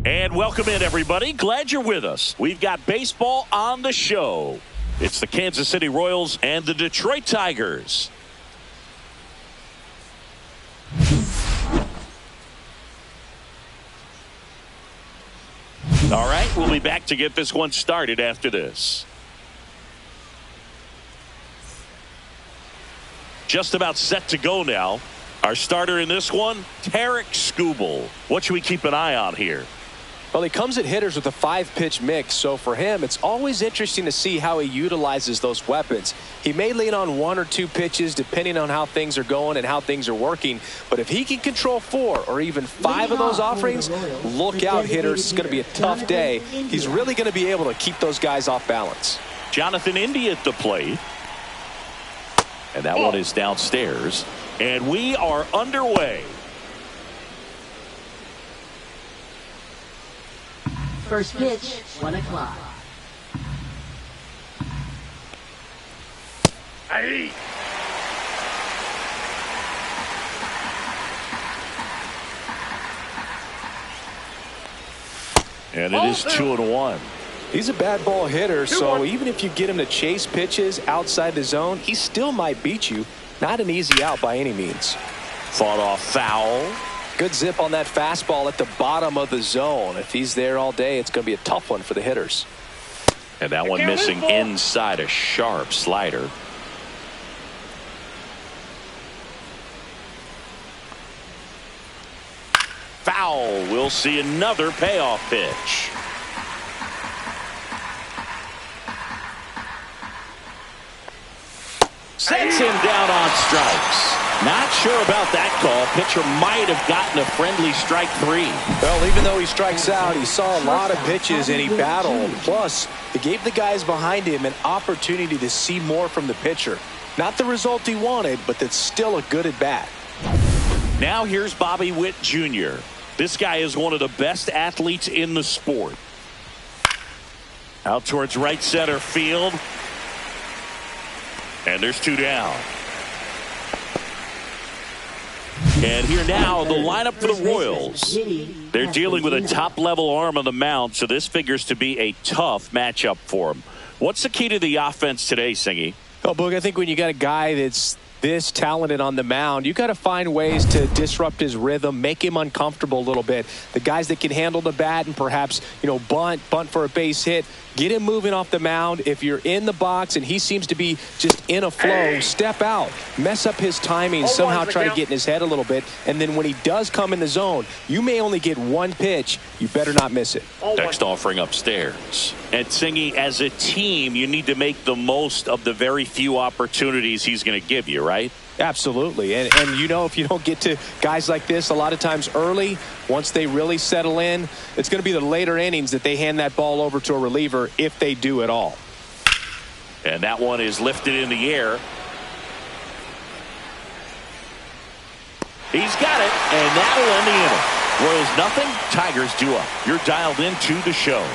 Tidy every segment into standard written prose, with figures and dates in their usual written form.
And welcome in, everybody. Glad you're with us. We've got baseball on the show. It's the Kansas City Royals and the Detroit Tigers. All right, we'll be back to get this one started after this. Just about set to go now. Our starter in this one, Tarek Skubal. What should we keep an eye on here? Well, he comes at hitters with a 5-pitch mix, so for him, it's always interesting to see how he utilizes those weapons. He may lean on 1 or 2 pitches depending on how things are going and how things are working, but if he can control 4 or even 5 of those offerings, look out, hitters. It's going to be a tough day. He's really going to be able to keep those guys off balance. Jonathan Indy at the plate. And that one is downstairs. And we are underway. First pitch, 1 o'clock. Hey. And it is 2-1. He's a bad ball hitter, so even if you get him to chase pitches outside the zone, he still might beat you. Not an easy out by any means. Fought off foul. Good zip on that fastball at the bottom of the zone. If he's there all day, it's going to be a tough one for the hitters. And that one missing inside, a sharp slider. Foul. We'll see another payoff pitch. Sets him down on strikes. Not sure about that call. Pitcher might have gotten a friendly strike 3. Well, even though he strikes out, he saw a lot of pitches and he battled. Plus, it gave the guys behind him an opportunity to see more from the pitcher. Not the result he wanted, but that's still a good at bat. Now here's Bobby Witt Jr. This guy is one of the best athletes in the sport. Out towards right center field. And there's 2 down. And here now, the lineup for the Royals. They're dealing with a top-level arm on the mound, so this figures to be a tough matchup for them. What's the key to the offense today, Singy? Oh, Boog, I think when you got a guy that's this talented on the mound, you got to find ways to disrupt his rhythm, make him uncomfortable a little bit. The guys that can handle the bat and perhaps, bunt for a base hit, get him moving off the mound. If you're in the box and he seems to be just in a flow, step out, mess up his timing, somehow try to get in his head a little bit. And then when he does come in the zone, you may only get 1 pitch. You better not miss it. Next offering upstairs. And Singy, as a team, you need to make the most of the very few opportunities he's going to give you, right? Absolutely. And if you don't get to guys like this a lot of times early, once they really settle in, it's going to be the later innings that they hand that ball over to a reliever if they do at all. And that one is lifted in the air. He's got it, and that'll end the inning. Royals nothing, Tigers 2 up. You're dialed into the show.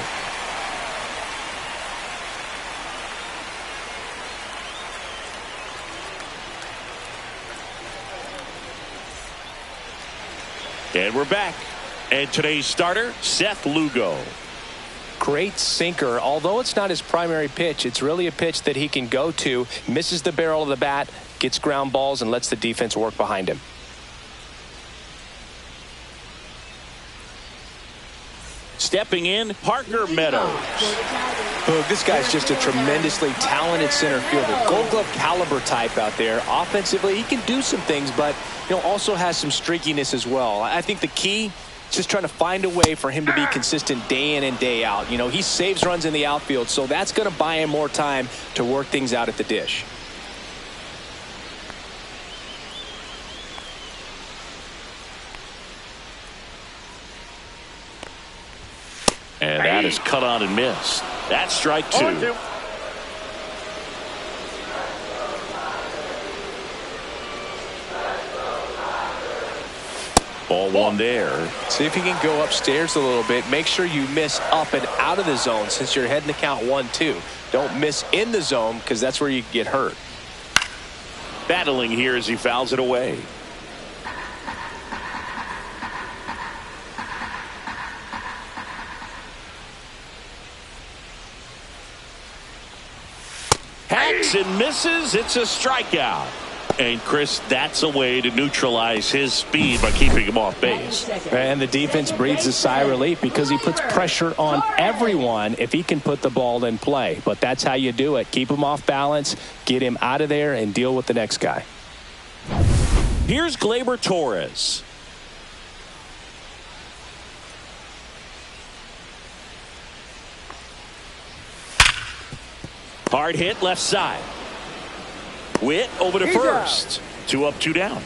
And we're back. And today's starter, Seth Lugo. Great sinker. Although it's not his primary pitch, it's really a pitch that he can go to, misses the barrel of the bat, gets ground balls, and lets the defense work behind him. Stepping in, Parker Meadows. Oh, this guy's just a tremendously talented center fielder. Gold Glove caliber type out there. Offensively, he can do some things, but also has some streakiness as well. I think the key is just trying to find a way for him to be consistent day in and day out. He saves runs in the outfield, so that's going to buy him more time to work things out at the dish. And that is cut on and missed. That's strike 2. Ball 1 there. See if you can go upstairs a little bit. Make sure you miss up and out of the zone since you're heading to count 1-2. Don't miss in the zone because that's where you get hurt. Battling here as he fouls it away. Swings and misses. It's a strikeout. And, Chris, that's a way to neutralize his speed by keeping him off base. And the defense breathes a sigh of relief because he puts pressure on everyone if he can put the ball in play. But that's how you do it. Keep him off balance, get him out of there, and deal with the next guy. Here's Gleyber Torres. Hard hit left side. Witt over to first. 2 up, 2 down.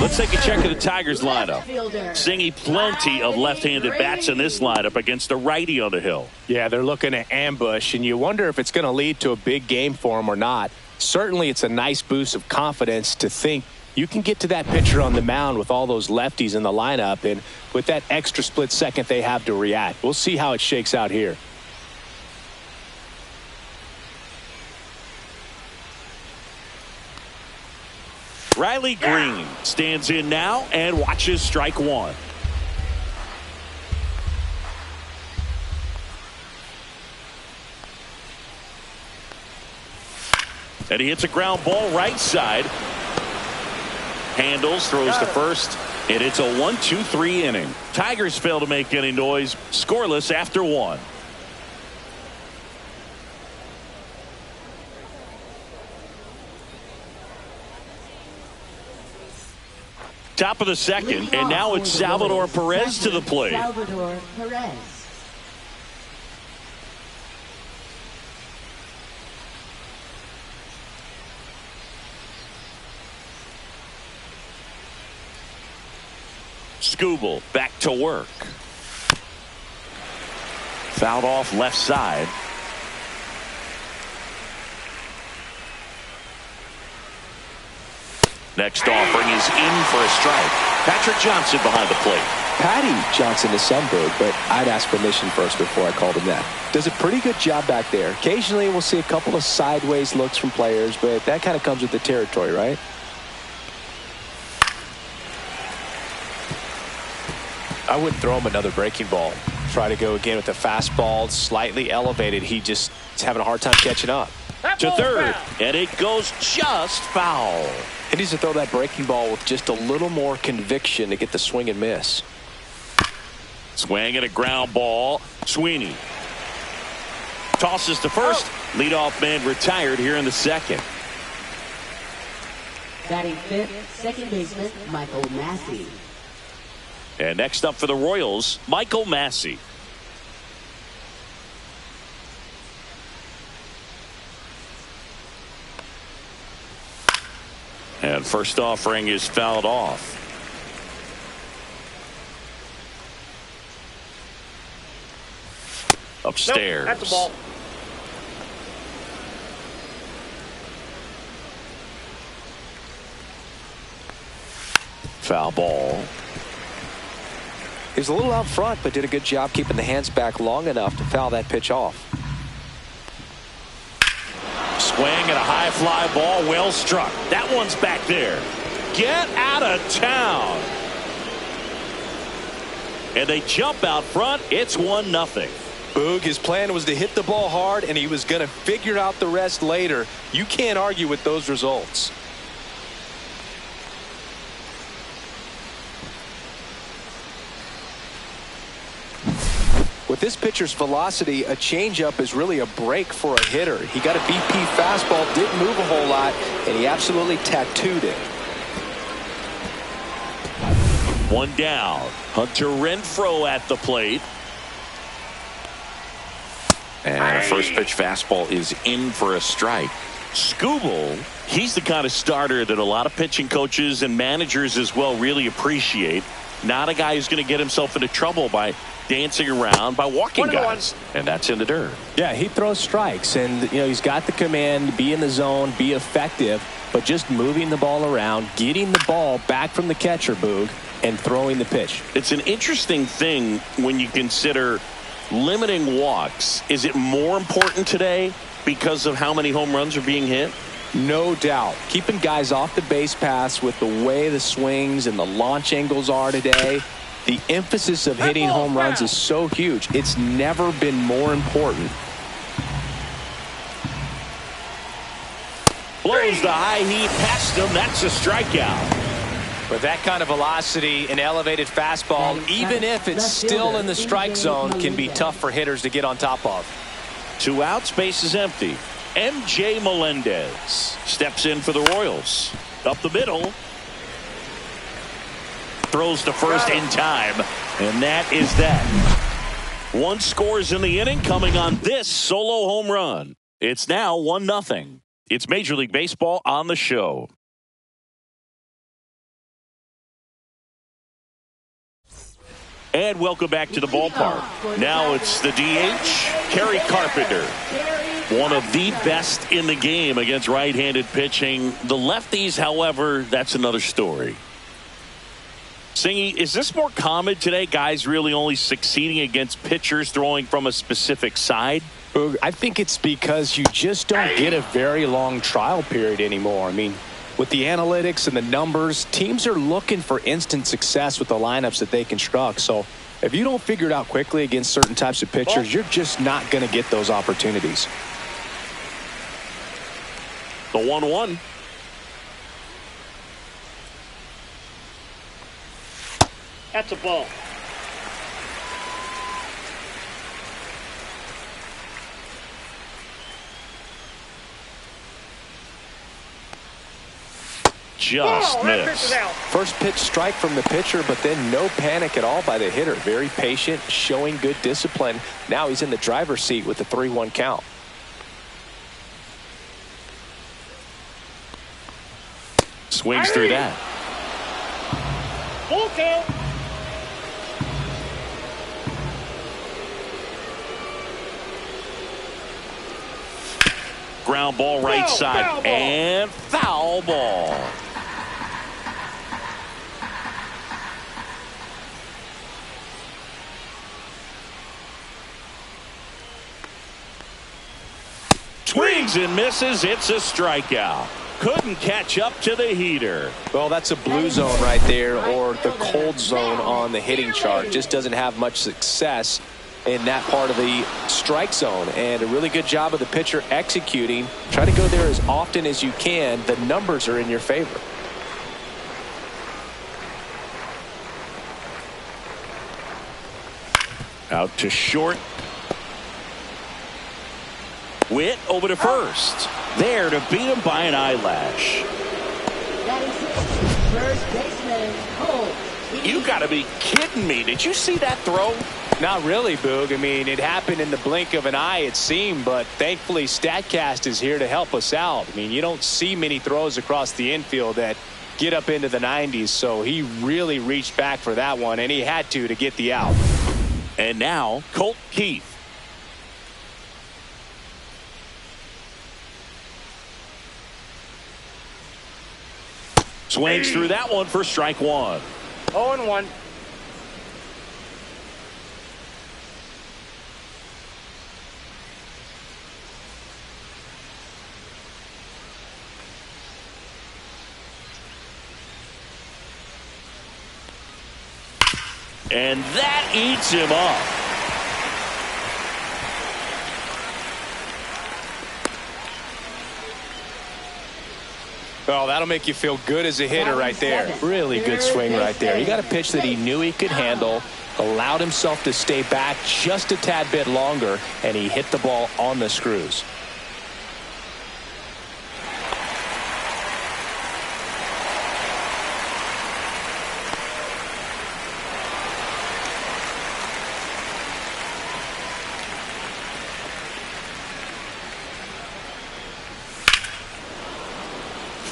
Let's take a check of the Tigers lineup. Seeing plenty of left-handed bats in this lineup against the righty on the hill. Yeah, they're looking to ambush, and you wonder if it's going to lead to a big game for them or not. Certainly, it's a nice boost of confidence to think you can get to that pitcher on the mound with all those lefties in the lineup, and with that extra split second they have to react. We'll see how it shakes out here. Riley Green stands in now and watches strike one. And he hits a ground ball right side. Handles, throws to first, and it's a 1-2-3 inning. Tigers fail to make any noise, scoreless after 1. Top of the second, and now it's Salvador Perez to the plate. Salvador Perez. Skubal back to work. Fouled off left side. Next offering is in for a strike. Patrick Johnson behind the plate. Patty Johnson is Sunbird, but I'd ask permission first before I called him that. Does a pretty good job back there. Occasionally we'll see a couple of sideways looks from players, but that kind of comes with the territory, right? I wouldn't throw him another breaking ball. Try to go again with the fastball, slightly elevated. He just is having a hard time catching up. To third, and it goes just foul. He needs to throw that breaking ball with just a little more conviction to get the swing and miss. Swing and a ground ball. Sweeney tosses to first. Leadoff man retired here in the second. Batting fifth, second baseman Michael Massey. And next up for the Royals, Michael Massey. And first offering is fouled off. Upstairs. Nope, that's the ball. Foul ball. He was a little out front, but did a good job keeping the hands back long enough to foul that pitch off. Swing and a high fly ball, well struck. That one's back there. Get out of town. And they jump out front. It's 1-0. Boog, his plan was to hit the ball hard, and he was going to figure out the rest later. You can't argue with those results. With this pitcher's velocity, a changeup is really a break for a hitter. He got a BP fastball, didn't move a whole lot, and he absolutely tattooed it. One down. Hunter Renfroe at the plate. And a first pitch fastball is in for a strike. Skubal, he's the kind of starter that a lot of pitching coaches and managers as well really appreciate. Not a guy who's going to get himself into trouble by dancing around, by walking guys. And that's in the dirt. Yeah, he throws strikes, and he's got the command, be in the zone, be effective, but just moving the ball around, getting the ball back from the catcher, Boog, and throwing the pitch. It's an interesting thing when you consider limiting walks. Is it more important today because of how many home runs are being hit? No doubt. Keeping guys off the base paths with the way the swings and the launch angles are today, the emphasis of hitting home runs is so huge. It's never been more important. Blows the high heat past him. That's a strikeout. With that kind of velocity, an elevated fastball, even if it's still in the strike zone, can be tough for hitters to get on top of. 2 outs, base is empty. MJ Melendez steps in for the Royals. Up the middle. Throws to first in time. And that is that. 1 scores in the inning coming on this solo home run. It's now 1-0. It's Major League Baseball on the show. And welcome back to the ballpark. Now it's the DH, Kerry Carpenter. One of the best in the game against right-handed pitching. The lefties, however, that's another story. Singy, is this more common today? Guys really only succeeding against pitchers throwing from a specific side? I think it's because you just don't get a very long trial period anymore. I mean, with the analytics and the numbers, teams are looking for instant success with the lineups that they construct. So if you don't figure it out quickly against certain types of pitchers, you're just not going to get those opportunities. The 1-1. That's a ball. Just missed. First pitch strike from the pitcher, but then no panic at all by the hitter. Very patient, showing good discipline. Now he's in the driver's seat with the 3-1 count. Swings through that. Full count. Ground ball right side. Foul ball. And foul ball. Swings and misses. It's a strikeout. Couldn't catch up to the heater. Well, that's a blue zone right there, or the cold zone on the hitting chart. Just doesn't have much success in that part of the strike zone, and a really good job of the pitcher executing. Try to go there as often as you can. The numbers are in your favor. Out to short. Witt over to first. There to beat him by an eyelash. That is first baseman, Cole. You got to be kidding me. Did you see that throw? Not really, Boog. I mean, it happened in the blink of an eye, it seemed, but thankfully StatCast is here to help us out. I mean, you don't see many throws across the infield that get up into the 90s, so he really reached back for that one, and he had to get the out. And now, Colt Keith. Swings through that one for strike 1. 0-1. And that eats him up. Well, that'll make you feel good as a hitter right there. Really good swing right there. He got a pitch that he knew he could handle, allowed himself to stay back just a tad bit longer, and he hit the ball on the screws.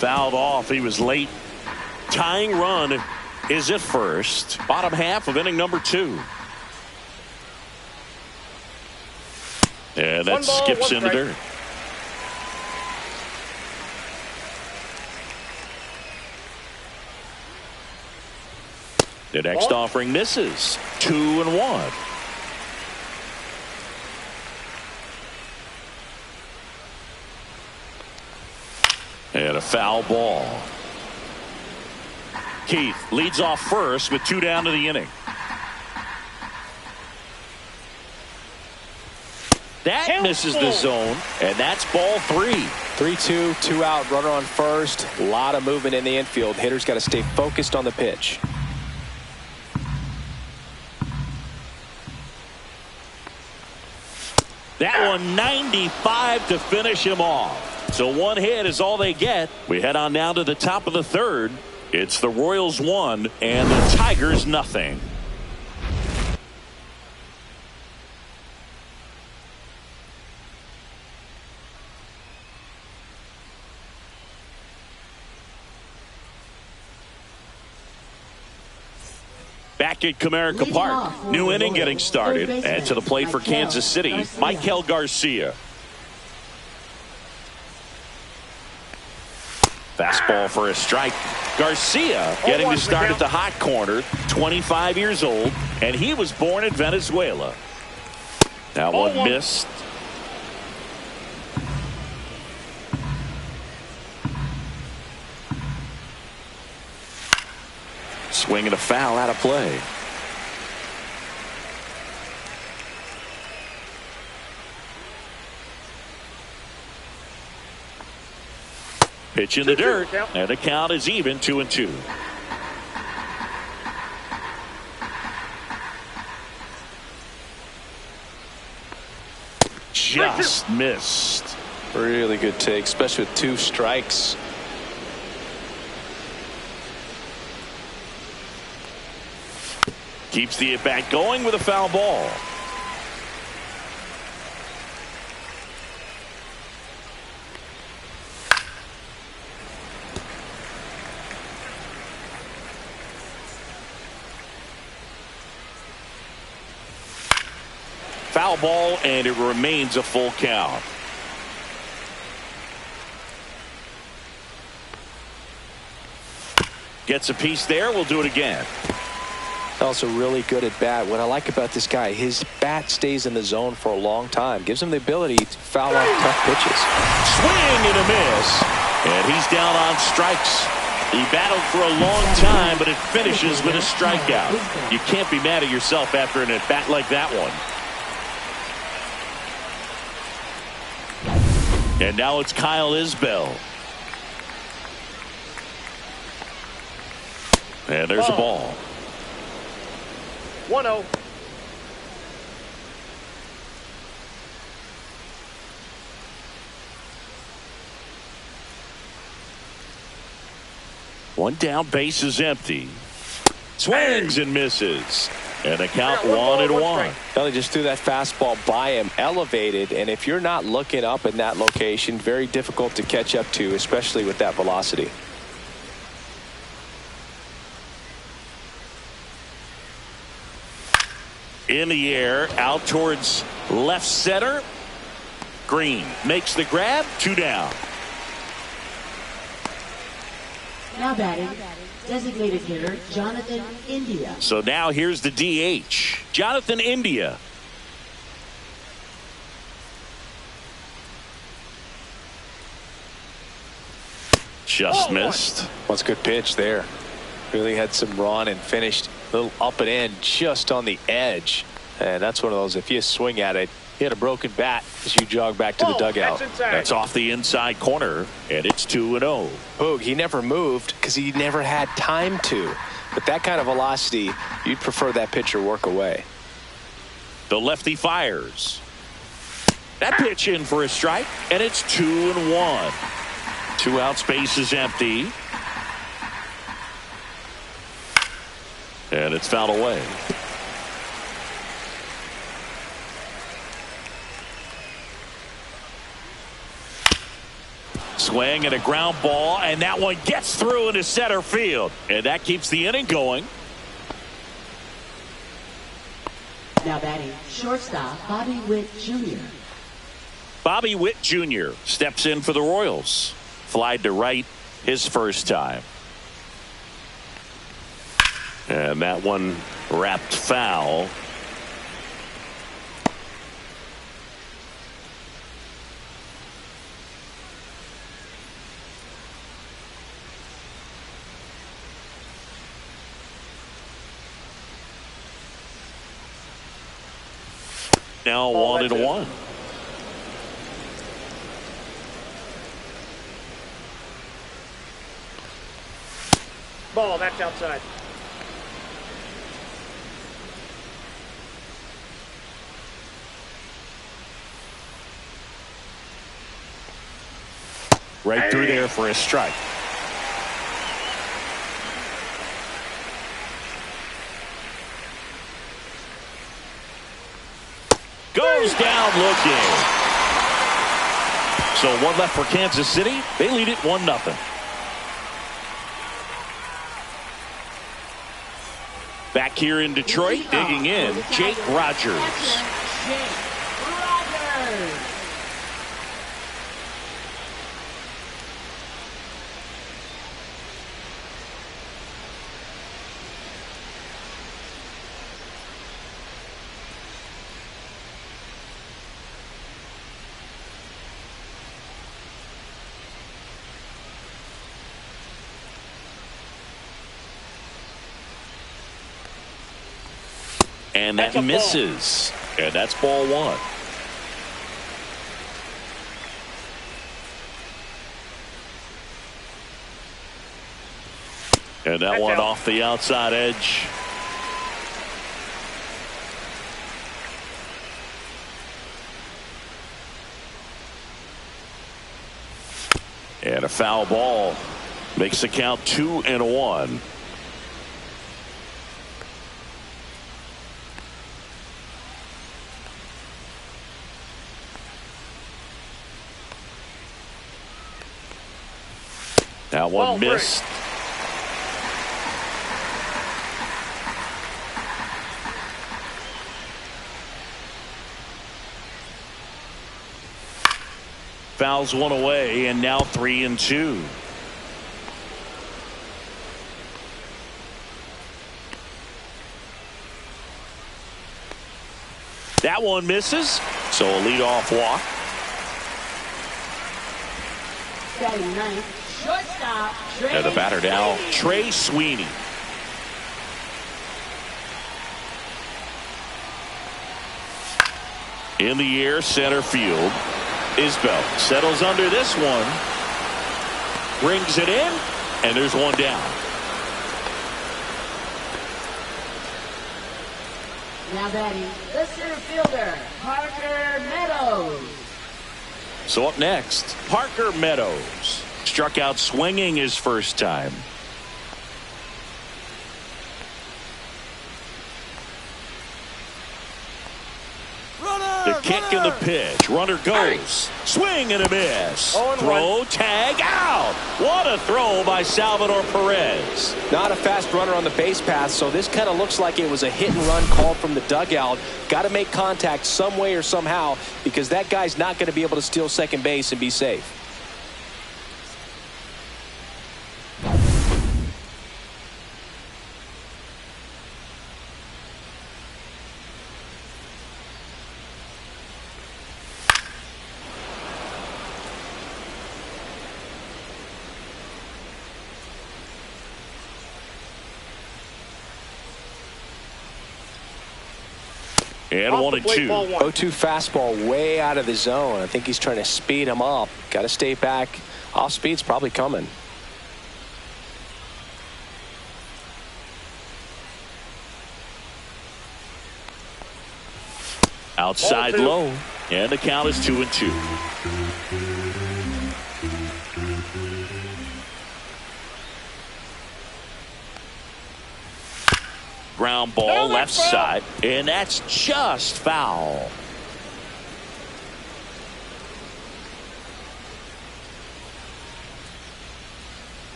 Fouled off. He was late. Tying run is at first. Bottom half of inning number 2. And that skips in the dirt. The next offering misses. 2-1. And a foul ball. Keith leads off first with 2 down to the inning. That misses the zone, and that's ball 3. 3-2, 2 out, runner on first. A lot of movement in the infield. Hitters got to stay focused on the pitch. That one 95 to finish him off. So one hit is all they get. We head on down to the top of the third. It's the Royals 1 and the Tigers nothing. Back at Comerica Park, new inning getting started, and to the plate for Kansas City, Michael Garcia. Fastball for a strike. Garcia getting to start at the hot corner, 25 years old, and he was born in Venezuela. That one missed. Swing and a foul out of play. Pitch in the dirt, and the count is even, 2-2. Just missed. Really good take, especially with 2 strikes. Keeps the at-bat going with a foul ball. Foul ball, and it remains a full count. Gets a piece there. We'll do it again. Also really good at bat. What I like about this guy, his bat stays in the zone for a long time. Gives him the ability to foul off tough pitches. Swing and a miss. And he's down on strikes. He battled for a long time, but it finishes with a strikeout. You can't be mad at yourself after an at-bat like that one. And now it's Kyle Isbell. And there's a ball. 1-0. One down, base is empty. Swings and misses. And the count 1-1. Well, he just threw that fastball by him, elevated, and if you're not looking up in that location, very difficult to catch up to, especially with that velocity. In the air, out towards left center. Green makes the grab, 2 down. Now batting, designated hitter Jonathan India. So now here's the DH, Jonathan India. Just missed. What's a good pitch there. Really had some run and finished a little up and in just on the edge. And that's one of those, if you swing at it, you had a broken bat as you jog back to the dugout. That's off the inside corner, and it's 2-0. Boog, he never moved because he never had time to. But that kind of velocity, you'd prefer that pitcher work away. The lefty fires. That pitch in for a strike, and it's 2-1. 2 outs, base is empty. And it's fouled away. Swing and a ground ball, and that one gets through into center field. And that keeps the inning going. Now batting, shortstop Bobby Witt Jr. Bobby Witt Jr. steps in for the Royals. Flied to right his first time. And that one wrapped foul. Now 1-1. ball. That's outside. Right through there for a strike. Goes down looking. So one left for Kansas City. They lead it 1-0. Back here in Detroit, digging in, Jake Rogers. And that misses. And that's ball one. And that one off the outside edge. And a foul ball makes the count 2-1. That one missed. Fouls one away, and now 3-2. That one misses, so a leadoff walk. Batting ninth, shortstop, And the batter now, Trey Sweeney. In the air, center field. Isbell settles under this one. Brings it in, and there's one down. Now batting, the center fielder, Parker Meadows. So up next, Parker Meadows. Struck out swinging his first time. The kick and the pitch. Runner goes. Swing and a miss. Throw, tag, out. What a throw by Salvador Perez. Not a fast runner on the base path, so this kind of looks like it was a hit and run called from the dugout. Got to make contact some way or somehow, because that guy's not going to be able to steal second base and be safe. And 1-2. 0-2 fastball way out of the zone. I think he's trying to speed him up. Got to stay back. Off speed's probably coming. Outside low. And the count is 2-2. Ground ball left side, and that's just foul.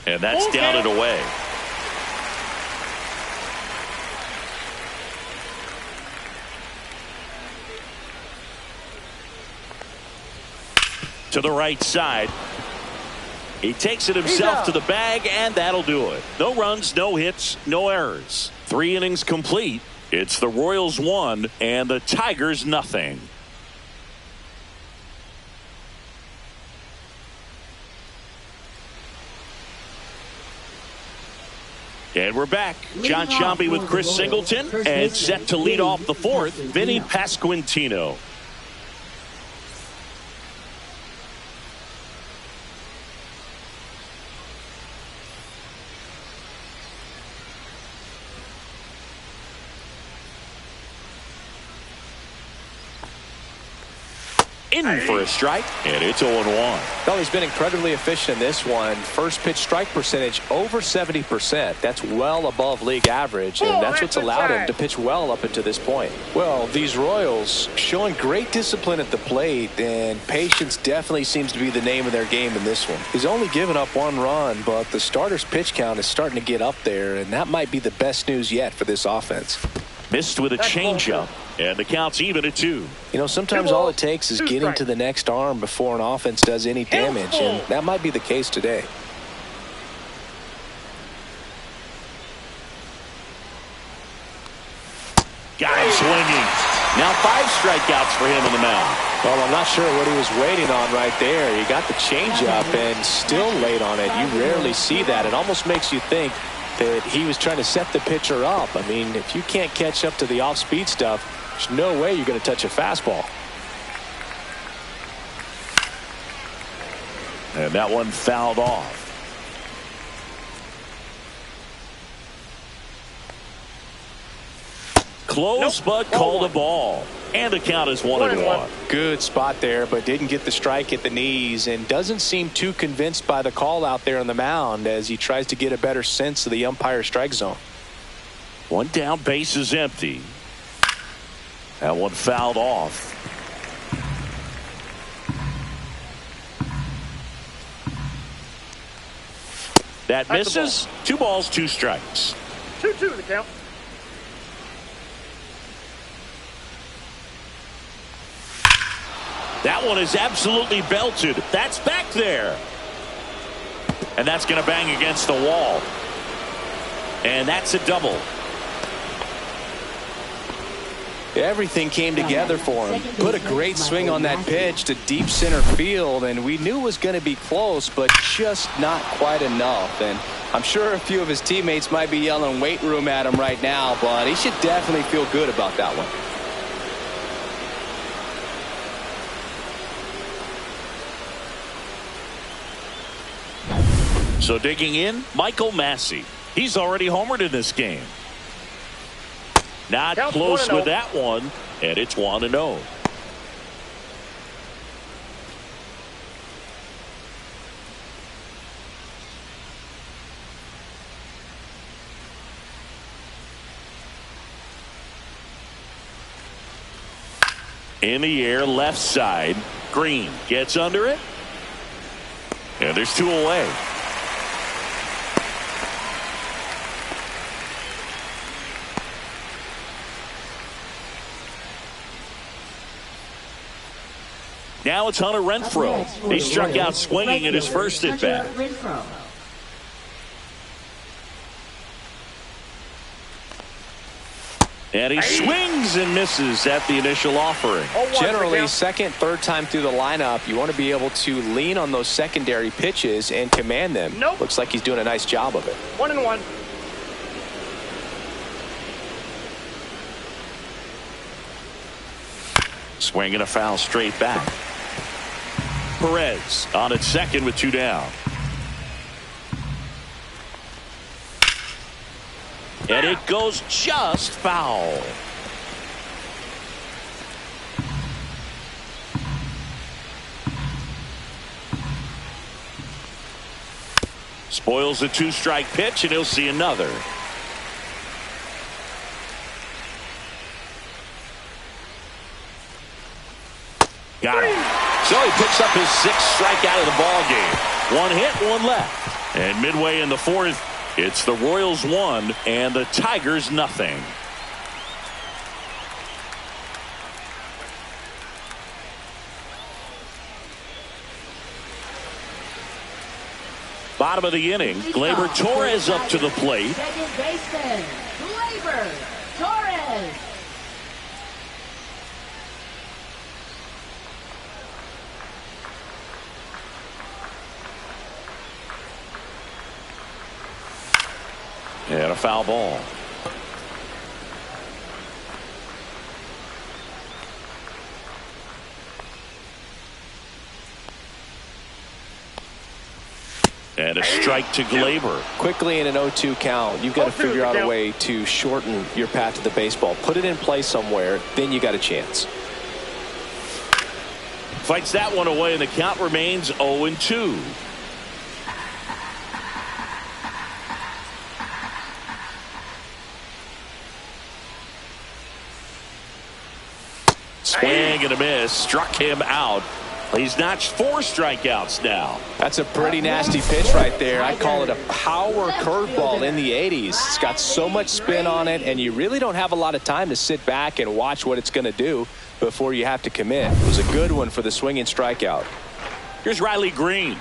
And that's down and away. To the right side. He takes it himself to the bag, and that'll do it. No runs, no hits, no errors. 3 innings complete. It's the Royals 1 and the Tigers nothing. And we're back. John Sciambi with Chris Singleton, and set to lead off the fourth, Vinny Pasquantino. in for a strike, and it's 0-1. Well, he's been incredibly efficient in this one. First pitch strike percentage over 70%. That's well above league average, and that's what's allowed him to pitch well up until this point. Well, these Royals showing great discipline at the plate, and patience definitely seems to be the name of their game in this one. He's only given up 1 run, but the starter's pitch count is starting to get up there, and that might be the best news yet for this offense. Missed with a changeup, and the count's even at 2. You know, sometimes all it takes is getting to the next arm before an offense does any damage, and that might be the case today. Got him swinging. Now 5 strikeouts for him on the mound. Well, I'm not sure what he was waiting on right there. He got the changeup and still late on it. You rarely see that. It almost makes you think that he was trying to set the pitcher up. I mean, if you can't catch up to the off-speed stuff, there's no way you're going to touch a fastball. And that one fouled off. Close, but called a ball. And the count is 1-1. Good spot there, but didn't get the strike at the knees, and doesn't seem too convinced by the call out there on the mound as he tries to get a better sense of the umpire's strike zone. 1 down, base is empty. That one fouled off. That misses. 2 balls, 2 strikes. 2-2 the count. That one is absolutely belted. That's back there. And that's going to bang against the wall. And that's a double. Everything came together for him. Put a great swing on that pitch to deep center field, and we knew it was going to be close, but just not quite enough. And I'm sure a few of his teammates might be yelling weight room at him right now, but he should definitely feel good about that one. So digging in, Michael Massey. He's already homered in this game. Not close with that one, and it's 1-0. In the air, left side. Green gets under it. And there's 2 away. Now it's Hunter Renfroe. He struck out swinging in his first at bat. And he swings and misses at the initial offering. Generally, second, third time through the lineup, you want to be able to lean on those secondary pitches and command them. Looks like he's doing a nice job of it. 1-1. Swing and a foul straight back. Perez on at second with 2 down. And it goes just foul. Spoils the 2-strike pitch, and he'll see another. Got him. So he picks up his 6th strikeout of the ball game. 1 hit, 1 left. And midway in the 4th, it's the Royals 1 and the Tigers nothing. Bottom of the inning, Gleyber Torres up to the plate. Second baseman, Gleyber Torres. And a foul ball. And a strike to Gleyber. Quickly in an 0-2 count, you've got to figure out a way to shorten your path to the baseball. Put it in play somewhere, then you got a chance. Fights that one away, and the count remains 0-2. Swing and a miss. Struck him out. He's notched 4 strikeouts now. That's a pretty nasty pitch right there. I call it a power curveball in the 80s. It's got so much spin on it, and you really don't have a lot of time to sit back and watch what it's going to do before you have to commit. It was a good one for the swinging strikeout. Here's Riley Green.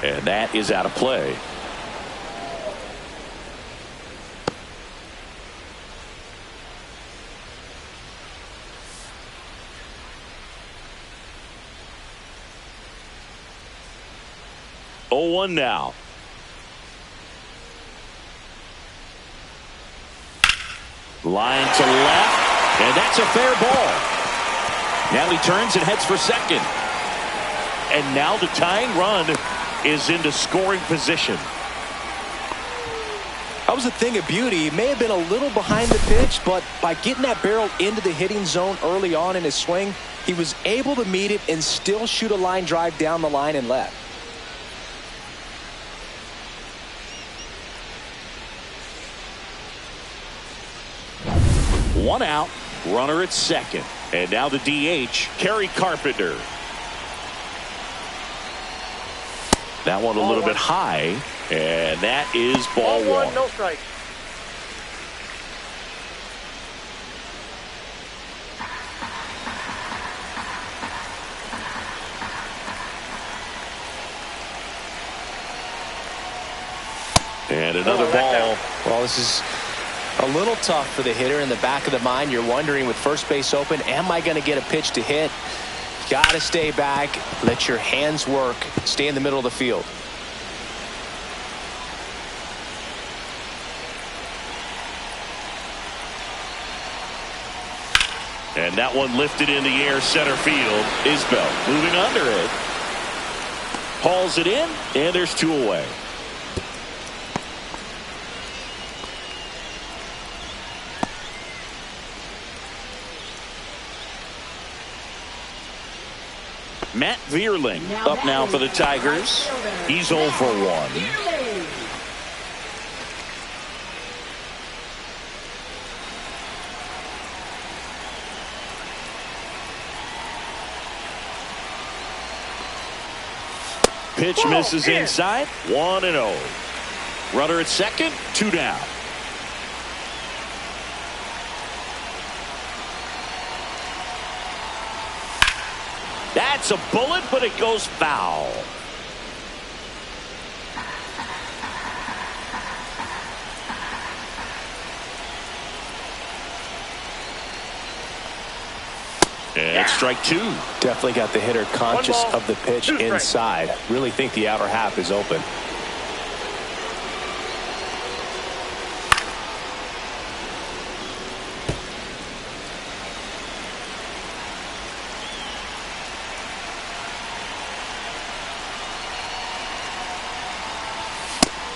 And that is out of play. Oh, 1 now. Line to left, and that's a fair ball. Now he turns and heads for second. And now the tying run is into scoring position. That was a thing of beauty. He may have been a little behind the pitch, but by getting that barrel into the hitting zone early on in his swing, he was able to meet it and still shoot a line drive down the line and left. One out, runner at second. And now the DH, Kerry Carpenter. That one a little bit high, and that is ball one. No strike. And another ball. Well, this is a little tough for the hitter. In the back of the mind, you're wondering with first base open, am I going to get a pitch to hit? Got to stay back, let your hands work, stay in the middle of the field. And that one lifted in the air, center field. Isbell moving under it. Hauls it in, and there's 2 away. Matt Vierling up now for the Tigers. He's 0 for 1. Pitch misses inside. 1-0. Runner at second. 2 down. That's a bullet, but it goes foul. And strike 2. Definitely got the hitter conscious of the pitch inside. Really think the outer half is open.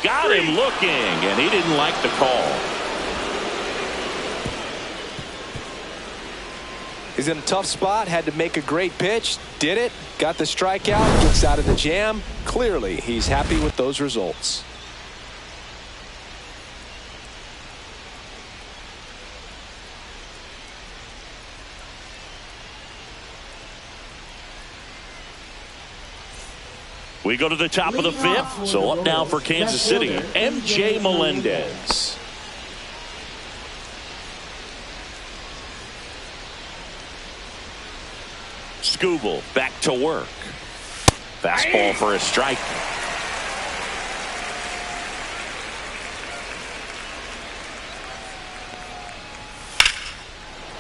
Got him looking, and he didn't like the call. He's in a tough spot, had to make a great pitch, did it, got the strikeout, gets out of the jam. Clearly, he's happy with those results. We go to the top of the 5th. So up now for Kansas City, M.J. Melendez. Skubal back to work. Fastball for a strike.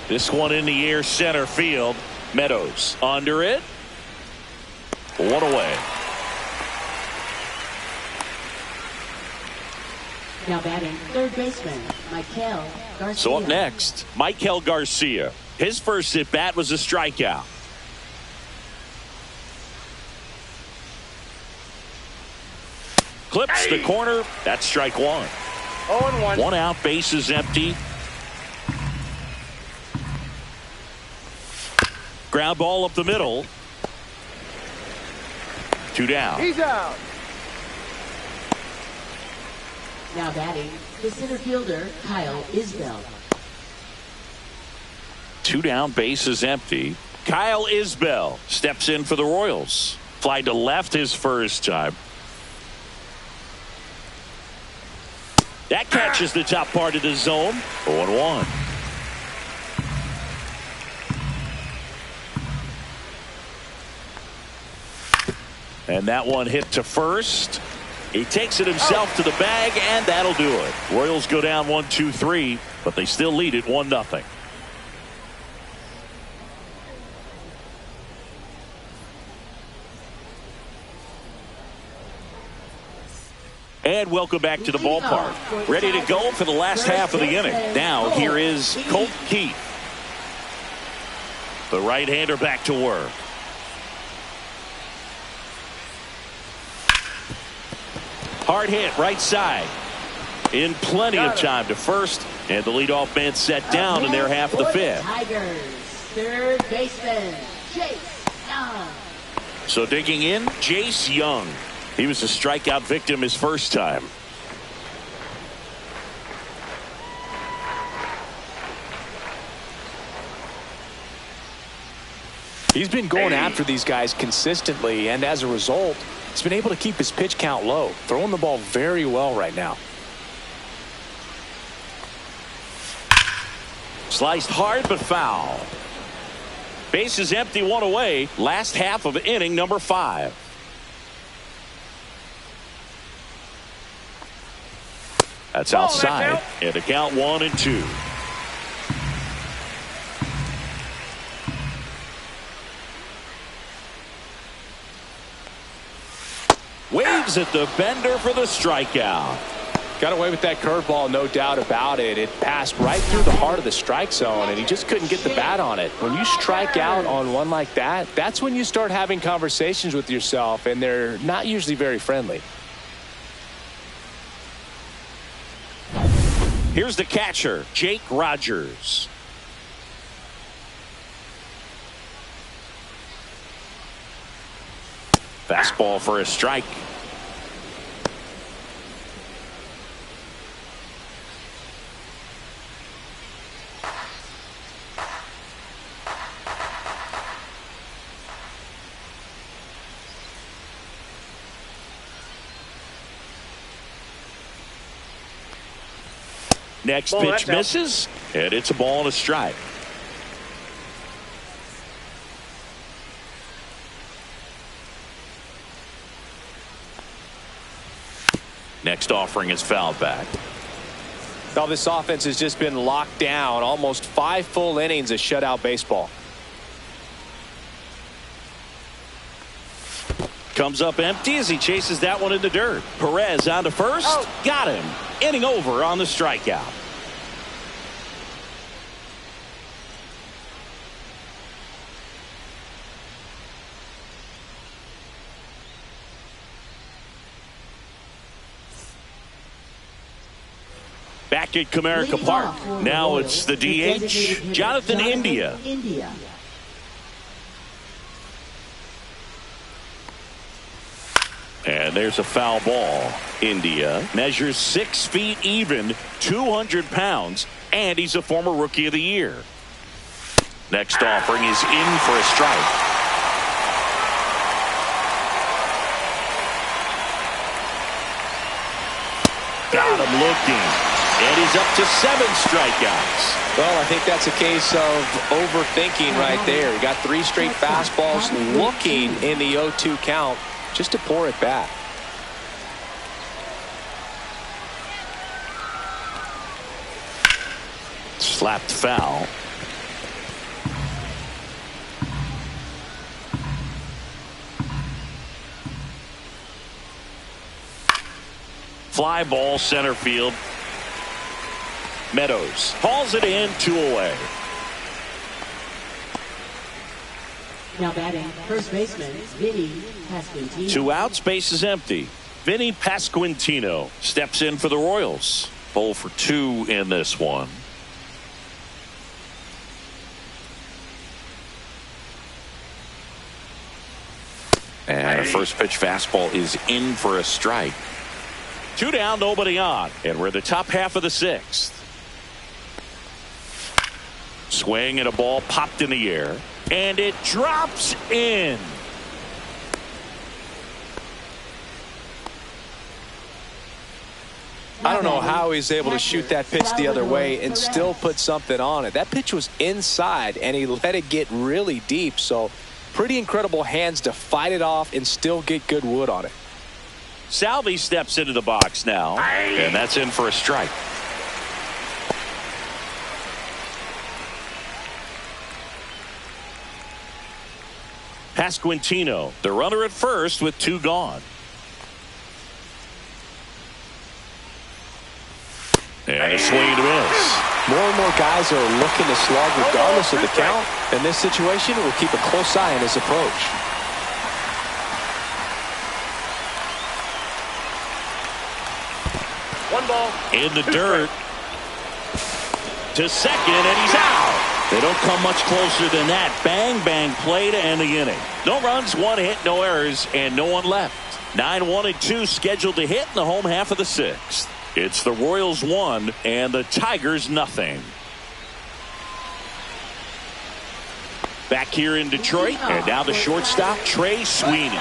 This one in the air, center field. Meadows under it. 1 away. Now batting third baseman, Michael Garcia. So up next, Michael Garcia. His first at bat was a strikeout. Clips the corner. That's strike 1. 0-1. 1 out, bases empty. Ground ball up the middle. 2 down. He's out. Now batting, the center fielder, Kyle Isbell. 2 down, base is empty. Kyle Isbell steps in for the Royals. Fly to left his first time. That catches the top part of the zone. 0-1. And that one hit to first. He takes it himself to the bag, and that'll do it. Royals go down 1-2-3, but they still lead it 1-0. And welcome back to the ballpark. Ready to go for the last half of the inning. Now here is Colt Keith. The right-hander back to work. Hard hit right side. In plenty of time to first. And the leadoff man set down in their half of the fifth. Tigers, third baseman, Chase Young. So digging in, Jace Young. He was a strikeout victim his first time. He's been going after these guys consistently, and as a result, he's been able to keep his pitch count low, throwing the ball very well right now. Sliced hard but foul. Base is empty, 1 away. Last half of inning number 5. That's outside. And the count 1-2. Waves at the bender for the strikeout. Got away with that curveball, no doubt about it. It passed right through the heart of the strike zone, and he just couldn't get the bat on it. When you strike out on one like that, that's when you start having conversations with yourself, and they're not usually very friendly. Here's the catcher, Jake Rogers. Fastball for a strike. Next pitch misses, and it's a ball and a strike. Next offering is fouled back. Now this offense has just been locked down. Almost 5 full innings of shutout baseball. Comes up empty as he chases that one in the dirt. Perez on to first. Got him. Inning over on the strikeout. Back at Comerica Park. Now it's the DH, Jonathan India. And there's a foul ball. India measures 6 feet even, 200 pounds, and he's a former Rookie of the Year. Next offering is in for a strike. Got him looking. And he's up to 7 strikeouts. Well, I think that's a case of overthinking right there. He got 3 straight fastballs looking in the 0-2 count just to pour it back. Slapped foul. Fly ball center field. Meadows hauls it in, 2 away. Now batting, first baseman, Vinny Pasquantino. 2 outs, base is empty. Vinny Pasquantino steps in for the Royals. 0 for 2 in this one. And a first pitch fastball is in for a strike. 2 down, nobody on. And we're in the top half of the 6th. Swing and a ball popped in the air. And it drops in. I don't know how he's able to shoot that pitch the other way and still put something on it. That pitch was inside, and he let it get really deep. So pretty incredible hands to fight it off and still get good wood on it. Salvi steps into the box now, and that's in for a strike. Pasquantino, the runner at first with 2 gone. And a swing to miss. More and more guys are looking to slog regardless of the count. In this situation, we'll keep a close eye on his approach. One ball. In the dirt. To second, and he's out. They don't come much closer than that. Bang, bang play to end the inning. No runs, 1 hit, no errors, and no one left. 9-1-2 scheduled to hit in the home half of the 6th. It's the Royals 1 and the Tigers nothing. Back here in Detroit, and now the shortstop, Trey Sweeney.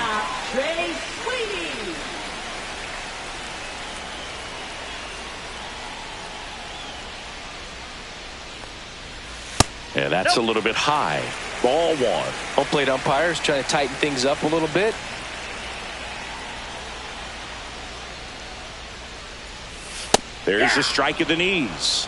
And that's a little bit high. Ball 1. Home plate umpires trying to tighten things up a little bit. There's a strike at the knees.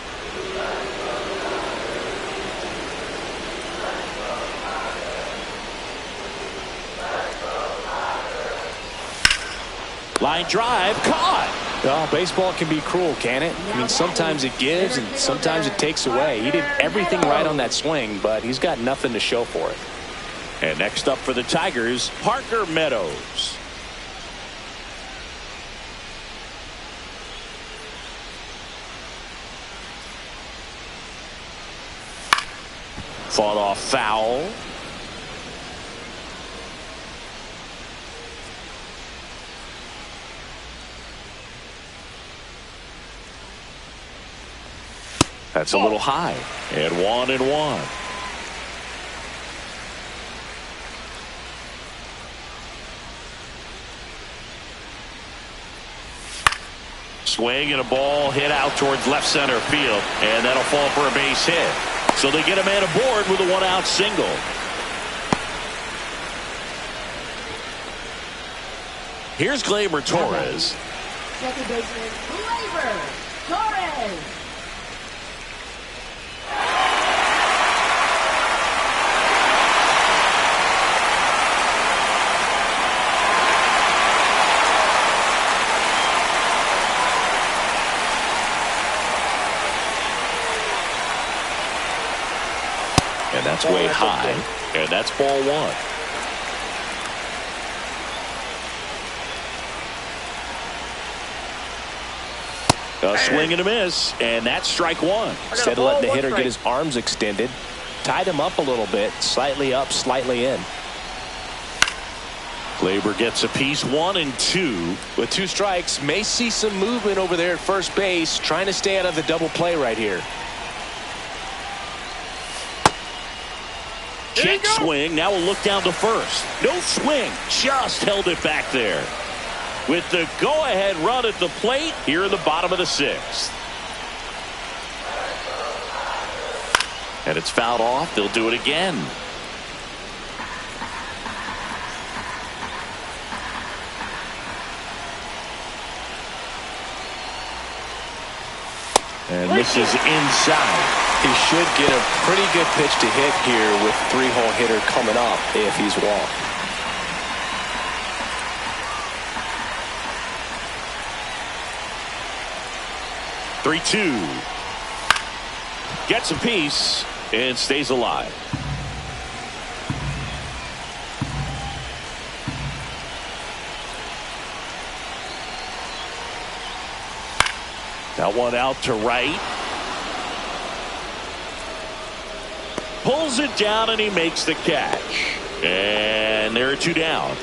Line drive, caught. Well, baseball can be cruel, can it? I mean, sometimes it gives and sometimes it takes away. He did everything right on that swing, but he's got nothing to show for it. And next up for the Tigers, Parker Meadows. Fought off foul. That's a little high. And 1-1. Swing and a ball hit out towards left center field, and that'll fall for a base hit. So they get a man aboard with a 1-out single. Here's Gleyber Torres. Second baseman, Gleyber Torres. And that's way high. And that's ball 1. A swing and a miss, and that's strike 1. Instead of letting the hitter get his arms extended, tied him up a little bit, slightly up, slightly in. Gleyber gets a piece, 1 and 2. With 2 strikes, may see some movement over there at first base, trying to stay out of the double play right here. Kick swing, now we'll look down to first. No swing, just held it back there. With the go-ahead run at the plate here in the bottom of the 6th. And it's fouled off. They'll do it again. And this is inside. He should get a pretty good pitch to hit here with 3-hole hitter coming up if he's walked. Three-two. Gets a piece and stays alive. That one out to right. Pulls it down and he makes the catch. And there are 2 down.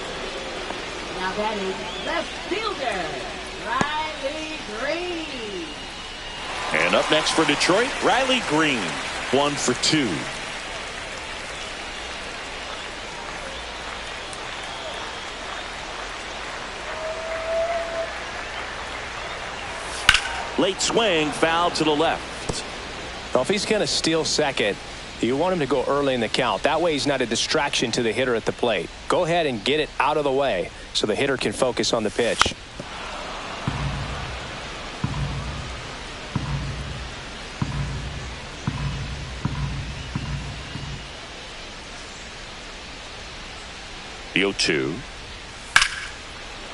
Now batting, left fielder, Riley Green. And up next for Detroit, Riley Green. 1 for 2. Late swing, foul to the left. Well, if he's going to steal second, you want him to go early in the count. That way he's not a distraction to the hitter at the plate. Go ahead and get it out of the way so the hitter can focus on the pitch. The 0-2.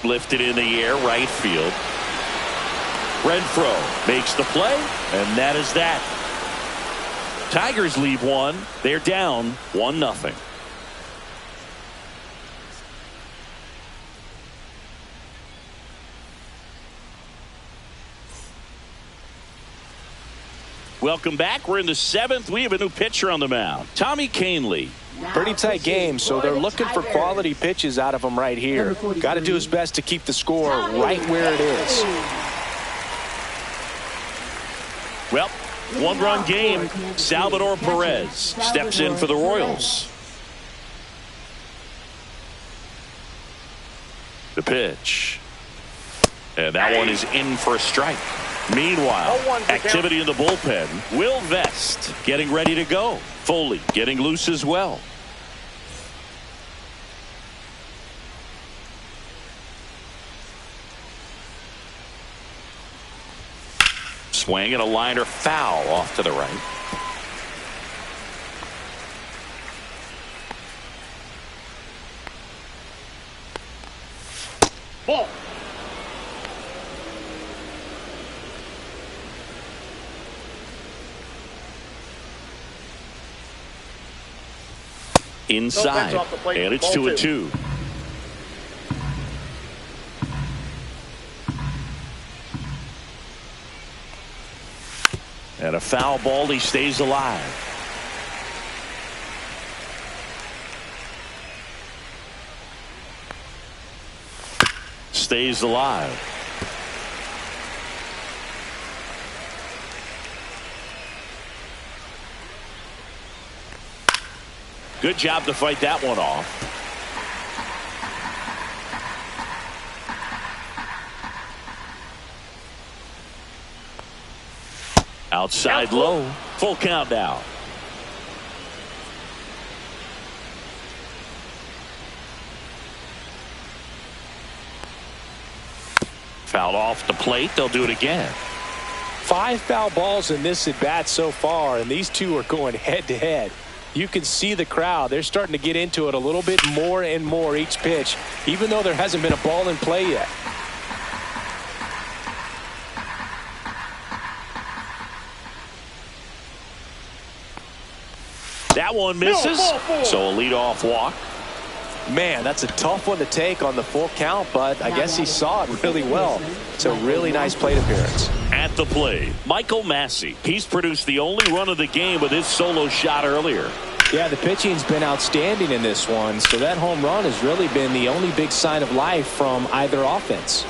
Lifted in the air, right field. Renfroe makes the play, and that is that. Tigers leave one. They're down 1-0. Welcome back. We're in the 7th. We have a new pitcher on the mound, Tommy Canely. Pretty tight game, so they're looking for quality pitches out of him right here. Got to do his best to keep the score right where it is. Well, 1-run game. Salvador Perez steps in for the Royals. The pitch. And that one is in for a strike. Meanwhile, activity in the bullpen. Will Vest getting ready to go. Foley getting loose as well. Swing and a liner foul off to the right. Ball. Inside, and it's 2-2. And a foul ball, he stays alive. Stays alive. Good job to fight that one off. Outside low. Full count now. Fouled off the plate. They'll do it again. 5 foul balls in this at bat so far, and these two are going head to head. You can see the crowd. They're starting to get into it a little bit more and more each pitch, even though there hasn't been a ball in play yet. That one misses, so a leadoff walk. Man, that's a tough one to take on the full count, but I guess he saw it really well. It's a really nice plate appearance. At the plate, Michael Massey. He's produced the only run of the game with his solo shot earlier. Yeah, the pitching's been outstanding in this one, so that home run has really been the only big sign of life from either offense.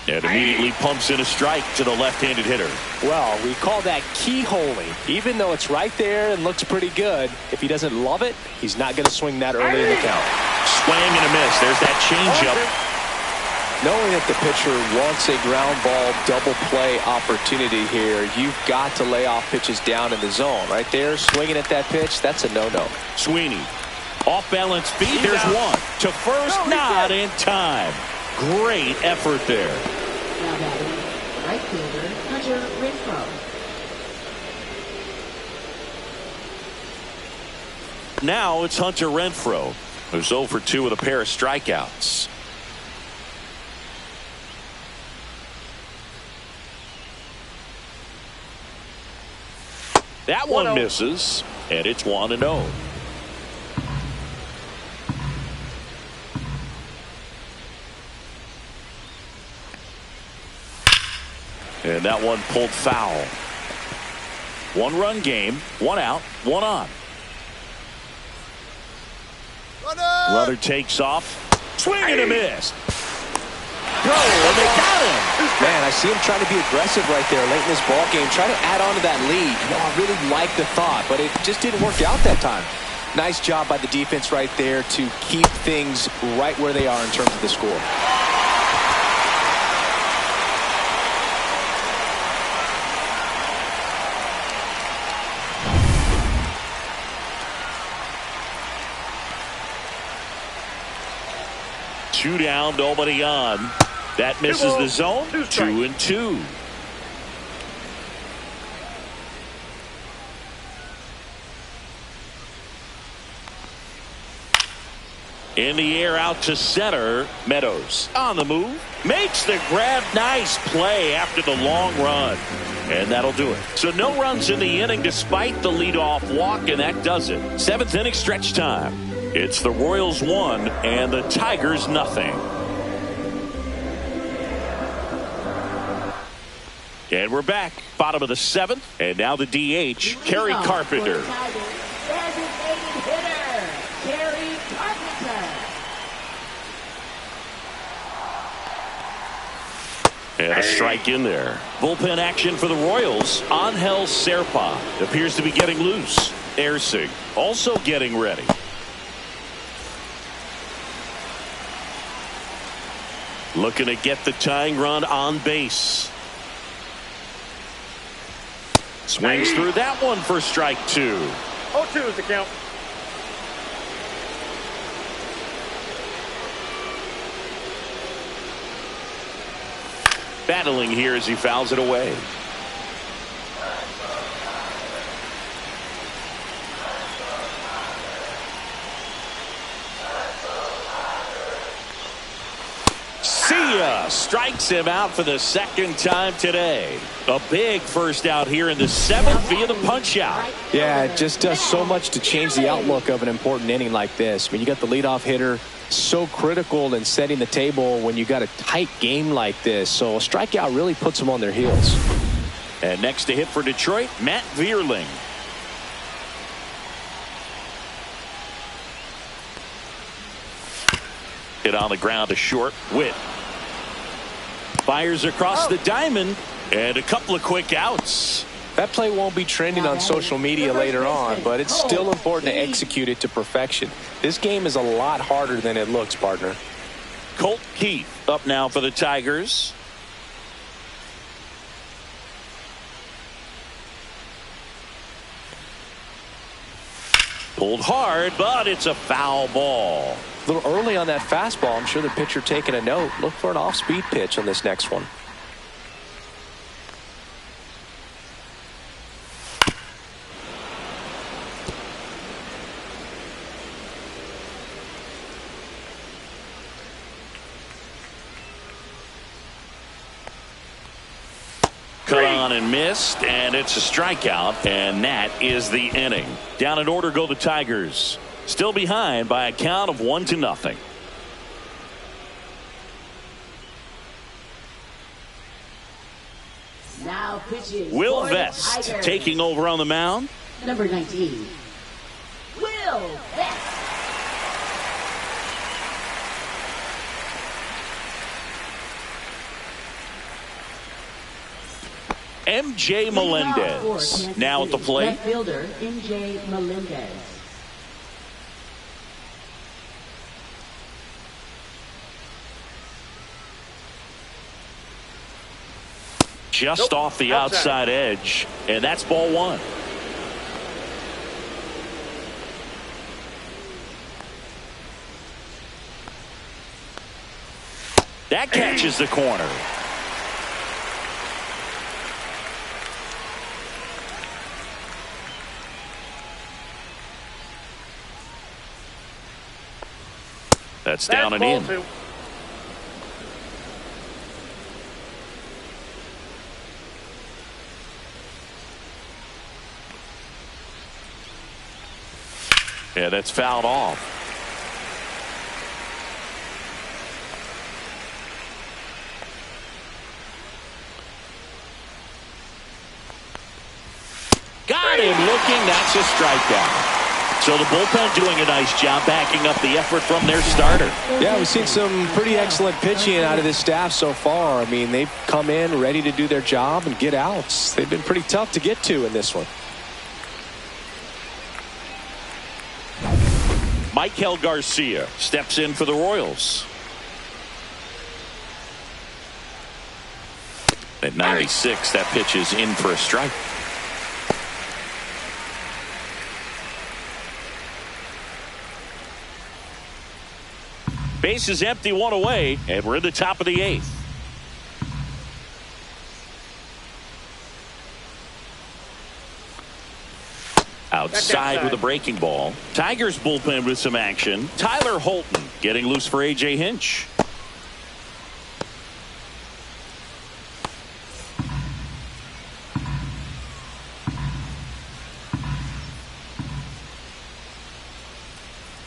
And immediately pumps in a strike to the left-handed hitter. Well, we call that keyholing. Even though it's right there and looks pretty good, if he doesn't love it, he's not going to swing that early in the count. Swing and a miss. There's that changeup. Knowing that the pitcher wants a ground ball double play opportunity here, you've got to lay off pitches down in the zone. Right there, swinging at that pitch, that's a no-no. Sweeney, off-balance feet. There's one. To first, not in time. Great effort there. Now batting, right fielder, Hunter Renfroe. Now it's Hunter Renfroe, who's 0 for 2 with a pair of strikeouts. That one misses, and it's 1-0. And that one pulled foul. 1-run game, 1 out, 1 on. Runner takes off. Swing and a miss. Go, and they got him. Man, I see him trying to be aggressive right there late in this ball game, trying to add on to that lead. You know, I really like the thought, but it just didn't work out that time. Nice job by the defense right there to keep things right where they are in terms of the score. Two down, nobody on. That misses the zone. 2-2. In the air out to center. Meadows on the move. Makes the grab. Nice play after the long run. And that'll do it. So no runs in the inning despite the leadoff walk, and that does it. 7th inning stretch time. It's the Royals 1 and the Tigers nothing. And we're back. Bottom of the 7th. And now the DH, Kerry Carpenter. Designated hitter, Kerry Carpenter. And a strike in there. Bullpen action for the Royals. Angel Serpa appears to be getting loose. Ersig also getting ready. Looking to get the tying run on base. Swings through that one for strike 2. 0-2 is the count. Battling here as he fouls it away. Strikes him out for the 2nd time today. A big first out here in the 7th via the punch out. Yeah, it just does so much to change the outlook of an important inning like this. I mean, you got the leadoff hitter, so critical in setting the table when you got a tight game like this. So a strikeout really puts them on their heels. And next to hit for Detroit, Matt Vierling. Hit on the ground to short. Witt fires across the diamond, and a couple of quick outs. That play won't be trending on social media later on, but it's still important to execute it to perfection. This game is a lot harder than it looks, partner. Colt Keith up now for the Tigers. Pulled hard, but it's a foul ball. A little early on that fastball. I'm sure the pitcher taking a note. Look for an off-speed pitch on this next one. Cut on and missed, and it's a strikeout, and that is the inning. Down in order go the Tigers. Still behind by a count of 1-0. Now pitching. Will Vest taking over on the mound. Number 19. Will Vest. MJ Melendez now at the plate. Left fielder MJ Melendez. Just off the outside edge, and that's ball 1. That catches the corner. That's down and in. 2. Yeah, that's fouled off. Got him looking. That's a strikeout. So the bullpen doing a nice job backing up the effort from their starter. Yeah, we've seen some pretty excellent pitching out of this staff so far. I mean, they've come in ready to do their job and get outs. They've been pretty tough to get to in this one. Michael Garcia steps in for the Royals. At 96, that pitch is in for a strike. Base is empty, one away, and we're in the top of the 8th. Outside with a breaking ball. Tigers bullpen with some action. Tyler Holton getting loose for A.J. Hinch.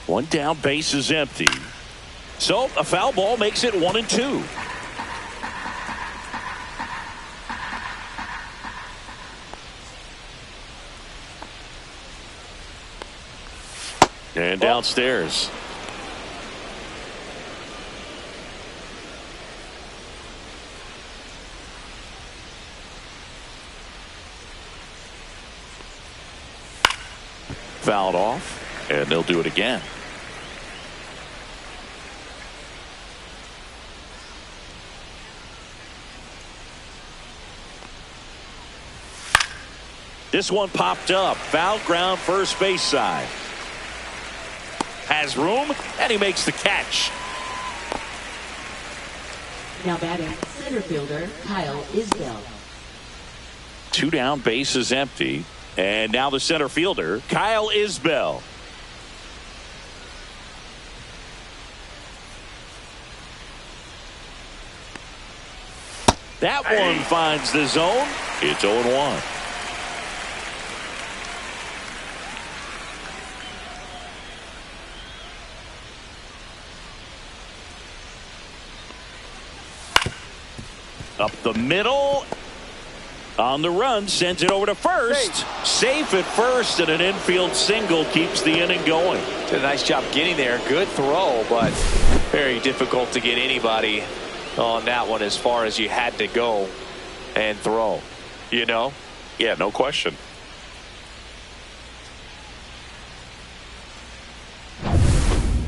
One down, base is empty. So a foul ball makes it 1-2. And downstairs. Fouled off, and they'll do it again. This one popped up. Foul ground, first base side. Has room, and he makes the catch. Now batting, center fielder Kyle Isbell. 2 down, base is empty. And now the center fielder, Kyle Isbell. That one finds the zone. It's 0-1. Up the middle. On the run, sends it over to first. Safe at first, and an infield single keeps the inning going. Did a nice job getting there. Good throw, but very difficult to get anybody on that one as far as you had to go and throw. You know? Yeah, no question.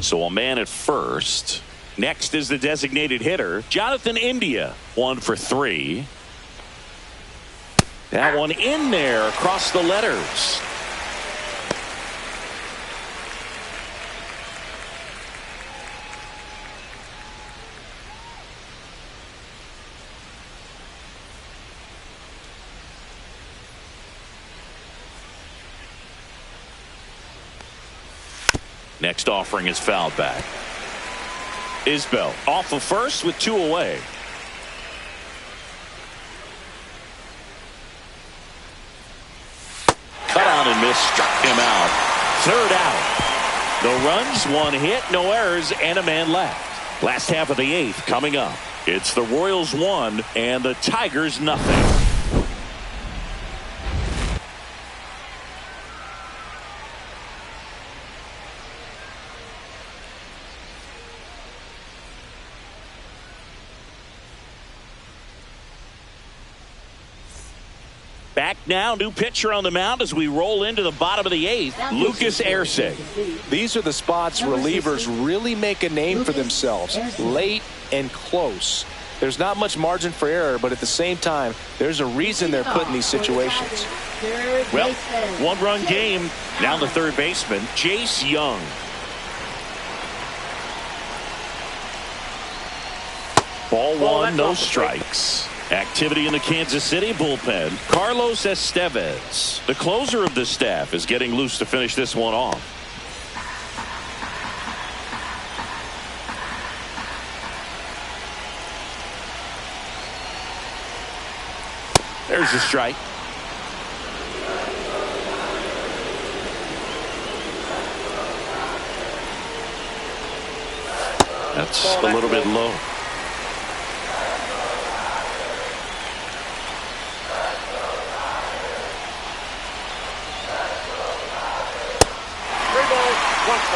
So a man at first. Next is the designated hitter, Jonathan India. 1 for 3. That one in there across the letters. Next offering is fouled back. Isbell off of first with 2 away. Cut on and miss, struck him out. 3rd out. No runs, 1 hit, no errors, and a man left. Last half of the 8th coming up. It's the Royals 1 and the Tigers nothing. Back now, new pitcher on the mound as we roll into the bottom of the 8th, Lucas Erceg. These are the spots relievers really make a name for themselves. Late and close. There's not much margin for error, but at the same time, there's a reason they're put in these situations. Well, 1-run game. Now the third baseman, Jace Young. Ball 1, no strikes. Activity in the Kansas City bullpen. Carlos Estevez, the closer of the staff, is getting loose to finish this one off. There's a strike. That's a little bit low.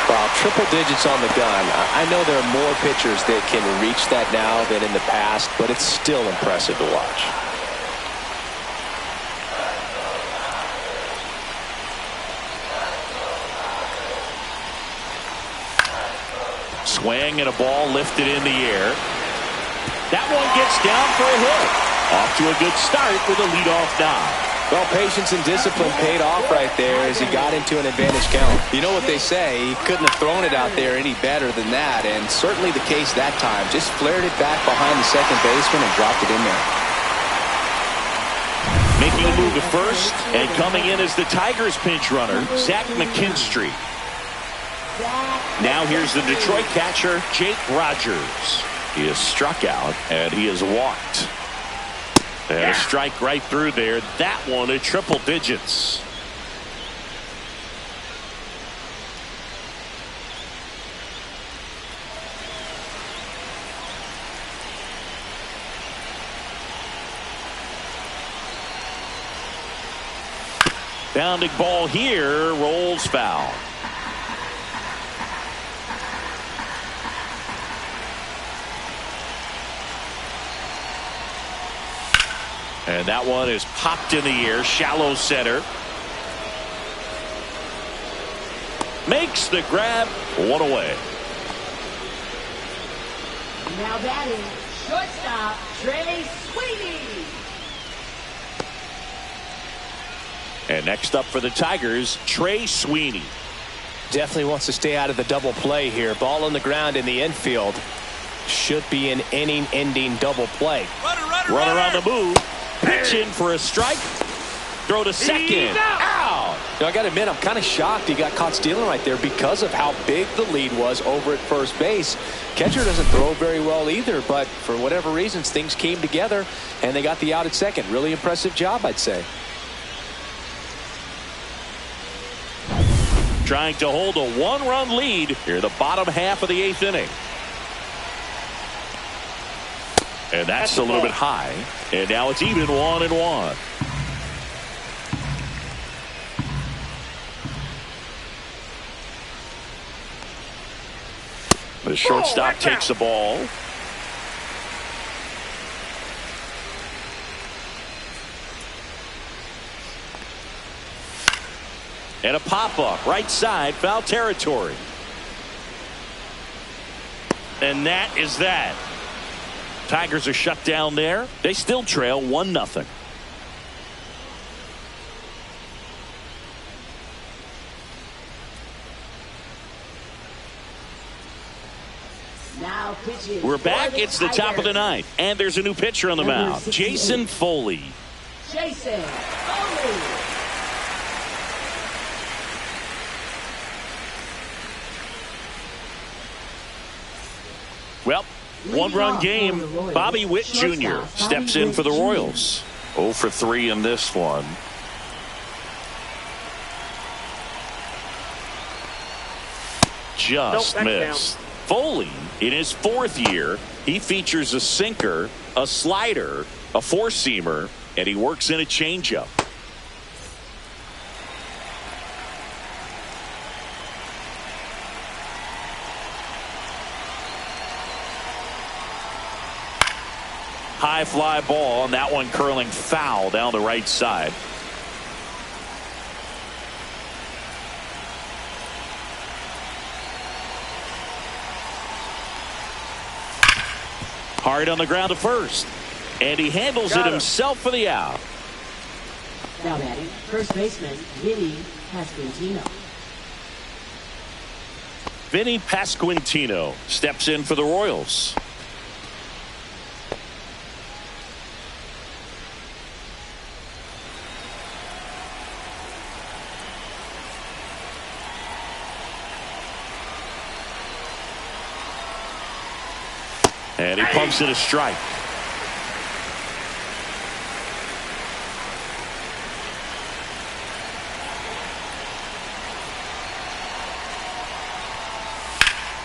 Well, triple digits on the gun. I know there are more pitchers that can reach that now than in the past, but it's still impressive to watch. Swing and a ball lifted in the air. That one gets down for a hit. Off to a good start with a leadoff nod. Well, patience and discipline paid off right there as he got into an advantage count. You know what they say, he couldn't have thrown it out there any better than that, and certainly the case that time. Just flared it back behind the second baseman and dropped it in there. Making a move to first, and coming in as the Tigers pinch runner, Zach McKinstry. Now here's the Detroit catcher, Jake Rogers. He is struck out, and he is walked. And a strike right through there. That one at triple digits. Bounding ball here, rolls foul. And that one is popped in the air, shallow center. Makes the grab, one away. Now batting, shortstop, Trey Sweeney. And next up for the Tigers, Trey Sweeney. Definitely wants to stay out of the double play here. Ball on the ground in the infield. Should be an inning-ending double play. Runner on the move. Pitch in for a strike. Throw to second. Out. Now, I got to admit, I'm kind of shocked he got caught stealing right there because of how big the lead was over at first base. Catcher doesn't throw very well either, but for whatever reasons, things came together, and they got the out at second. Really impressive job, I'd say. Trying to hold a one-run lead here in the bottom half of the eighth inning. And that's a little bit high. And now it's even 1-1. The shortstop takes the ball. And a pop-up right side, foul territory. And that is that. Tigers are shut down there. They still trail 1-0. Now pitches. We're back. It's the top of the ninth. And there's a new pitcher on the mound. Jason Foley. Jason Foley. Well, one-run game. Bobby Witt Jr. steps in for the Royals. 0 for 3 in this one. Just missed. Foley, in his fourth year, he features a sinker, a slider, a four-seamer, and he works in a changeup. High fly ball, and that one curling foul down the right side. Hard on the ground to first. And he handles it himself for the out. Now batting, first baseman, Vinny Pasquantino. Vinny Pasquantino steps in for the Royals. And he pumps it a strike.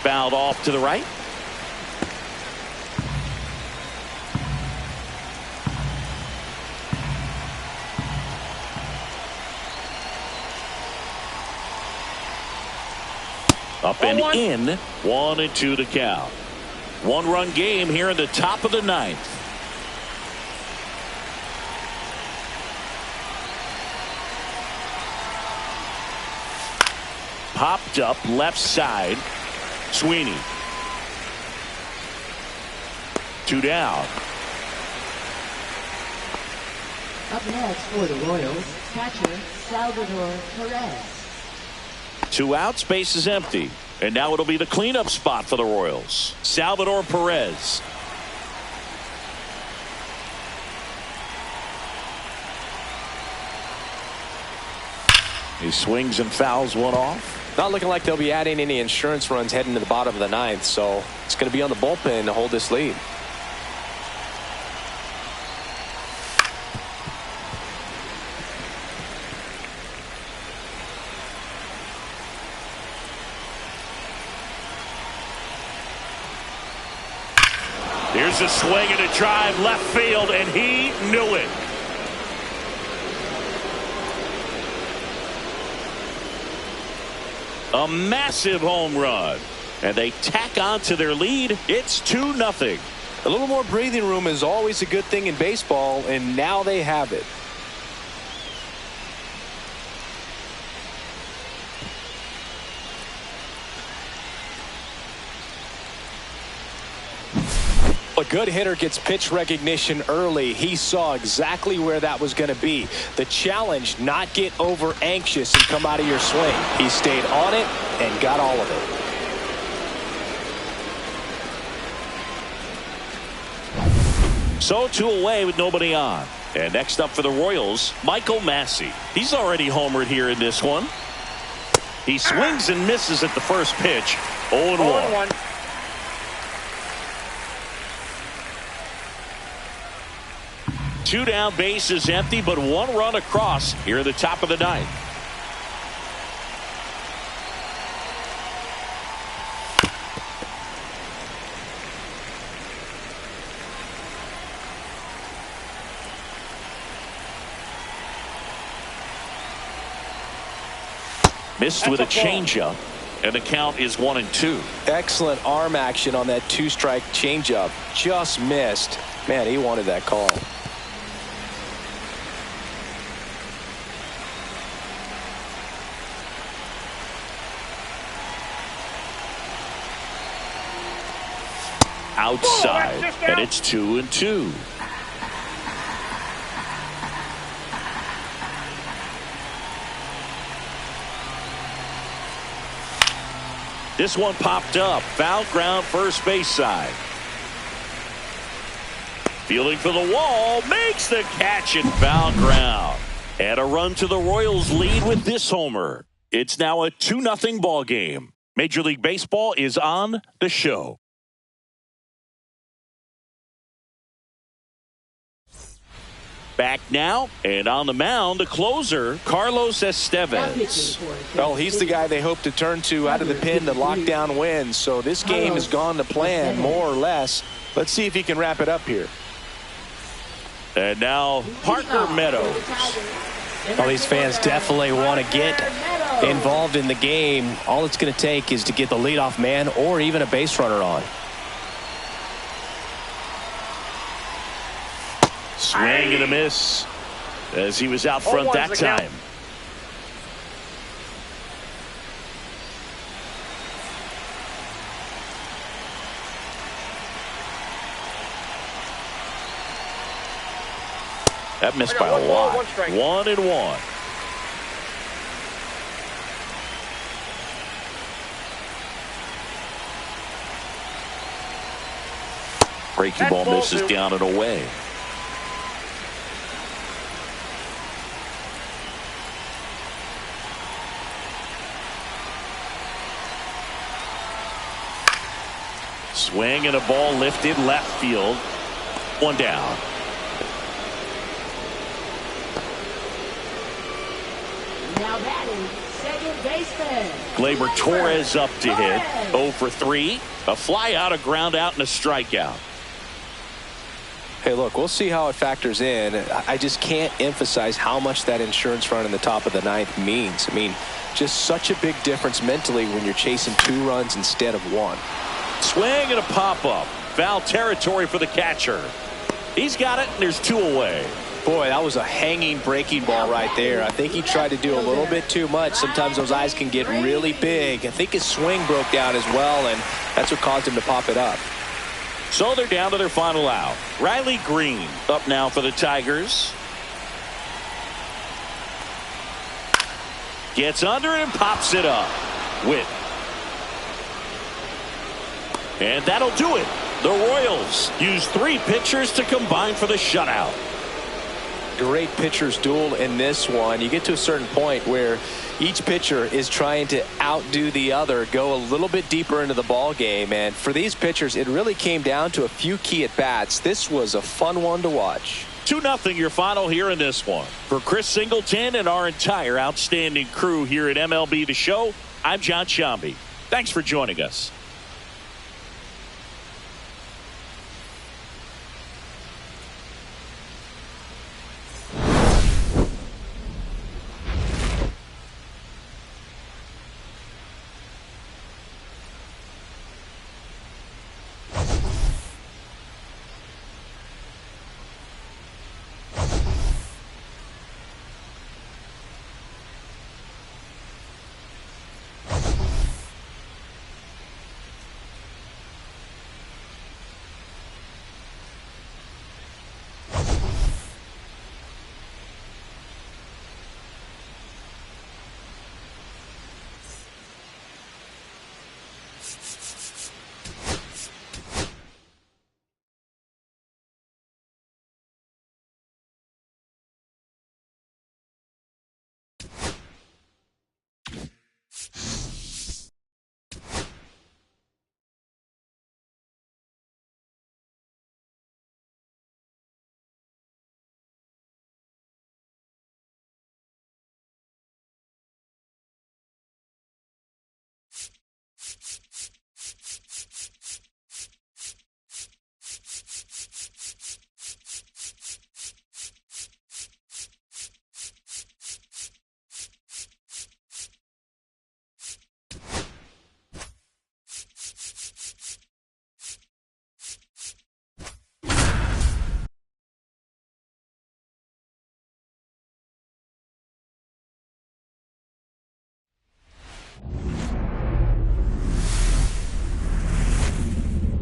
Fouled off to the right. Up and in. 1-2 to count. One-run game here in the top of the ninth. Popped up left side. Sweeney. 2 down. Up next for the Royals, catcher Salvador Perez. 2 outs, base is empty. And now it'll be the cleanup spot for the Royals. Salvador Perez. He swings and fouls one off. Not looking like they'll be adding any insurance runs heading to the bottom of the ninth, so it's going to be on the bullpen to hold this lead. Here's a swing and a drive left field, and he knew it. A massive home run. And they tack on to their lead. It's 2-0. A little more breathing room is always a good thing in baseball, and now they have it. A good hitter gets pitch recognition early. He saw exactly where that was going to be. The challenge, not get over anxious and come out of your swing. He stayed on it and got all of it. So 2 away with nobody on. And next up for the Royals, Michael Massey. He's already homered here in this one. He swings and misses at the first pitch. 0-1. 2 down, base is empty, but 1 run across here at the top of the ninth. Missed with a changeup, and the count is 1-2. Excellent arm action on that 2-strike changeup. Just missed. Man, he wanted that call. Outside, and it's 2-2. This one popped up. Foul ground, first base side. Fielding for the wall, makes the catch and foul ground. And a run to the Royals lead with this homer. It's now a 2-0 ball game. Major League Baseball is on the show. Back now, and on the mound, the closer, Carlos Estevez. Well, he's the guy they hope to turn to out of the pen to lock down wins. So this game has gone to plan, more or less. Let's see if he can wrap it up here. And now, Parker Meadows. Well, these fans definitely want to get involved in the game. All it's going to take is to get the leadoff man or even a base runner on. Swing and a miss as he was out front that time. That missed by a lot. 1-1. Breaking ball misses down and away. Swing and a ball lifted left field. 1 down. Now batting, second baseman. Gleyber Torres up to hit. 0 for 3. A fly out, a ground out, and a strikeout. Hey, look, we'll see how it factors in. I just can't emphasize how much that insurance run in the top of the ninth means. I mean, just such a big difference mentally when you're chasing 2 runs instead of 1. Swing and a pop-up. Foul territory for the catcher. He's got it, and there's 2 away. Boy, that was a hanging breaking ball right there. I think he tried to do a little bit too much. Sometimes those eyes can get really big. I think his swing broke down as well, and that's what caused him to pop it up. So they're down to their final out. Riley Green up now for the Tigers. Gets under it and pops it up. Witt. And that'll do it. The Royals use 3 pitchers to combine for the shutout. Great pitchers duel in this one. You get to a certain point where each pitcher is trying to outdo the other, go a little bit deeper into the ball game, and for these pitchers it really came down to a few key at bats. This was a fun one to watch. 2-0 your final here in this one. For Chris Singleton and our entire outstanding crew here at MLB The Show, I'm John Shambi. Thanks for joining us.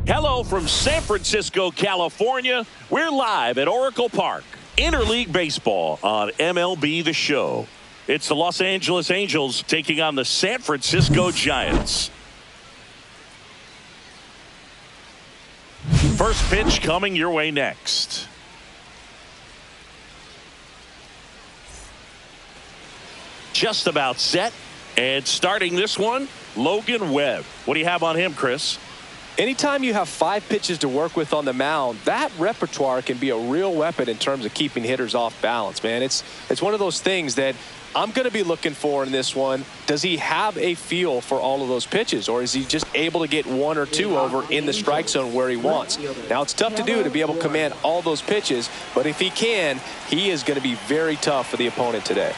Hello from San Francisco, California. We're live at Oracle Park. Interleague Baseball on MLB The Show. It's the Los Angeles Angels taking on the San Francisco Giants. First pitch coming your way next. Just about set. And starting this one, Logan Webb. What do you have on him, Chris? Anytime you have 5 pitches to work with on the mound, that repertoire can be a real weapon in terms of keeping hitters off balance, man. It's one of those things that I'm going to be looking for in this one. Does he have a feel for all of those pitches, or is he just able to get 1 or 2 over in the strike zone where he wants? Now, it's tough to do to be able to command all those pitches, but if he can, he is going to be very tough for the opponent today.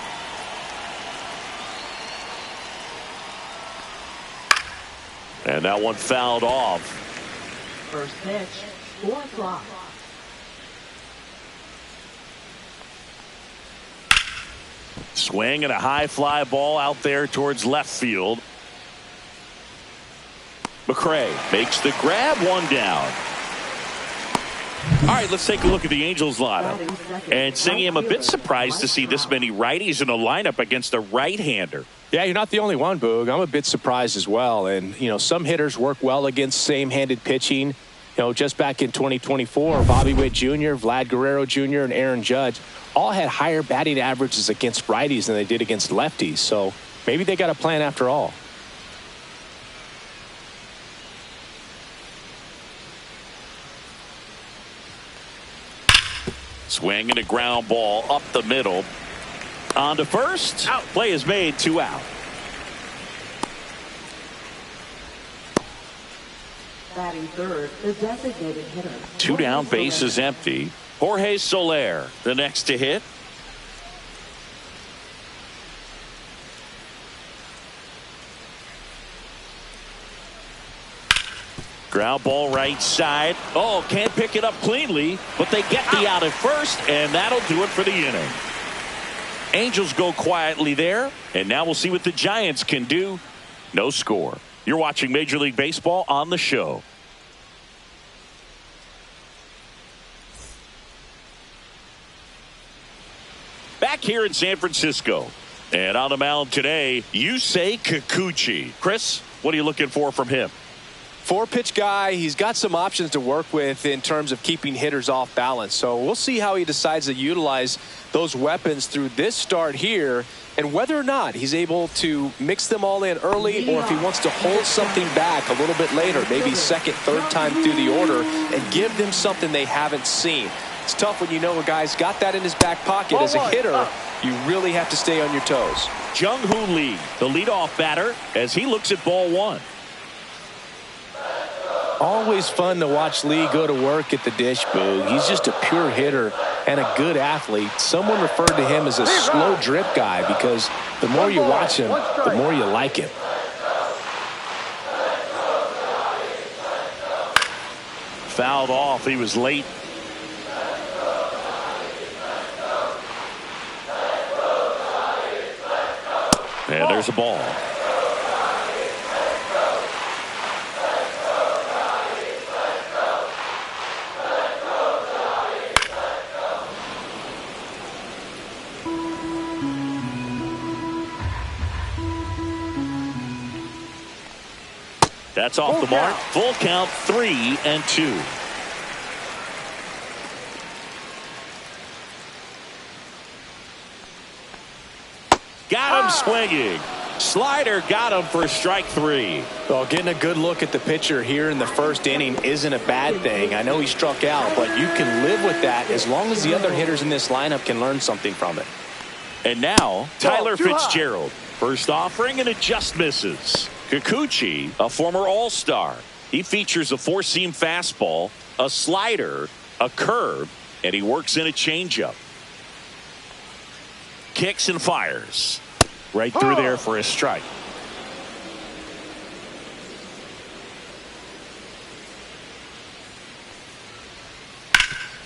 And that one fouled off. First pitch, 4 o'clock. Swing and a high fly ball out there towards left field. McRae makes the grab, 1 down. All right, let's take a look at the Angels lineup. And Singy, I'm a bit surprised to see this many righties in the lineup against a right-hander. Yeah, you're not the only one, Boog. I'm a bit surprised as well. And, you know, some hitters work well against same-handed pitching. You know, just back in 2024, Bobby Witt Jr., Vlad Guerrero Jr., and Aaron Judge all had higher batting averages against righties than they did against lefties. So maybe they got a plan after all. Swing and a ground ball up the middle. On to first. Out. Play is made, 2 out. Batting third, the designated hitter. 2 down, bases empty. Jorge Soler, the next to hit. Ground ball right side. Oh, can't pick it up cleanly, but they get the out at first, and that'll do it for the inning. Angels go quietly there, and now we'll see what the Giants can do. No score. You're watching Major League Baseball on the show. Back here in San Francisco. And on the mound today, Yusei Kikuchi. Chris, what are you looking for from him? 4-pitch guy. He's got some options to work with in terms of keeping hitters off balance. So we'll see how he decides to utilize those weapons through this start here, and whether or not he's able to mix them all in early, or if he wants to hold something back a little bit later, maybe second, third time through the order, and give them something they haven't seen. It's tough when you know a guy's got that in his back pocket. As a hitter, you really have to stay on your toes. Jung-Hoo Lee, the leadoff batter, as he looks at ball one. Always fun to watch Lee go to work at the dish, Boo. He's just a pure hitter and a good athlete. Someone referred to him as a slow drip guy because the more you watch him, the more you like him. Fouled off. He was late. And there's a ball. That's off the mark. Full count, 3-2. Got him swinging. Slider got him for strike 3. Well, getting a good look at the pitcher here in the first inning isn't a bad thing. I know he struck out, but you can live with that as long as the other hitters in this lineup can learn something from it. And now, Tyler Fitzgerald. First offering, and it just misses. Kikuchi, a former All-Star. He features a 4-seam fastball, a slider, a curve, and he works in a changeup. Kicks and fires. Right through there for a strike.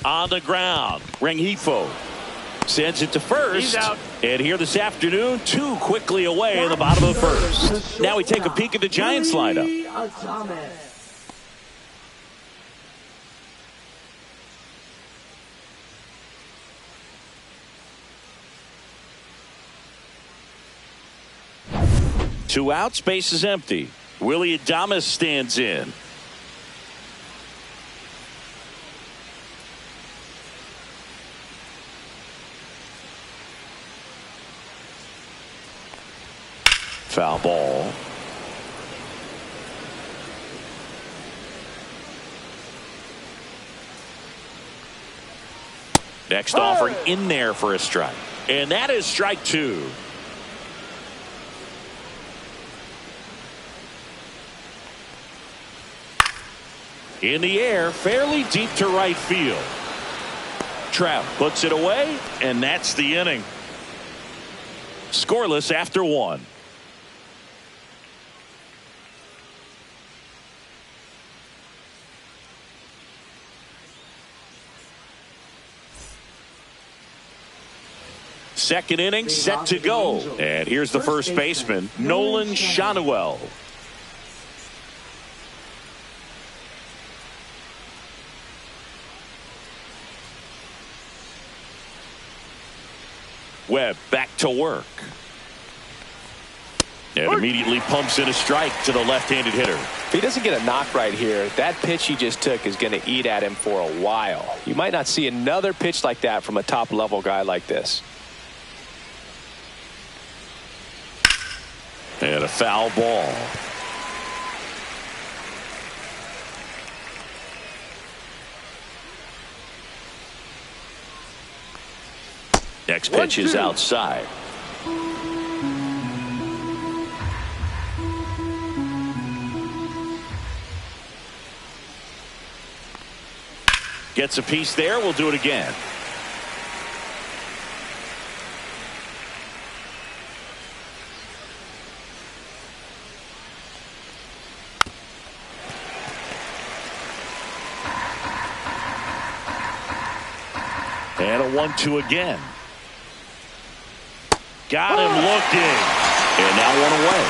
On the ground, Rengifo sends it to first. He's out. And here this afternoon, 2 quickly away in the bottom of the first. Now we take a peek at the Giants lineup. Two outs, base is empty. Willie Adames stands in. Foul ball. Next offering in there for a strike. And that is strike 2. In the air, fairly deep to right field. Trout puts it away, and that's the inning. Scoreless after 1. Second inning set to go. And here's the first baseman, Nolan Shanuel. Webb back to work. And immediately pumps in a strike to the left-handed hitter. If he doesn't get a knock right here, that pitch he just took is going to eat at him for a while. You might not see another pitch like that from a top-level guy like this. And a foul ball. Next pitch is outside. Gets a piece there. We'll do it again. And a 1-2 again. Got him looking. And now one away.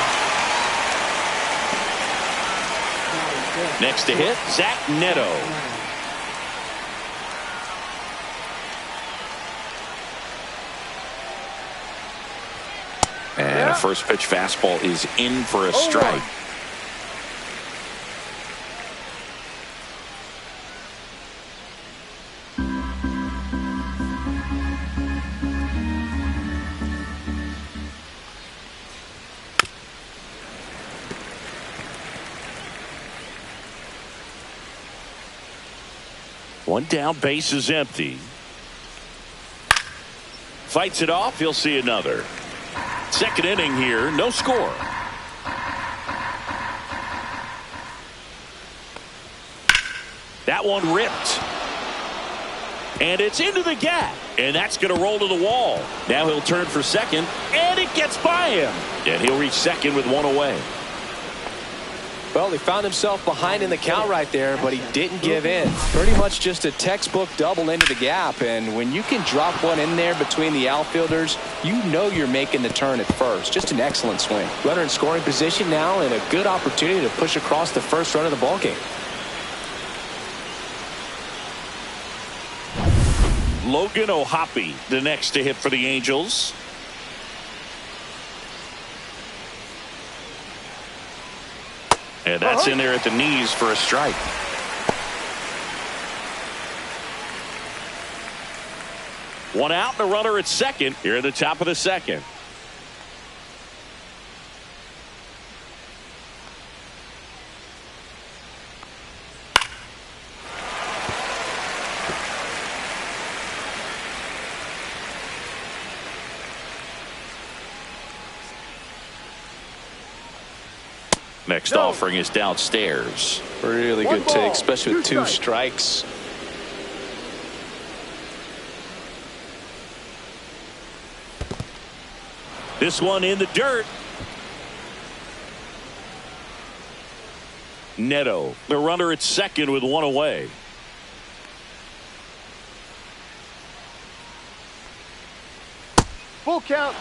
Next to hit, Zach Neto. And a first pitch fastball is in for a strike. One down, base is empty. Fights it off. He'll see another. Second inning here, no score. That one ripped. And it's into the gap. And that's going to roll to the wall. Now he'll turn for second. And it gets by him. And he'll reach second with one away. Well, he found himself behind in the count right there, but he didn't give in. Pretty much just a textbook double into the gap. And when you can drop one in there between the outfielders, you know you're making the turn at first. Just an excellent swing. Runner in scoring position now and a good opportunity to push across the first run of the ballgame. Logan O'Hoppe, the next to hit for the Angels. And that's in there at the knees for a strike. One out and a runner at second here at the top of the second. Next offering is downstairs. Really good take, especially with two strikes. This one in the dirt. Neto, the runner at second with one away. Full count.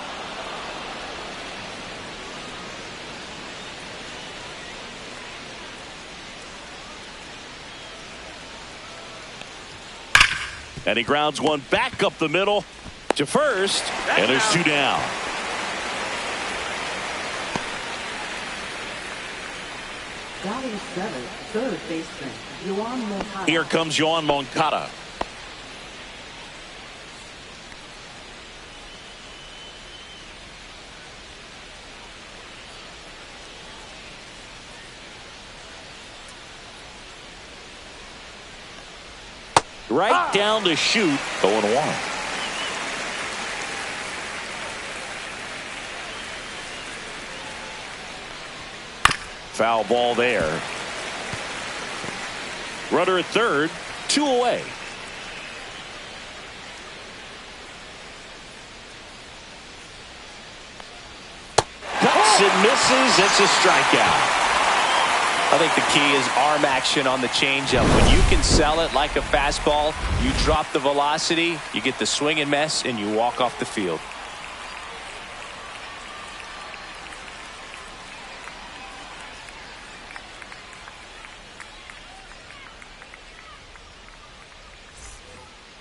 And he grounds one back up the middle to first. And there's two down. Batting seventh, third baseman, Yoan Moncada. Here comes Yoan Moncada. Right down to shoot. 0-1. Foul ball there. Runner at third, two away. Cuts and misses. It's a strikeout. I think the key is arm action on the changeup. When you can sell it like a fastball, you drop the velocity, you get the swing and miss, and you walk off the field.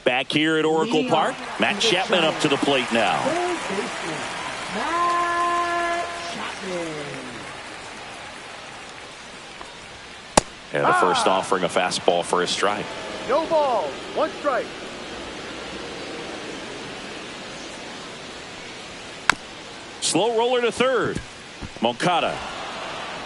Back here at Oracle Park, Matt Chapman up to the plate now. Matt Chapman. And the first offering a fastball for a strike. No ball. One strike. Slow roller to third. Moncada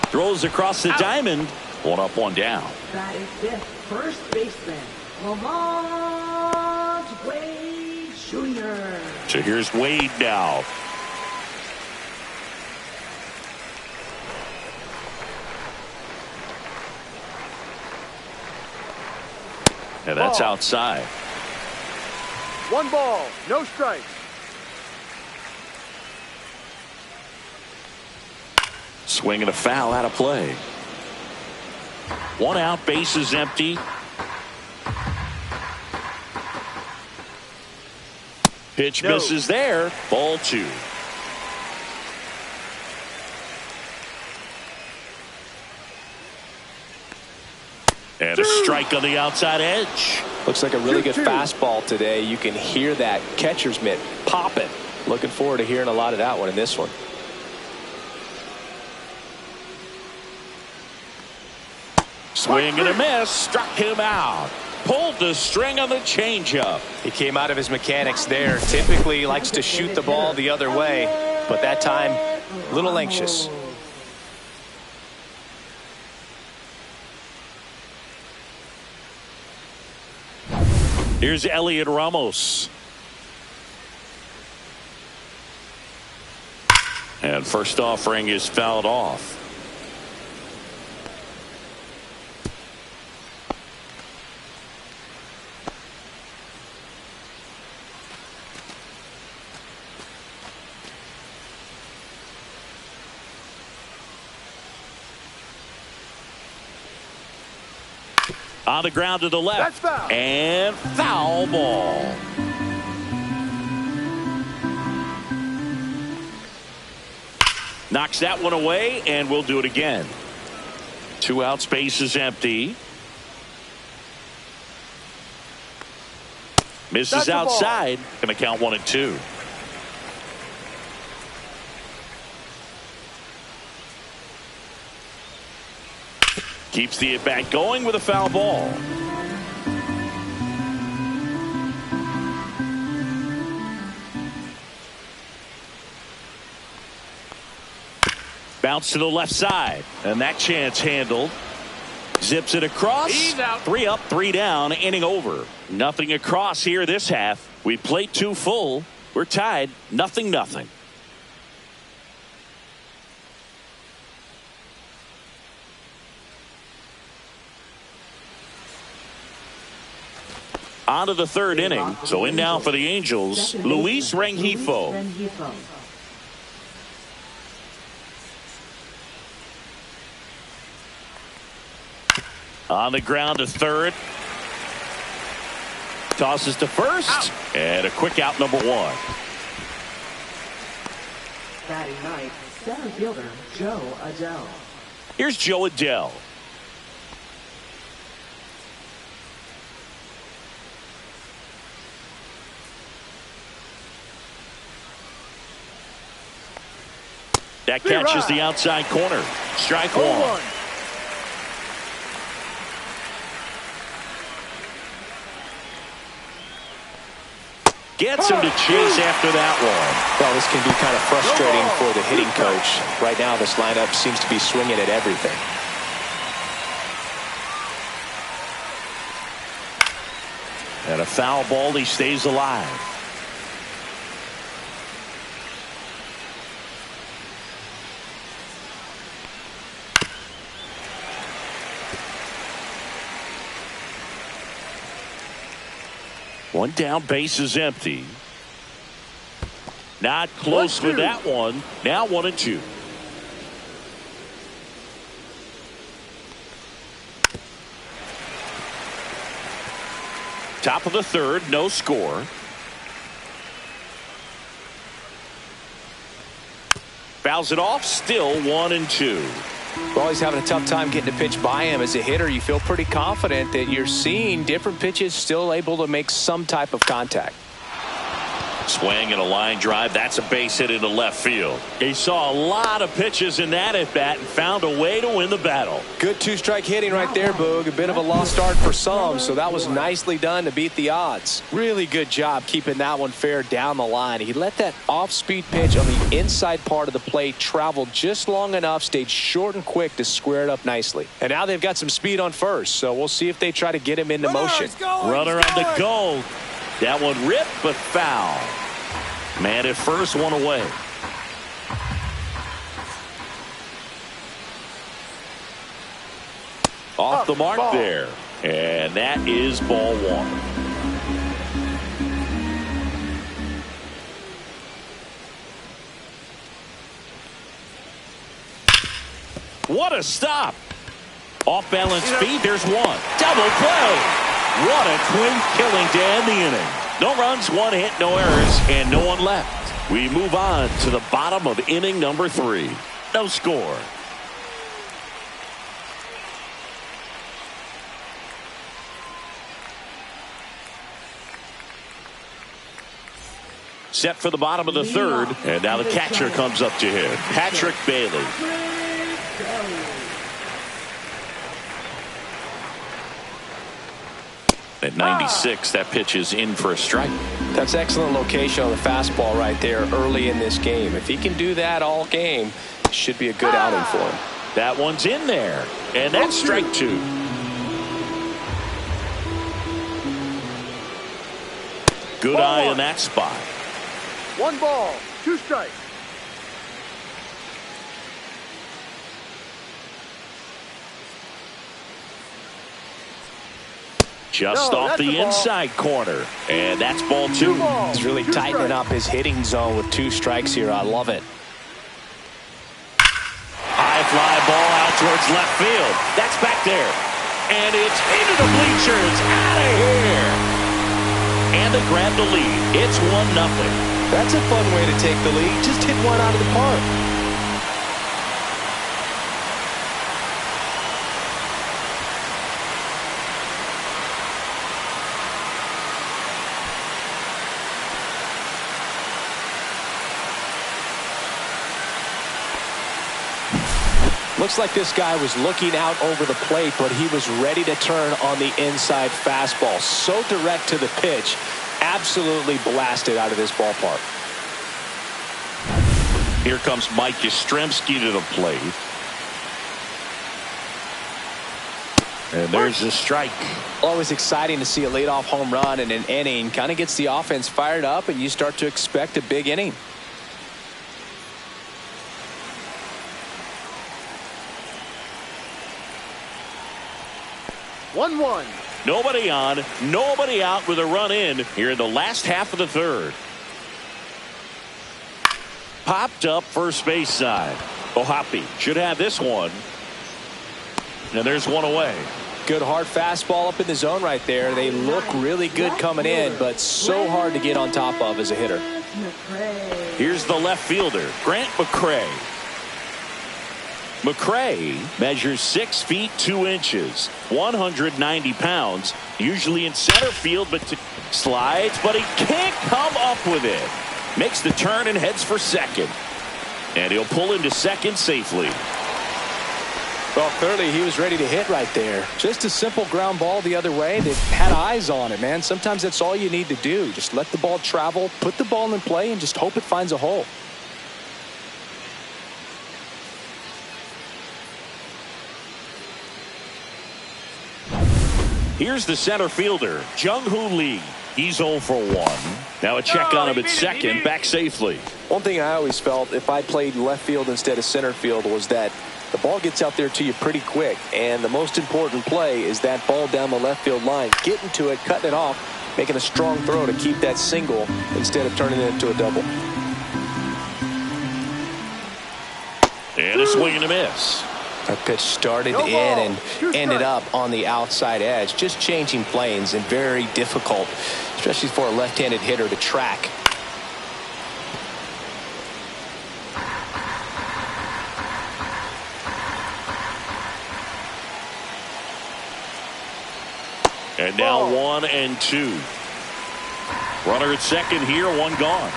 throws across the diamond. One up, one down. Batting fifth, first baseman, Lamont Wade Jr. So here's Wade now. And that's Ball. outside. 1 ball, no strikes. Swing and a foul out of play. 1 out, bases empty. Pitch misses there. Ball 2. And a strike on the outside edge. Looks like a really good fastball today. You can hear that catcher's mitt popping. Looking forward to hearing a lot of that one in this one. Swing and a miss. Struck him out. Pulled the string on the changeup. He came out of his mechanics there. Typically he likes to shoot the ball the other way, but that time a little anxious. Here's Elliot Ramos. And first offering is fouled off. On the ground to the left. Foul. And foul ball. Knocks that one away, and we'll do it again. 2 outs, base is empty. Misses outside. Going to count 1 and 2. Keeps the at-bat going with a foul ball. Bounce to the left side, and that chance handled. Zips it across. He's out. 3 up, 3 down, inning over. Nothing across here this half. We played 2 full. We're tied 0-0. On to the 3rd inning. So in now for the Angels, Luis Rengifo. On the ground to 3rd. Tosses to 1st. And a quick out, number 1. Batting ninth, center fielder Joe Adell. Here's Joe Adell. That catches the outside corner. Strike 1. Gets him to chase after that one. Well, this can be kind of frustrating for the hitting coach. Right now this lineup seems to be swinging at everything. And a foul ball. He stays alive. One down, base is empty. Not close with that one. Now 1 and 2. Top of the 3rd, no score. Fouls it off, still 1 and 2. Well, he's having a tough time getting a pitch by him. As a hitter, you feel pretty confident that you're seeing different pitches still able to make some type of contact. Swing and a line drive. That's a base hit into left field. He saw a lot of pitches in that at bat and found a way to win the battle. Good 2-strike hitting right there, Boog. A bit of a lost start for some, so that was nicely done to beat the odds. Really good job keeping that one fair down the line. He let that off-speed pitch on the inside part of the plate travel just long enough, stayed short and quick to square it up nicely. And now they've got some speed on first, so we'll see if they try to get him into motion. Runner on the goal. That one ripped, but foul. Man at first, 1 away. Off the mark there. And that is ball one. What a stop. Off balance feet. There's one. Double play. What a twin killing to end the inning. No runs, one hit, no errors, and no one left. We move on to the bottom of inning number 3. No score. Set for the bottom of the 3rd, and now the catcher comes up to him, Patrick Bailey. At 96, that pitch is in for a strike. That's excellent location on the fastball right there early in this game. If he can do that all game, it should be a good outing for him. That one's in there, and that's strike 2. Good eye in that spot. 1 ball, 2 strikes. Just off the inside corner. And that's ball 2. He's really tightening up his hitting zone with 2 strikes here. I love it. High fly ball out towards left field. That's back there. And it's into the bleachers. Out of here. And they grab the lead. It's 1-0. That's a fun way to take the lead. Just hit one out of the park. Looks like this guy was looking out over the plate, but he was ready to turn on the inside fastball. So direct to the pitch. Absolutely blasted out of this ballpark. Here comes Mike Yastrzemski to the plate. And there's the strike. Always exciting to see a leadoff home run in an inning. Kind of gets the offense fired up, and you start to expect a big inning. One. Nobody on, nobody out with a run in here in the last half of the 3rd. Popped up first base side. Ohapi should have this one. And there's one away. Good hard fastball up in the zone right there. They look really good coming in, but so hard to get on top of as a hitter. Here's the left fielder, Grant McCray. McCray measures 6 feet 2 inches, 190 pounds, usually in center field, but slides, but he can't come up with it. Makes the turn and heads for second. And he'll pull into second safely. Well, clearly he was ready to hit right there. Just a simple ground ball the other way that had eyes on it, man. Sometimes that's all you need to do. Just let the ball travel, put the ball in play, and just hope it finds a hole. Here's the center fielder, Jung-Hoo Lee. He's 0 for 1. Now a check on him at second, back safely. One thing I always felt if I played left field instead of center field was that the ball gets out there to you pretty quick, and the most important play is that ball down the left field line, getting to it, cutting it off, making a strong throw to keep that single instead of turning it into a double. And a swing and a miss. That pitch started in and ended up on the outside edge, just changing planes, and very difficult, especially for a left-handed hitter to track. And now 1 and 2. Runner at second here, one gone.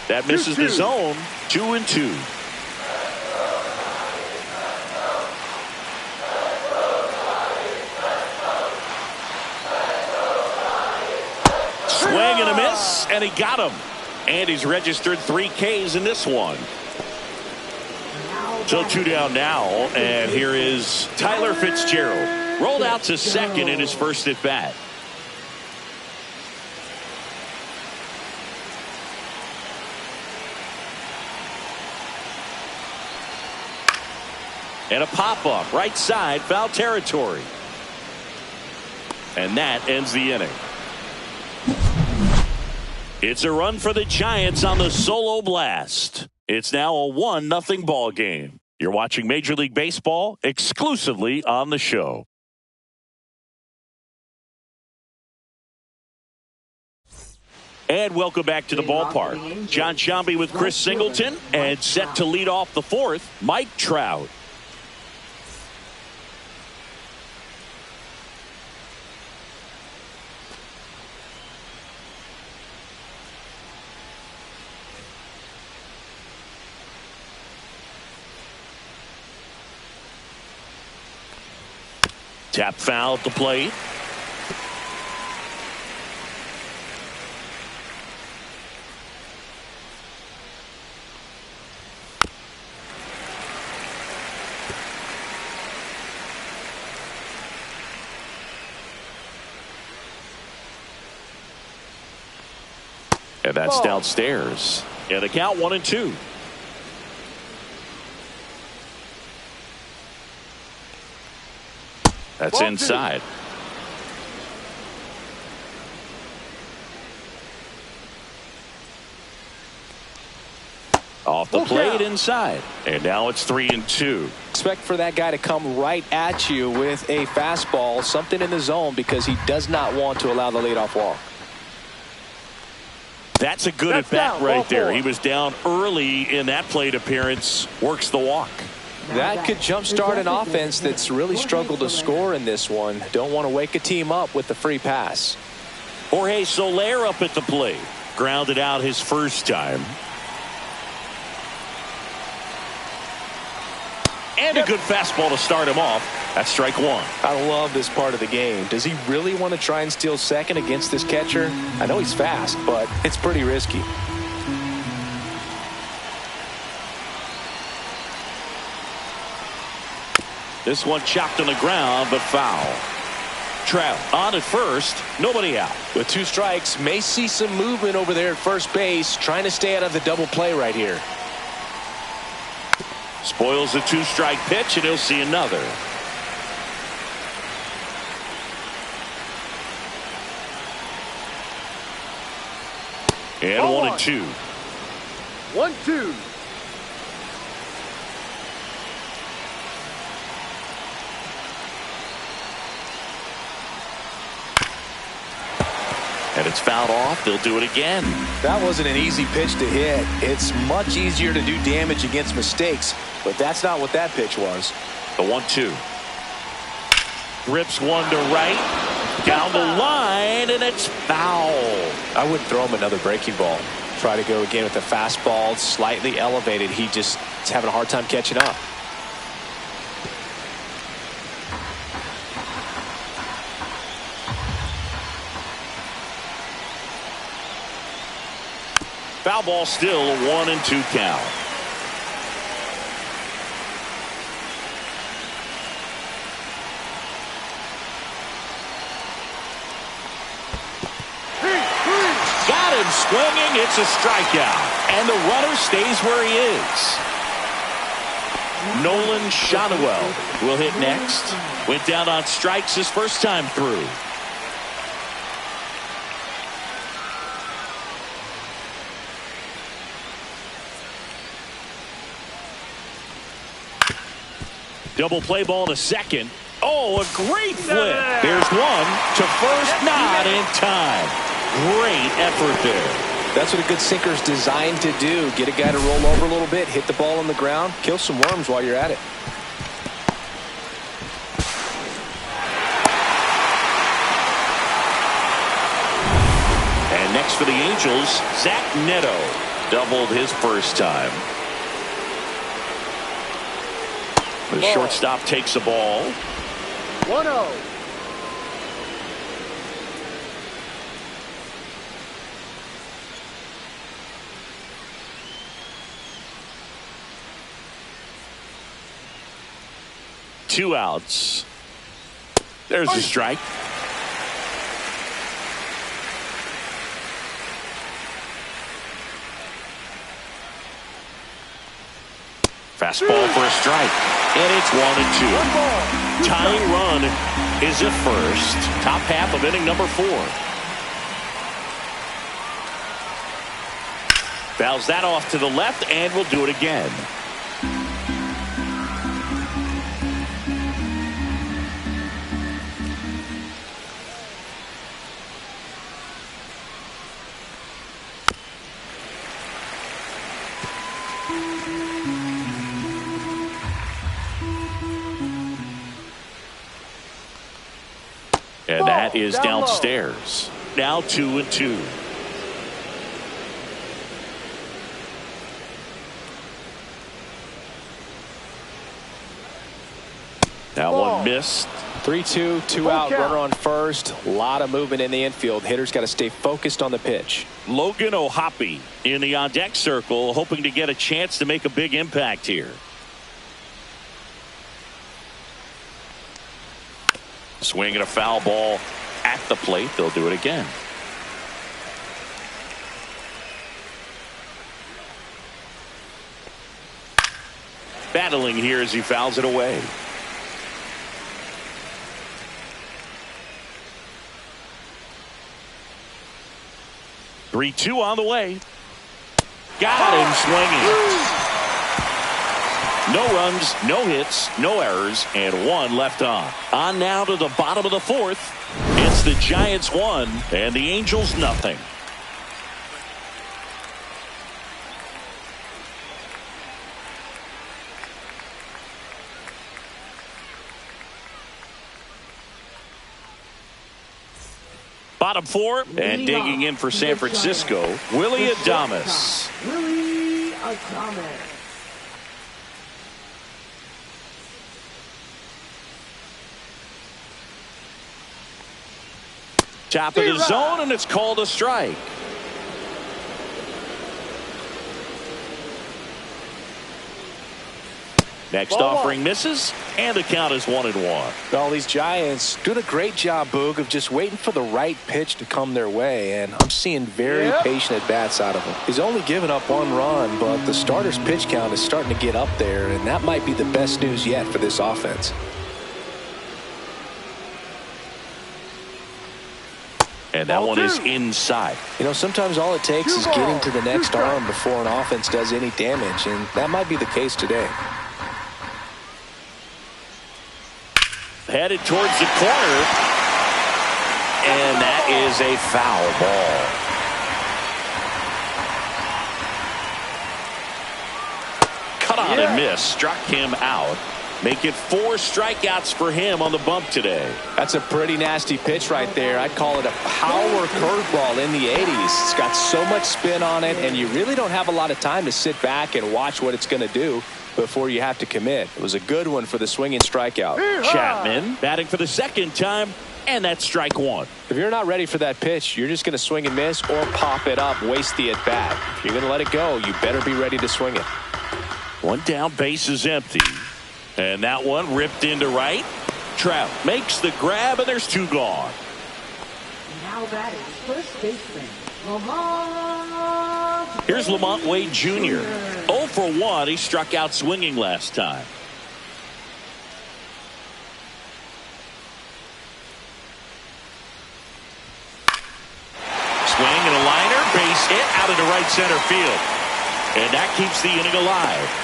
That misses the zone. 2 and 2. Swing and a miss, and he got him. And he's registered 3 Ks in this one. So 2 down now, and here is Tyler Fitzgerald. Rolled out to second in his first at bat. And a pop-up, right side, foul territory. And that ends the inning. It's a run for the Giants on the solo blast. It's now a 1-0 ball game. You're watching Major League Baseball exclusively on the show. And welcome back to the ballpark. John Sciambi with Chris Singleton, and set to lead off the fourth, Mike Trout. Tap foul at the plate. And that's downstairs. Yeah, the count 1-2. That's inside. Off the plate inside. And now it's 3-2. Expect for that guy to come right at you with a fastball, something in the zone, because he does not want to allow the leadoff walk. That's a good at bat right there. He was down early in that plate appearance. Works the walk. That could jumpstart an offense that's really struggled to score in this one. Don't want to wake a team up with the free pass. Jorge Soler up at the plate. Grounded out his first time. And a good fastball to start him off. That's strike one. I love this part of the game. Does he really want to try and steal second against this catcher? I know he's fast, but it's pretty risky. This one chopped on the ground, but foul. Trout on at first, nobody out. With 2 strikes, may see some movement over there at first base, trying to stay out of the double play right here. Spoils the 2-strike pitch, and he'll see another. And 1-2. 1-2. And it's fouled off. They'll do it again. That wasn't an easy pitch to hit. It's much easier to do damage against mistakes, but that's not what that pitch was. The 1-2. Rips one to right. Down the line, and it's foul. I wouldn't throw him another breaking ball. Try to go again with the fastball, slightly elevated. He just is having a hard time catching up. Foul ball still, a 1-2 count. Got him swinging. It's a strikeout. And the runner stays where he is. Nolan Shotwell will hit next. Went down on strikes his first time through. Double play ball to second. Oh, a great flip. There's one to first, not in time. Great effort there. That's what a good sinker is designed to do. Get a guy to roll over a little bit, hit the ball on the ground, kill some worms while you're at it. And next for the Angels, Zach Neto. Doubled his first time. The shortstop takes the ball. 1-0. 2 outs. There's a strike. Fastball for a strike. And it's 1-2. Tying run is at first. Top half of inning number 4. Fouls that off to the left, and we'll do it again. And that is downstairs. Now 2-2. That one missed. 3-2, 2 out, runner on first. A lot of movement in the infield. Hitters got to stay focused on the pitch. Logan O'Hoppe in the on-deck circle, hoping to get a chance to make a big impact here. Swinging a foul ball at the plate. They'll do it again. Battling here as he fouls it away. Three-two on the way. Got him swinging. No runs, no hits, no errors, and 1 left on. On now to the bottom of the 4th. It's the Giants 1 and the Angels nothing. Bottom 4 and digging in for San Francisco, Willie Adames. Willie Adames. Top of the zone, and it's called a strike. Next offering misses, and the count is 1-1. Well, these Giants doing a great job, Boog, of just waiting for the right pitch to come their way, and I'm seeing very patient at-bats out of him. He's only given up 1 run, but the starter's pitch count is starting to get up there, and that might be the best news yet for this offense. And that one is inside. You know, sometimes all it takes is getting to the next arm before an offense does any damage, and that might be the case today. Headed towards the corner, and that is a foul ball. Cut on and miss, struck him out. Make it 4 strikeouts for him on the bump today. That's a pretty nasty pitch right there. I'd call it a power curveball in the 80s. It's got so much spin on it, and you really don't have a lot of time to sit back and watch what it's going to do before you have to commit. It was a good one for the swinging strikeout. Chapman batting for the 2nd time, and that's strike 1. If you're not ready for that pitch, you're just going to swing and miss or pop it up, waste the at-bat. If you're going to let it go, you better be ready to swing it. 1 down, base is empty. And that one ripped into right. Trout makes the grab, and there's 2 gone. Now batting first baseman, Lamont. Here's Lamont Wade Jr. 0 for 1. He struck out swinging last time. Swing and a liner, base hit out into right center field. And that keeps the inning alive.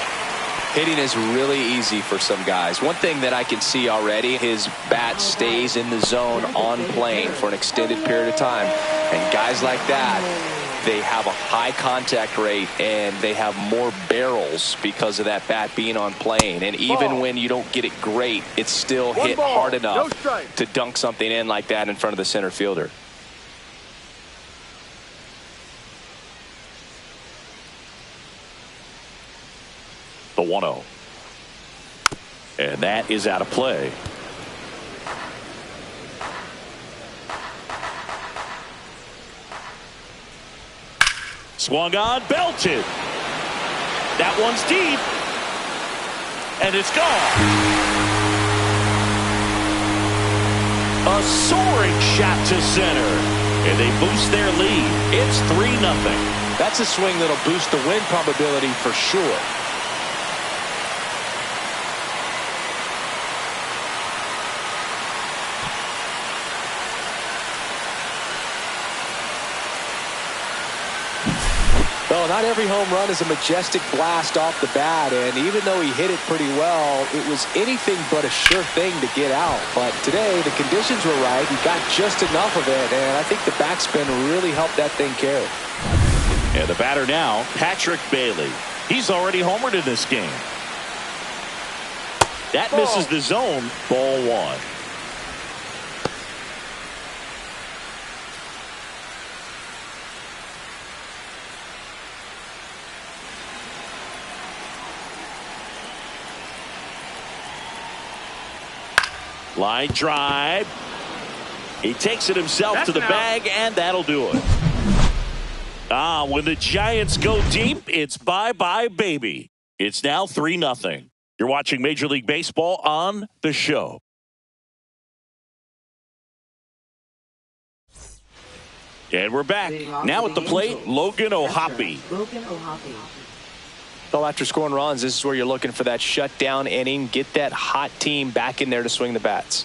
Hitting is really easy for some guys. One thing that I can see already, his bat stays in the zone on plane for an extended period of time. And guys like that, they have a high contact rate and they have more barrels because of that bat being on plane. And even when you don't get it great, it's still hit hard enough to dunk something in like that in front of the center fielder. The 1-0. And that is out of play. Swung on, belted. That one's deep. And it's gone. A soaring shot to center. And they boost their lead. It's 3-0. That's a swing that'll boost the win probability for sure. Well, not every home run is a majestic blast off the bat, and even though he hit it pretty well, it was anything but a sure thing to get out. But today, the conditions were right. He got just enough of it, and I think the backspin really helped that thing carry. And the batter now, Patrick Bailey. He's already homered in this game. That misses the zone. Ball 1. Line drive. He takes it himself to the bag, and that'll do it. When the Giants go deep, it's bye-bye, baby. It's now 3-0. You're watching Major League Baseball on The Show. And we're back. Now at the plate, Logan O'Hoppe. Well, after scoring runs, this is where you're looking for that shutdown inning. Get that hot team back in there to swing the bats.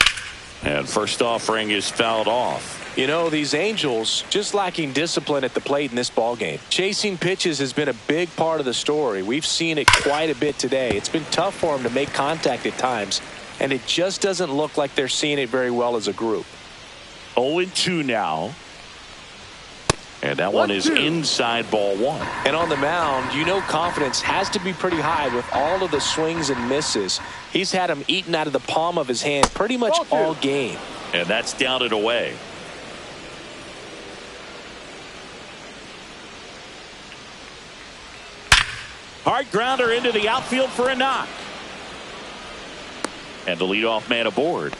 And first offering is fouled off. You know, these Angels just lacking discipline at the plate in this ballgame. Chasing pitches has been a big part of the story. We've seen it quite a bit today. It's been tough for them to make contact at times, and it just doesn't look like they're seeing it very well as a group. 0-2 now. And that one is inside ball 1. And on the mound, you know confidence has to be pretty high with all of the swings and misses. He's had them eaten out of the palm of his hand pretty much all game. And that's down and away. Hard grounder into the outfield for a knock. And the leadoff man aboard.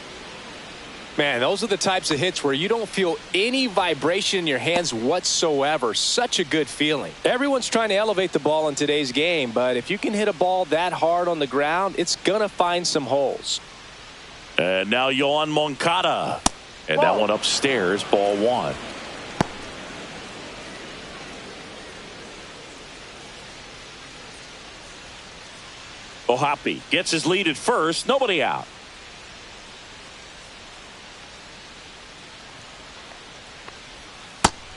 Man, those are the types of hits where you don't feel any vibration in your hands whatsoever. Such a good feeling. Everyone's trying to elevate the ball in today's game, but if you can hit a ball that hard on the ground, it's going to find some holes. And now Yoan Moncada. And that one upstairs, ball 1. O'Hoppe gets his lead at first. Nobody out.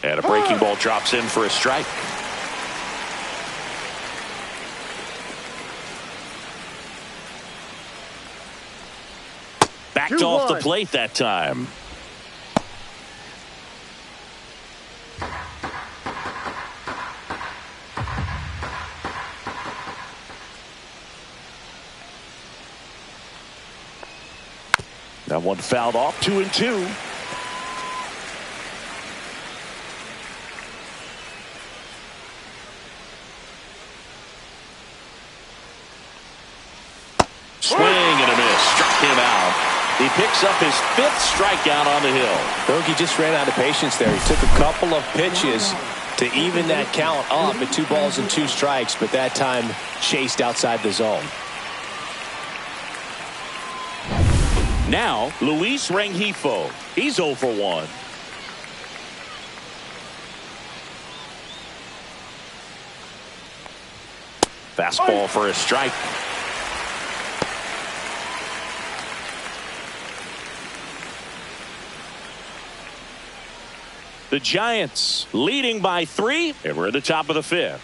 And a breaking ball drops in for a strike. Backed off the plate that time. That one fouled off. 2-2. Swing and a miss. Struck him out. He picks up his 5th strikeout on the hill. Bogey just ran out of patience there. He took a couple of pitches to even that count up at 2 balls and 2 strikes, but that time chased outside the zone. Now, Luis Rengifo. He's 0 for 1. Fastball for a strike. The Giants leading by 3, and we're at the top of the 5th.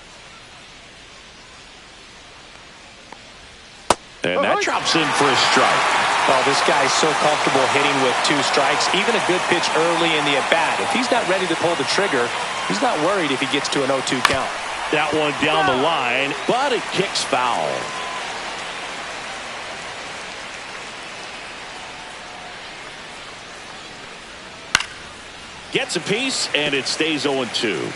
And that drops in for a strike. Oh, this guy's so comfortable hitting with 2 strikes. Even a good pitch early in the at-bat. If he's not ready to pull the trigger, he's not worried if he gets to an 0-2 count. That one down the line, but it kicks foul. Gets a piece, and it stays 0-2.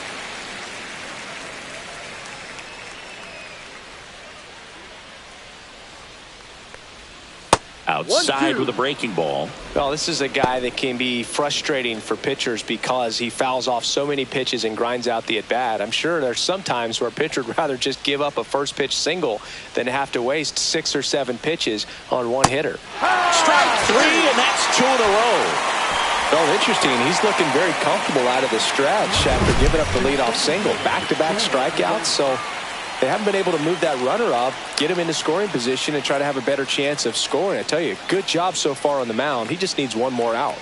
Outside with a breaking ball. Well, this is a guy that can be frustrating for pitchers because he fouls off so many pitches and grinds out the at-bat. I'm sure there's some times where a pitcher would rather just give up a first pitch single than have to waste 6 or 7 pitches on one hitter. Strike 3, and that's 2 in a row. Well, interesting. He's looking very comfortable out of the stretch after giving up the leadoff single. Back-to-back strikeouts, so they haven't been able to move that runner up, get him into scoring position, and try to have a better chance of scoring. I tell you, good job so far on the mound. He just needs one more out.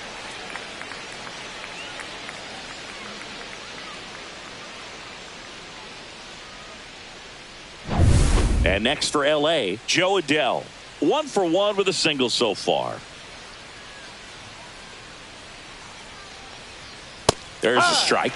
And next for L.A., Joe Adell. 1 for 1 with a single so far. There's a strike.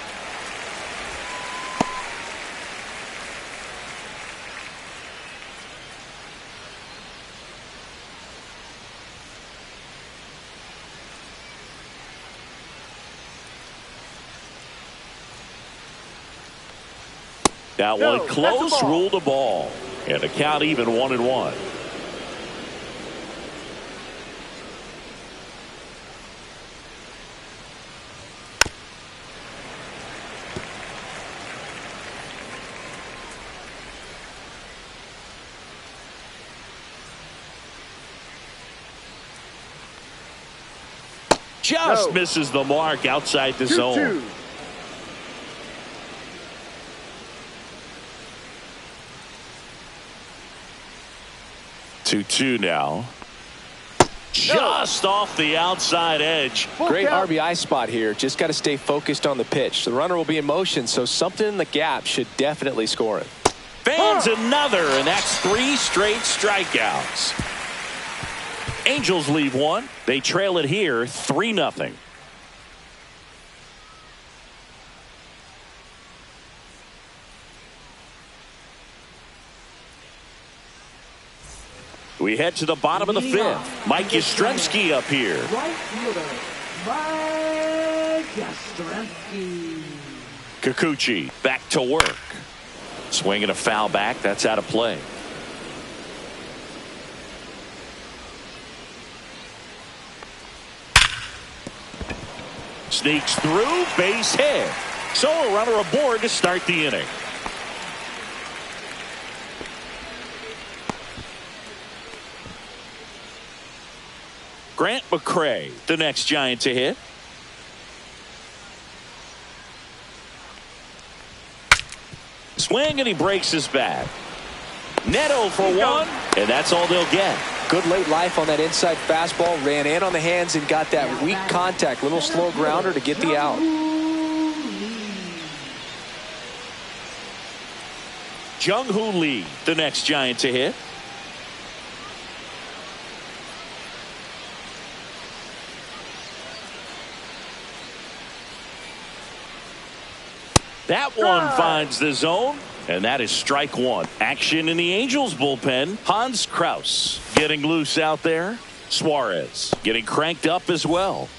That one close, ruled a ball. And the count even 1-1. Just misses the mark outside the zone. 2-2 now. Just off the outside edge. Great RBI spot here. Just got to stay focused on the pitch. The runner will be in motion, so something in the gap should definitely score it. Fans another, and that's 3 straight strikeouts. Angels leave one. They trail it here 3-0. We head to the bottom of the 5th. Mike Yastrzemski up here. Right fielder, Mike Yastrzemski. Kikuchi back to work. Swinging a foul back. That's out of play. Sneaks through, base hit. So a runner aboard to start the inning. Grant McCray, the next Giant to hit. Swing, and he breaks his bat. Neto for 1, and that's all they'll get. Good late life on that inside fastball. Ran in on the hands and got that weak contact. Little slow grounder to get the out. Jung-Hoo Lee, the next Giant to hit. That one finds the zone, and that is strike 1. Action in the Angels bullpen. Hans Kraus getting loose out there. Suarez getting cranked up as well.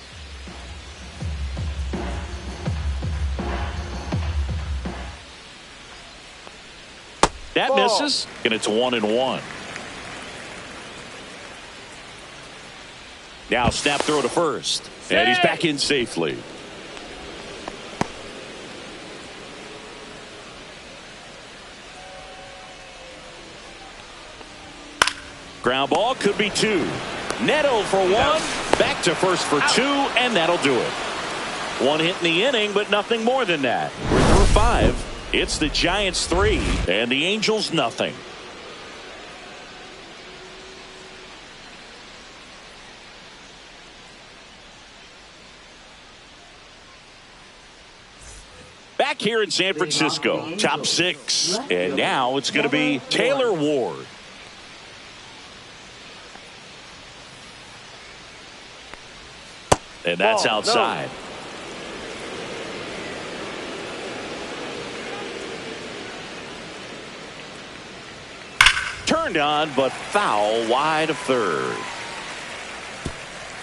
That misses, and it's 1-1. Now snap throw to first, and he's back in safely. Ground ball could be 2. Neto for 1. Back to first for 2, and that'll do it. 1 hit in the inning, but nothing more than that. We're through 5. It's the Giants 3, and the Angels nothing. Back here in San Francisco, top 6. And now it's going to be Taylor Ward. And that's outside. Turned on, but foul wide of third.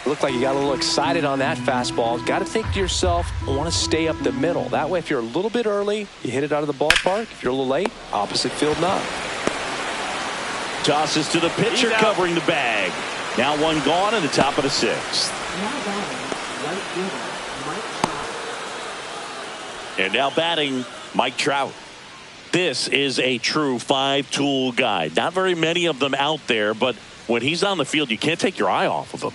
Looked like you got a little excited on that fastball. Got to think to yourself, I want to stay up the middle. That way, if you're a little bit early, you hit it out of the ballpark. If you're a little late, opposite field knock. Tosses to the pitcher covering the bag. Now 1 gone in the top of the 6th. Now batting, right fielder, Mike Trout. And now batting, Mike Trout. This is a true 5-tool guy. Not very many of them out there, but when he's on the field, you can't take your eye off of him.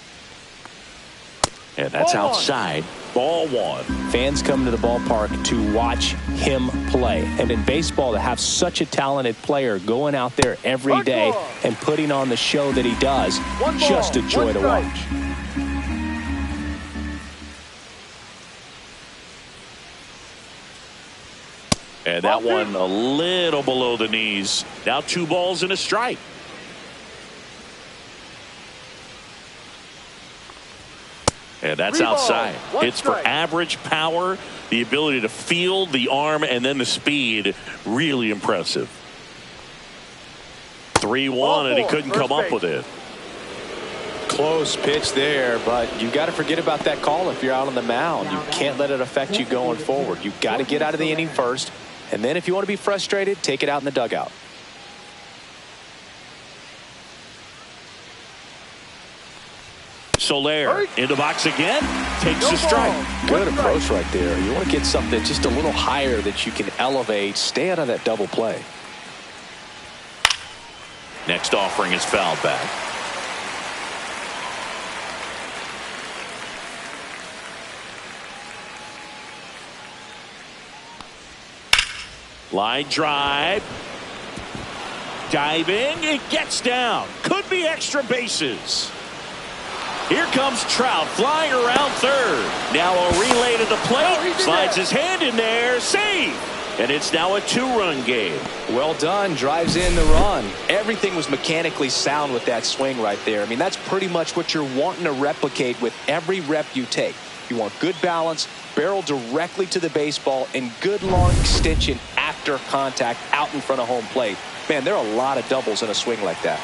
And that's Ball one. outside. Ball one. Fans come to the ballpark to watch him play. And in baseball, to have such a talented player going out there every day and putting on the show that he does, just a joy to watch. And that one a little below the knees. Now 2 balls and a strike. And that's outside. It's for average power, the ability to field the arm, and then the speed. Really impressive. 3-1, and he couldn't come up with it. Close pitch there, but you got to forget about that call if you're out on the mound. You can't let it affect you going forward. You've got to get out of the inning first, and then if you want to be frustrated, take it out in the dugout. Soler in the box again, takes a strike. Good approach right there. You want to get something just a little higher that you can elevate. Stay out of that double play. Next offering is fouled back. Line drive. Diving, it gets down. Could be extra bases. Here comes Trout flying around third. Now a relay to the plate. Slides his hand in there. Save. And it's now a 2-run game. Well done. Drives in the run. Everything was mechanically sound with that swing right there. I mean, that's pretty much what you're wanting to replicate with every rep you take. You want good balance, barrel directly to the baseball, and good long extension after contact out in front of home plate. Man, there are a lot of doubles in a swing like that.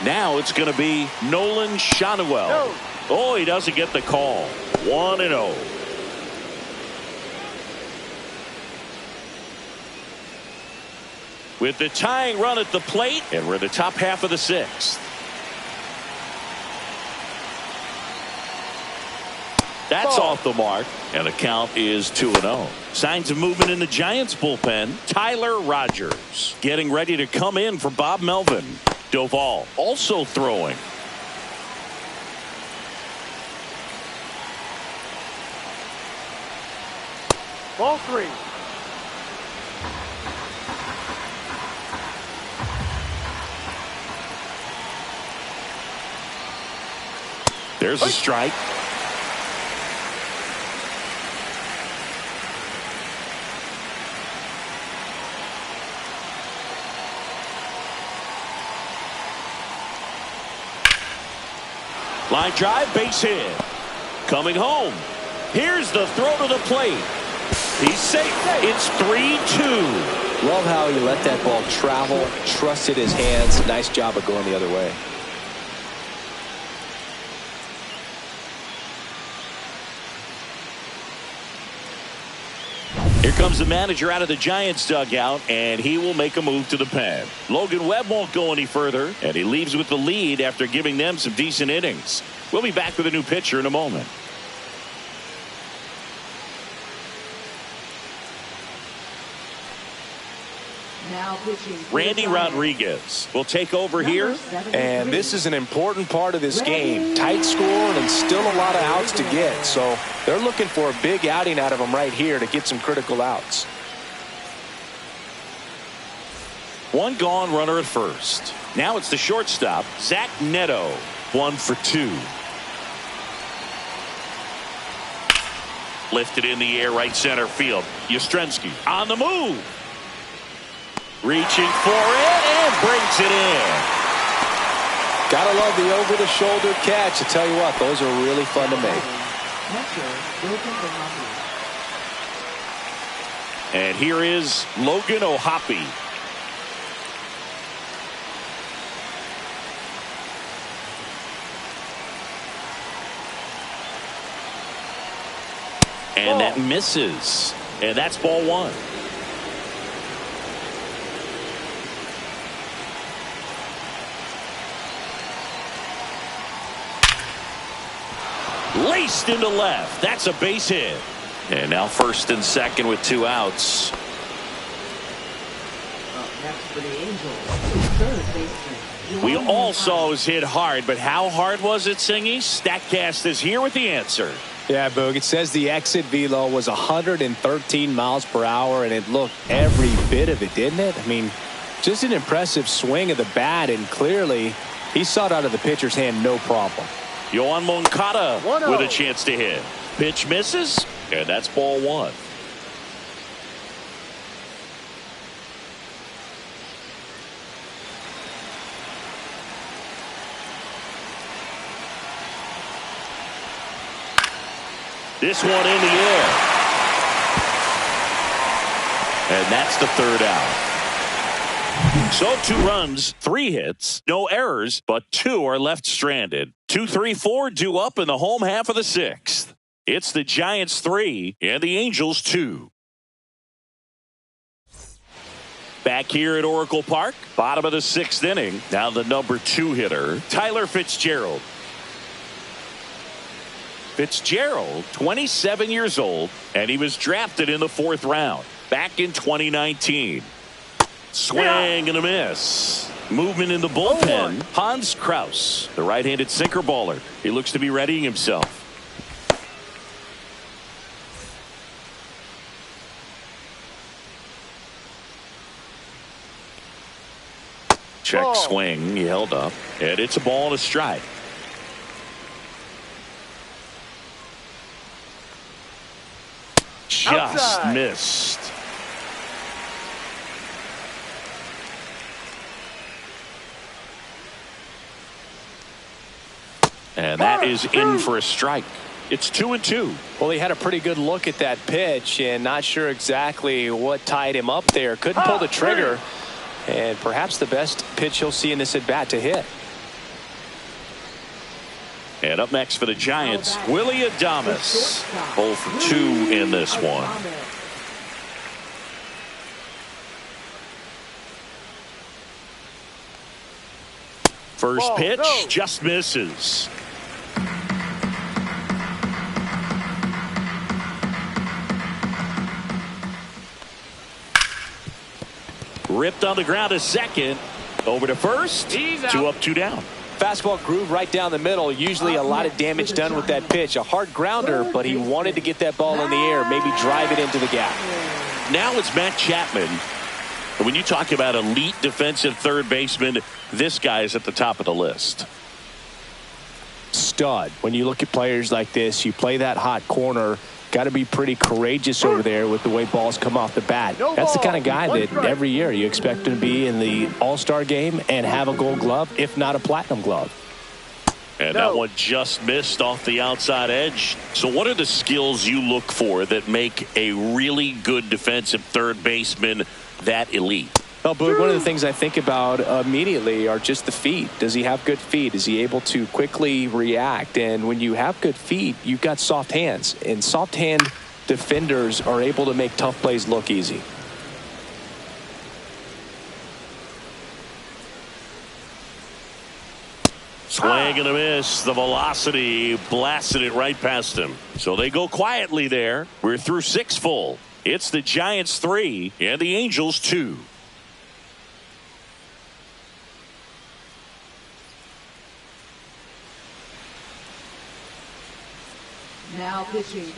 Now it's going to be Nolan Schanuel. No. Oh, he doesn't get the call. 1-0. With the tying run at the plate, and we're in the top half of the 6th. That's off the mark, and the count is 2-0. Signs of movement in the Giants bullpen. Tyler Rogers getting ready to come in for Bob Melvin. Doval also throwing. Ball 3. There's a strike. Line drive, base hit. Coming home. Here's the throw to the plate. He's safe. It's 3-2. Love how he let that ball travel, trusted his hands. Nice job of going the other way. Here comes the manager out of the Giants dugout, and he will make a move to the pen. Logan Webb won't go any further, and he leaves with the lead after giving them some decent innings. We'll be back with a new pitcher in a moment. Now pitching. Randy Rodriguez will take over here. And this is an important part of this game. Tight score and still a lot of outs to get. So they're looking for a big outing out of him right here to get some critical outs. One gone, runner at first. Now it's the shortstop, Zach Neto. 1 for 2. Lifted in the air, right center field. Yastrzemski on the move. Reaching for it and brings it in. Gotta love the over-the-shoulder catch. I tell you what, those are really fun to make. And here is Logan O'Hoppe. And that misses. And that's ball 1. Laced into left. That's a base hit. And now first and second with 2 outs. Up next for the Angels, third baseman We all saw it was hit hard, but how hard was it, Singy? StatCast is here with the answer. Yeah, Boog, it says the exit velo was 113 miles per hour, and it looked every bit of it, didn't it? I mean, just an impressive swing of the bat, and clearly he saw it out of the pitcher's hand no problem. Yohan Moncada with a chance to hit. Pitch misses, and that's ball one. This one in the air. And that's the third out. So 2 runs, 3 hits, no errors, but 2 are left stranded. 2, 3, 4 due up in the home half of the 6th. It's the Giants 3 and the Angels 2. Back here at Oracle Park, bottom of the 6th inning. Now the number 2 hitter, Tyler Fitzgerald. Fitzgerald, 27 years old, and he was drafted in the 4th round back in 2019. Swing and a miss. Movement in the bullpen. Hans Kraus, the right-handed sinker baller. He looks to be readying himself. Check swing. He held up, and it's a ball and a strike. Just missed. And that is in for a strike. It's 2-2. Well, he had a pretty good look at that pitch and not sure exactly what tied him up there. Couldn't pull the trigger, and perhaps the best pitch he'll see in this at bat to hit. And up next for the Giants, Willie Adames. 0 for 2 in this one. First pitch just misses. Ripped on the ground to second. Over to first. 2 up, 2 down. Fastball groove right down the middle. Usually a lot of damage done with that pitch. A hard grounder, but he wanted to get that ball in the air, maybe drive it into the gap. Now it's Matt Chapman. When you talk about elite defensive third baseman, this guy is at the top of the list. Stud. When you look at players like this, you play that hot corner. Got to be pretty courageous over there with the way balls come off the bat. That's the kind of guy that every year you expect him to be in the All-Star game and have a Gold Glove, if not a Platinum Glove. And that one just missed off the outside edge. So what are the skills you look for that make a really good defensive third baseman that elite? Well, Boog, one of the things I think about immediately are just the feet. Does he have good feet? Is he able to quickly react? And when you have good feet, you've got soft hands. And soft hand defenders are able to make tough plays look easy. Swing and a miss. The velocity blasted it right past him. So they go quietly there. We're through 6 full. It's the Giants 3 and the Angels 2.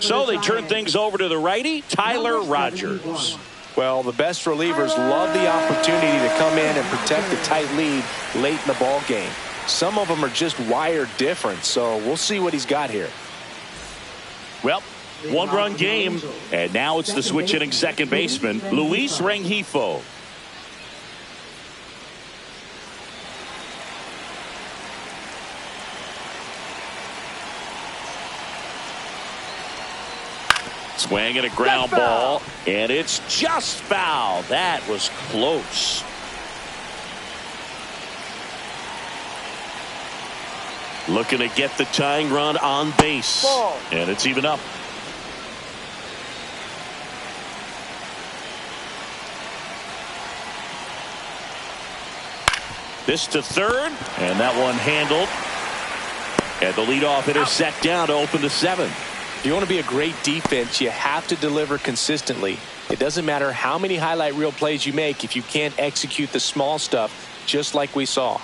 So they turn things over to the righty, Tyler Rogers. Well, the best relievers love the opportunity to come in and protect the tight lead late in the ball game. Some of them are just wired different, so we'll see what he's got here. Well, 1-run game, and now it's the switch hitting second baseman, Luis Rengifo. Swing and a ground ball, and it's just foul. That was close. Looking to get the tying run on base, and it's even up. This to third, and that one handled. And the leadoff hitter set down to open the 7th. If you want to be a great defense, you have to deliver consistently. It doesn't matter how many highlight reel plays you make if you can't execute the small stuff, just like we saw.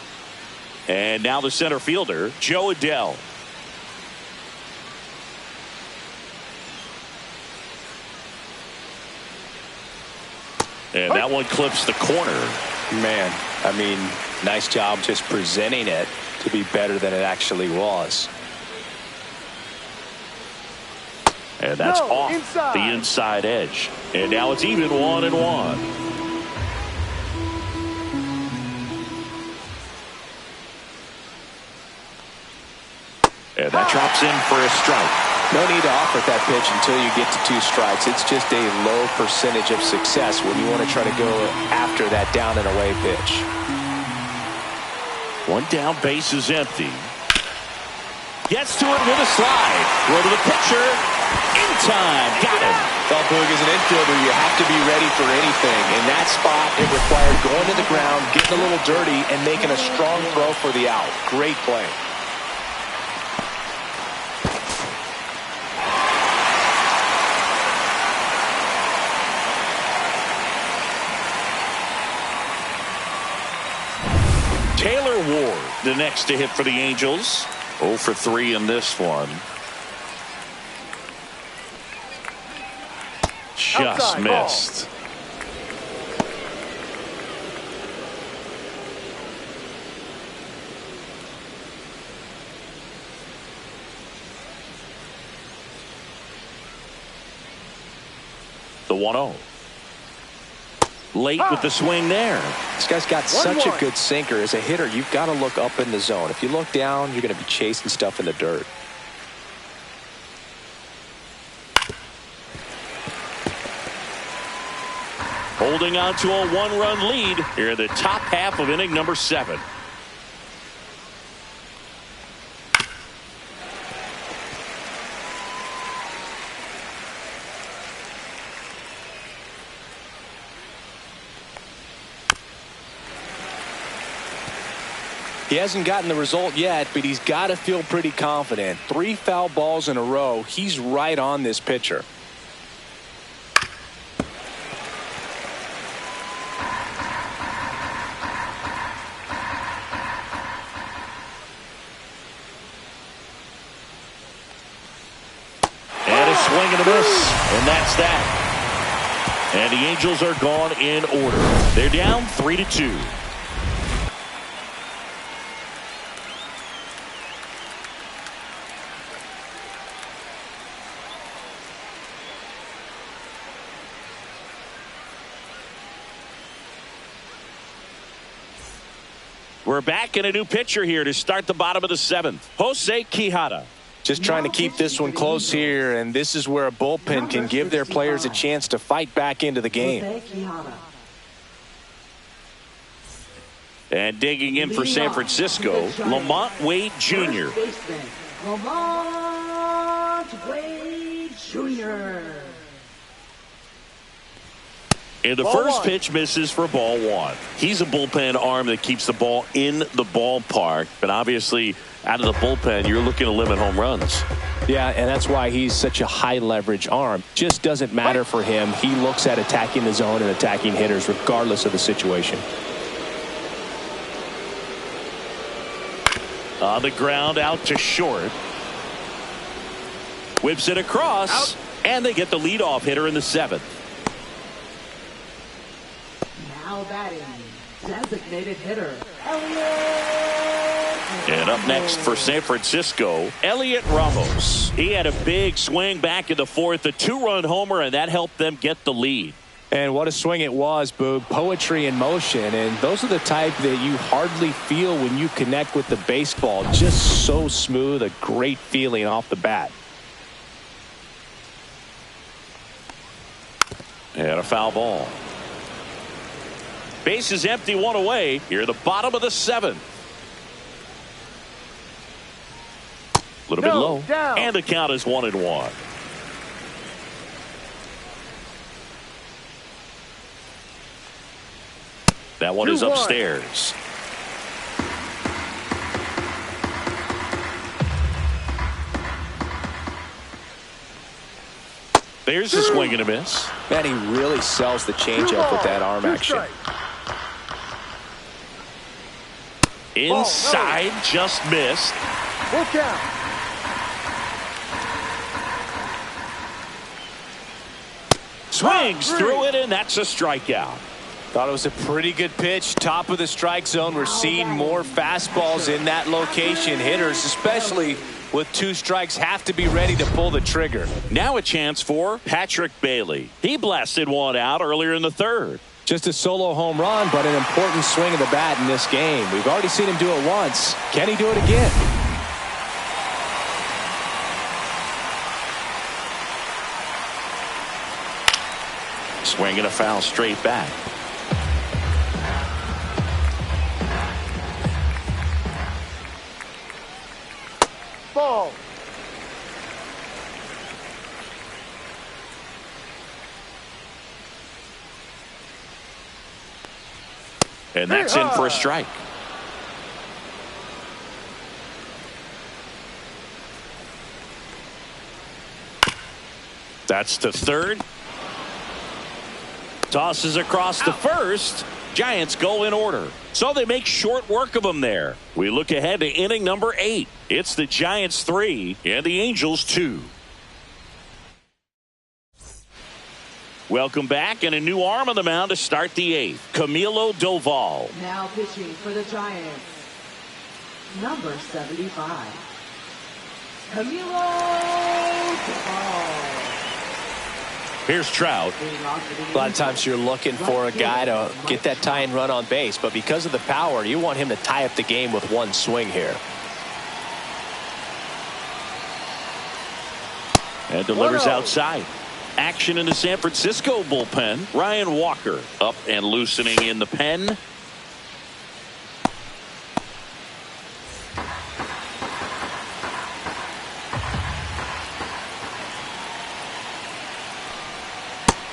And now the center fielder, Joe Adell. And that one clips the corner. Man, I mean, nice job just presenting it to be better than it actually was. And that's off the inside edge. And now it's even 1-1. And that drops in for a strike. No need to offer that pitch until you get to 2 strikes. It's just a low percentage of success when you want to try to go after that down and away pitch. 1 down, base is empty. Gets to it with a slide. Throw to the pitcher. In time. Got him. Well, Boog, as an infielder, you have to be ready for anything. In that spot, it required going to the ground, getting a little dirty, and making a strong throw for the out. Great play. Taylor Ward, the next to hit for the Angels. 0 for 3 in this one. Just missed. The 1-0. Late with the swing there. This guy's got such a good sinker. As a hitter, you've got to look up in the zone. If you look down, you're going to be chasing stuff in the dirt. Holding on to a 1-run lead here in the top half of inning number 7. He hasn't gotten the result yet, but he's got to feel pretty confident. 3 foul balls in a row. He's right on this pitcher. And a swing and a miss. And that's that. And the Angels are gone in order. They're down 3-2. We're back in a new pitcher here to start the bottom of the 7th. Jose Quijada. Just trying to keep this one close here, and this is where a bullpen can give their players a chance to fight back into the game. And digging in for San Francisco, Lamont Wade Jr. Lamont Wade Jr. And the first pitch misses for ball 1. He's a bullpen arm that keeps the ball in the ballpark. But obviously, out of the bullpen, you're looking to limit home runs. Yeah, and that's why he's such a high leverage arm. Just doesn't matter for him. He looks at attacking the zone and attacking hitters regardless of the situation. On the ground, out to short. Whips it across, and they get the leadoff hitter in the 7th. Now batting, designated hitter, Elliot. And up next for San Francisco, Elliot Ramos. He had a big swing back in the 4th, a 2-run homer, and that helped them get the lead. And what a swing it was, Boog. Poetry in motion, and those are the type that you hardly feel when you connect with the baseball. Just so smooth, a great feeling off the bat. And a foul ball. Base is empty, 1 away. Here at the bottom of the 7th. A little bit low. Down. And the count is 1-1. That one is upstairs. There's a swing and a miss. Man, he really sells the changeup with that arm action. Inside, just missed. Full count. Swings through it, and that's a strikeout. Thought it was a pretty good pitch. Top of the strike zone. We're seeing more fastballs in that location. Hitters, especially with 2 strikes, have to be ready to pull the trigger. Now a chance for Patrick Bailey. He blasted one out earlier in the 3rd. Just a solo home run, but an important swing of the bat in this game. We've already seen him do it once. Can he do it again? Swing and a foul straight back. Ball. And that's in for a strike. That's to 3rd. Tosses across to 1st. Giants go in order. So they make short work of them there. We look ahead to inning number 8. It's the Giants 3 and the Angels 2. Welcome back, and a new arm on the mound to start the 8th. Camilo Doval. Now pitching for the Giants, number 75, Camilo Doval. Here's Trout. A lot of times you're looking for a guy to get that tying run on base, but because of the power, you want him to tie up the game with one swing here. And delivers outside. Action in the San Francisco bullpen. Ryan Walker up and loosening in the pen.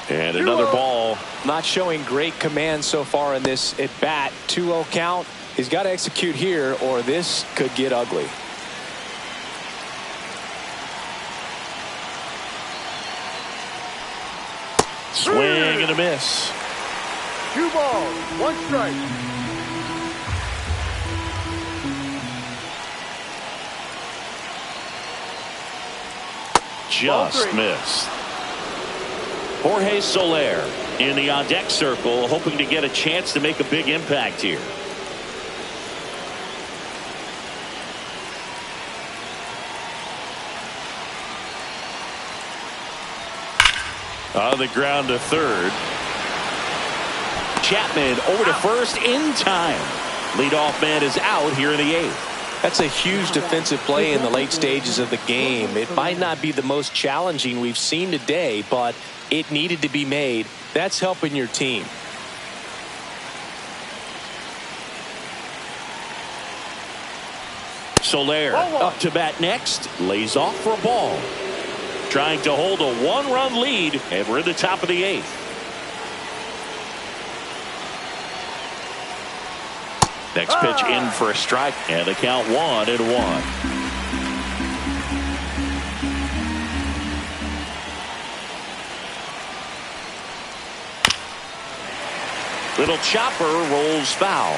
And another ball. Not showing great command so far in this at bat. 2-0 count. He's got to execute here or this could get ugly. Swing and a miss. 2 balls, 1 strike. Just missed. Jorge Soler in the on-deck circle, hoping to get a chance to make a big impact here. On the ground to 3rd. Chapman over to 1st in time. Leadoff man is out here in the 8th. That's a huge defensive play in the late stages of the game. It might not be the most challenging we've seen today, but it needed to be made. That's helping your team. Soler up to bat next. Lays off for a ball. Trying to hold a 1-run lead, and we're in the top of the 8th. Next pitch in for a strike, and the count 1-1. Little chopper rolls foul.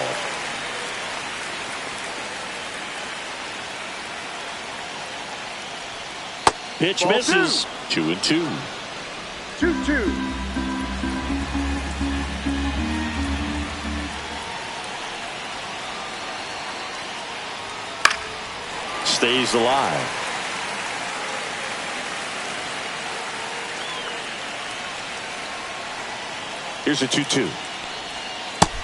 Pitch misses. 2-2. 2-2. Stays alive. Here's a 2-2.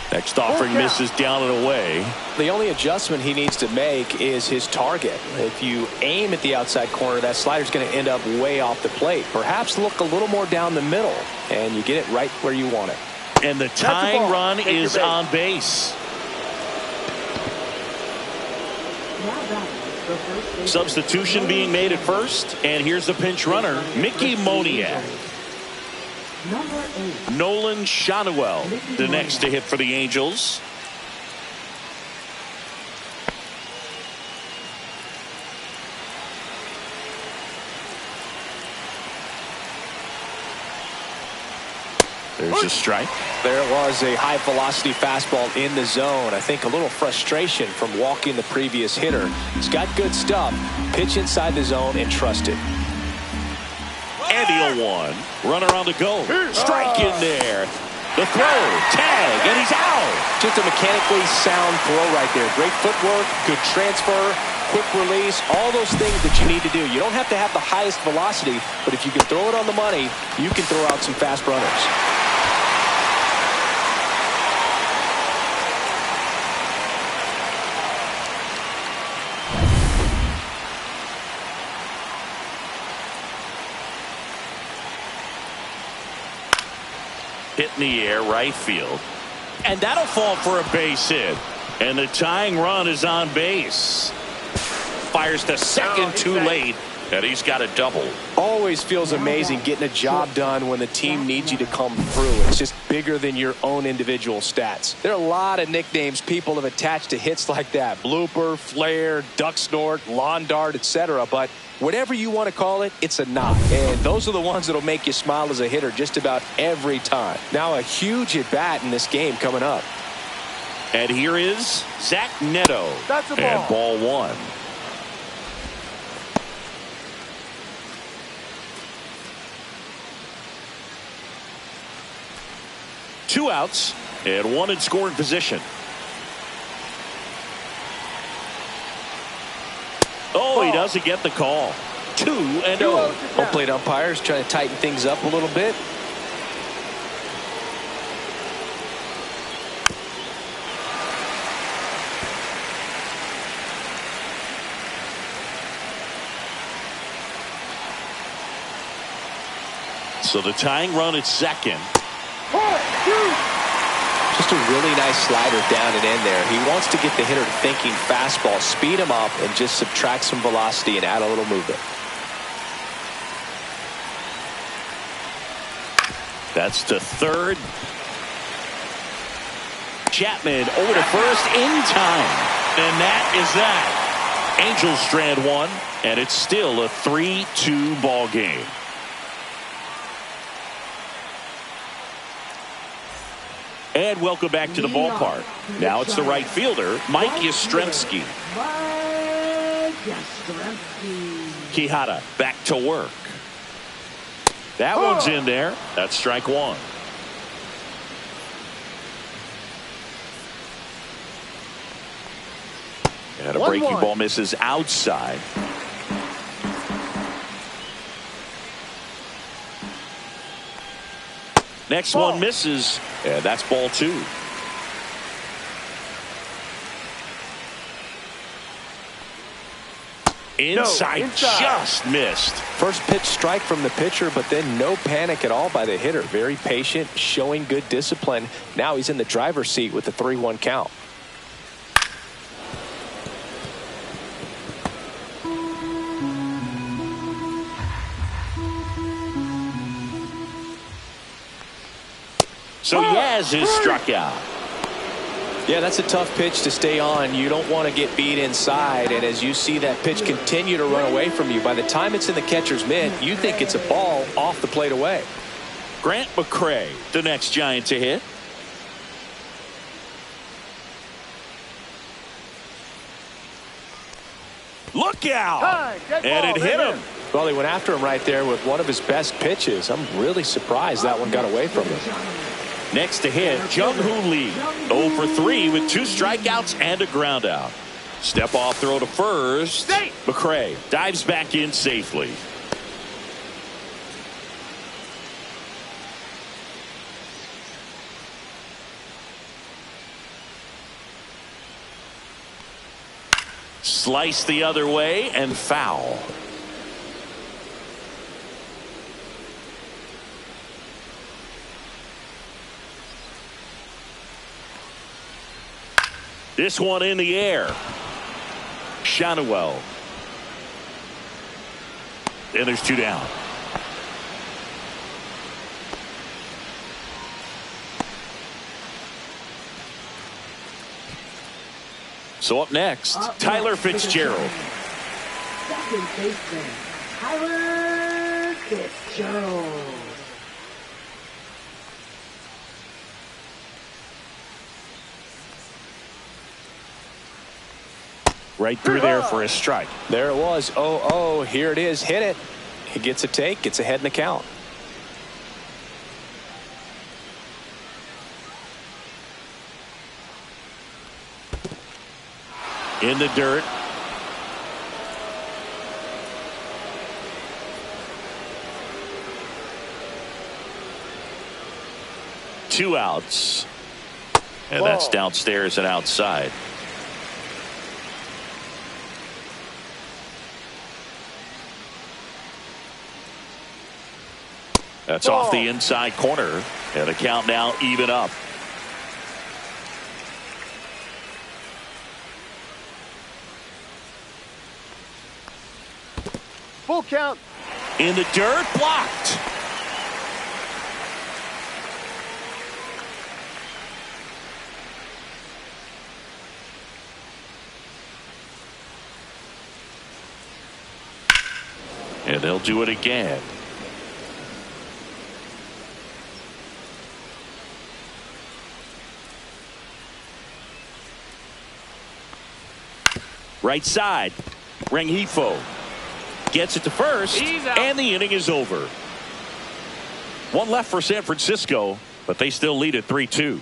Next offering misses down and away. The only adjustment he needs to make is his target. If you aim at the outside corner, that slider's going to end up way off the plate. Perhaps look a little more down the middle, and you get it right where you want it. And the tying run is on base. Substitution being made at first, and here's the pinch runner, Mickey Moniak. Number 8. Nolan Schanuel, the next to hit for the Angels. There's a strike. There was a high-velocity fastball in the zone. I think a little frustration from walking the previous hitter. He's got good stuff. Pitch inside the zone and trust it. And the 0-1. Runner on the go. Strike in there. The throw. Tag. And he's out. Just a mechanically sound throw right there. Great footwork, good transfer, quick release, all those things that you need to do. You don't have to have the highest velocity, but if you can throw it on the money, you can throw out some fast runners. Hit in the air, right field. And that'll fall for a base hit. And the tying run is on base. Fires to second too late. And he's got a double. Always feels amazing getting a job done when the team needs you to come through. It's just bigger than your own individual stats. There are a lot of nicknames people have attached to hits like that. Blooper, flare, duck snort, lawn dart, etc. But whatever you want to call it, it's a knock. And those are the ones that'll make you smile as a hitter just about every time. Now a huge at-bat in this game coming up. And here is Zach Neto. That's a ball. And ball one. Two outs and one in scoring position. Oh, he doesn't get the call. 2-0. Home plate umpires trying to tighten things up a little bit. So the tying run at second. Just a really nice slider down and in there. He wants to get the hitter thinking fastball, speed him up, and just subtract some velocity and add a little movement. That's to third. Chapman over to first in time. And that is that. Angels strand one, and it's still a 3-2 ball game. And welcome back to the ballpark. Now it's the right fielder, Mike Yastrzemski. Quijada back to work. That one's in there. That's strike one. And a breaking ball misses outside. Next one misses, and that's ball two. Inside, just missed. First pitch strike from the pitcher, but then no panic at all by the hitter. Very patient, showing good discipline. Now he's in the driver's seat with the 3-1 count. So Yaz is struck out. Yeah, that's a tough pitch to stay on. You don't want to get beat inside, and as you see that pitch continue to run away from you, by the time it's in the catcher's mitt, you think it's a ball off the plate away. Grant McCray, the next Giant to hit. Look out! And it hit him. Well, he went after him right there with one of his best pitches. I'm really surprised that one got away from him. Next to hit, Jung-Hoo Lee. 0 for 3 with 2 strikeouts and a ground out. Step off throw to first. McCray dives back in safely. Slice the other way and foul. This one in the air. Shanuel. And there's 2 down. So up next, Tyler Fitzgerald. Second baseman, Tyler Fitzgerald. Right through there for a strike. There it was. 0-0. Here it is. Hit it. He gets a take. Gets ahead in the count. In the dirt. Two outs. And that's downstairs and outside. That's off the inside corner. And the count now even up. Full count. In the dirt, blocked. And they'll do it again. Right side. Rengifo gets it to first, and the inning is over. One left for San Francisco, but they still lead at 3-2.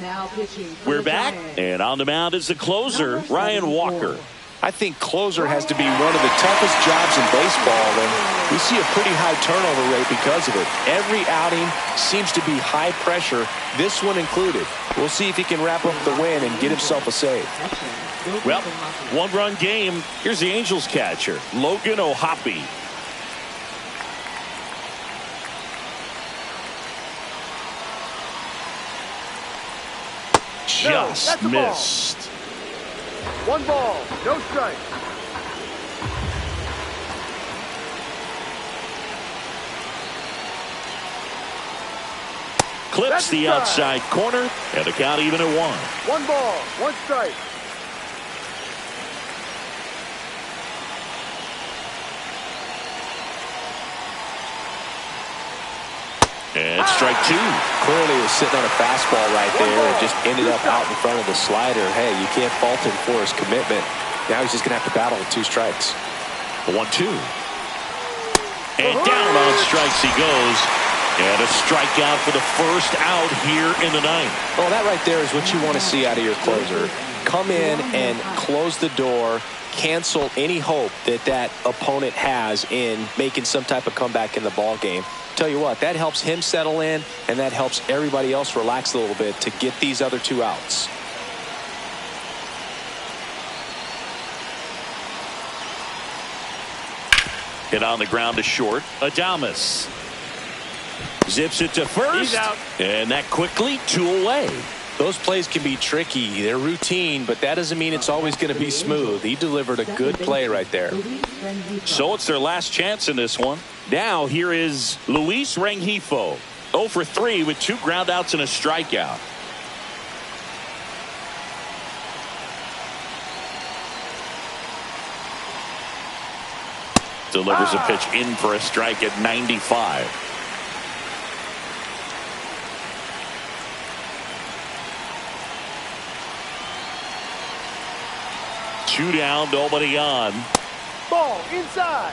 Now pitching for We're the back, Giants. and on the mound is the closer, Ryan Walker. I think closer has to be one of the toughest jobs in baseball, and we see a pretty high turnover rate because of it. Every outing seems to be high pressure, this one included. We'll see if he can wrap up the win and get himself a save. Well, one-run game. Here's the Angels catcher, Logan O'Hoppe. Just missed. One ball, no strike. Clips the outside corner, and the count even at 1. One ball, one strike. And strike 2. Clearly he was sitting on a fastball right there and just ended up out in front of the slider. Hey, you can't fault him for his commitment. Now he's just going to have to battle with 2 strikes. 1-2. And down on strikes he goes. And a strikeout for the first out here in the ninth. Well, that right there is what you want to see out of your closer. Come in and close the door, cancel any hope that that opponent has in making some type of comeback in the ball game. Tell you what, that helps him settle in, and that helps everybody else relax a little bit to get these other 2 outs. Hit on the ground to short. Adames zips it to first. He's out. And that quickly 2 away. Those plays can be tricky. They're routine, but that doesn't mean it's always going to be smooth. He delivered a good play right there. So it's their last chance in this one. Now here is Luis Rengifo. 0 for 3 with 2 groundouts and a strikeout. Delivers a pitch in for a strike at 95. Two down, nobody on. Ball inside.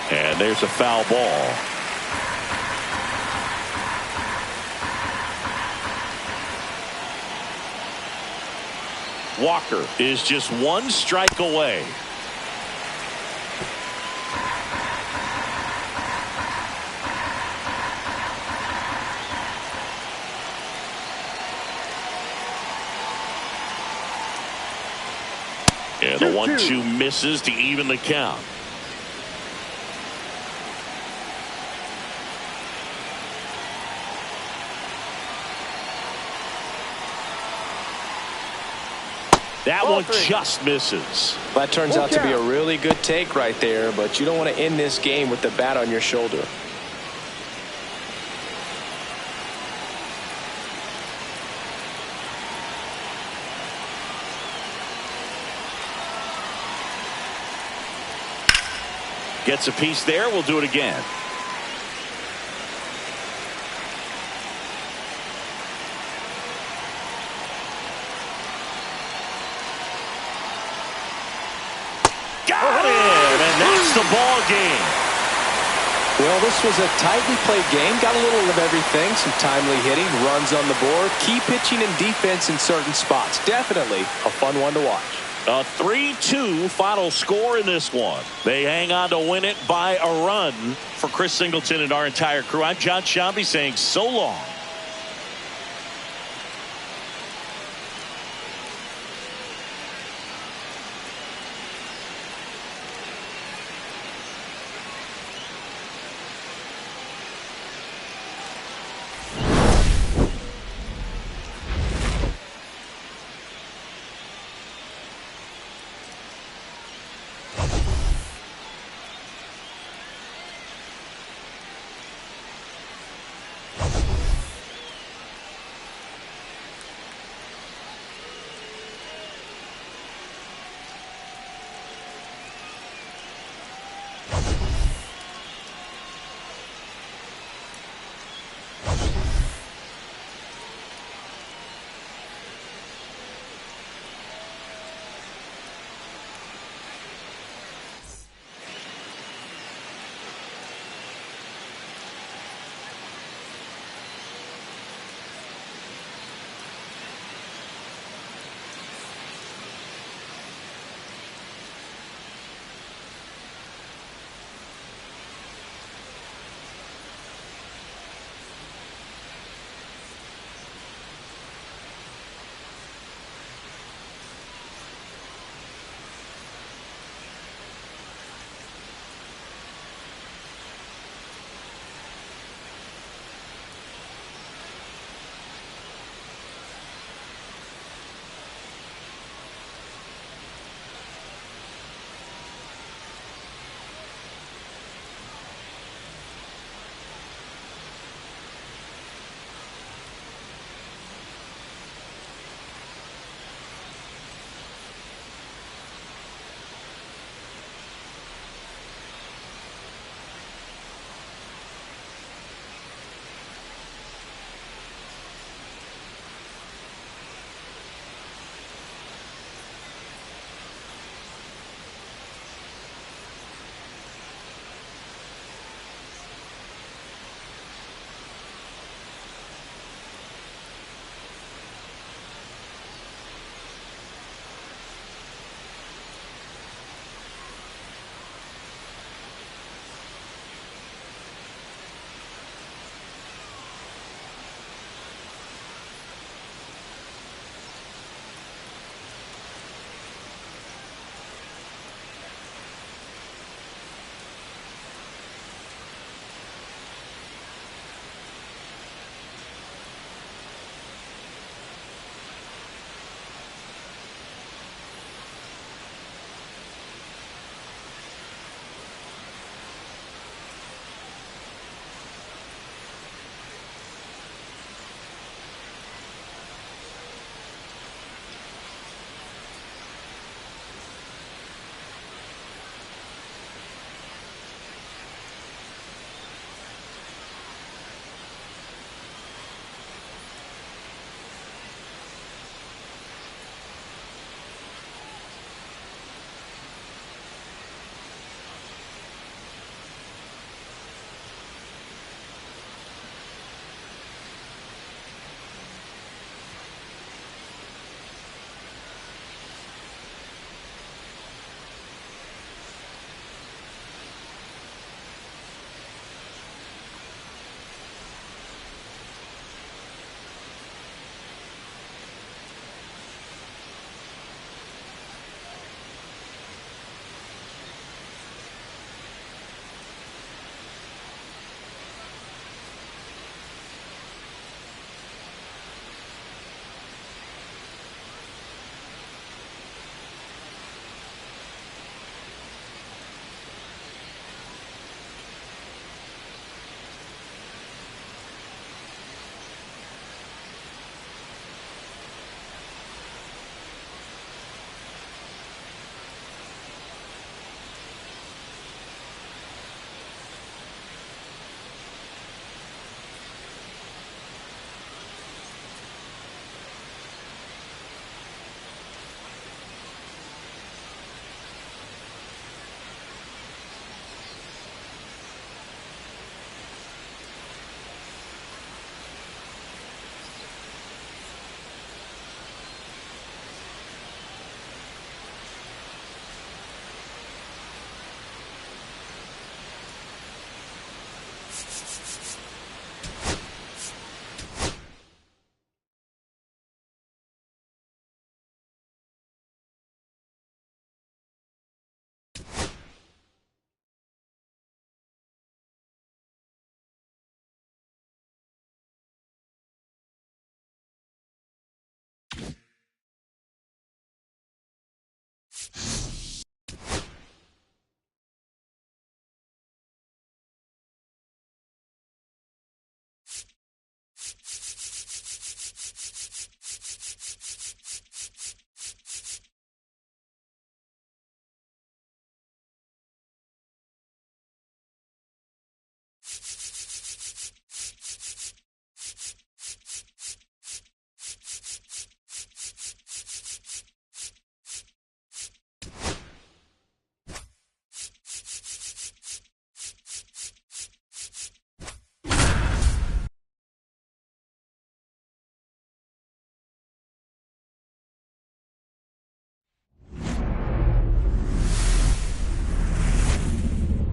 And there's a foul ball. Walker is just 1 strike away. And the 1-2 misses to even the count. That one just misses. That turns out to be a really good take right there, but you don't want to end this game with the bat on your shoulder. Gets a piece there. We'll do it again. Got it, and that's the ball game. Well, this was a tightly played game. Got a little of everything. Some timely hitting, runs on the board, key pitching and defense in certain spots. Definitely a fun one to watch. A 3-2 final score in this one. They hang on to win it by a run. For Chris Singleton and our entire crew, I'm John Shambi saying so long.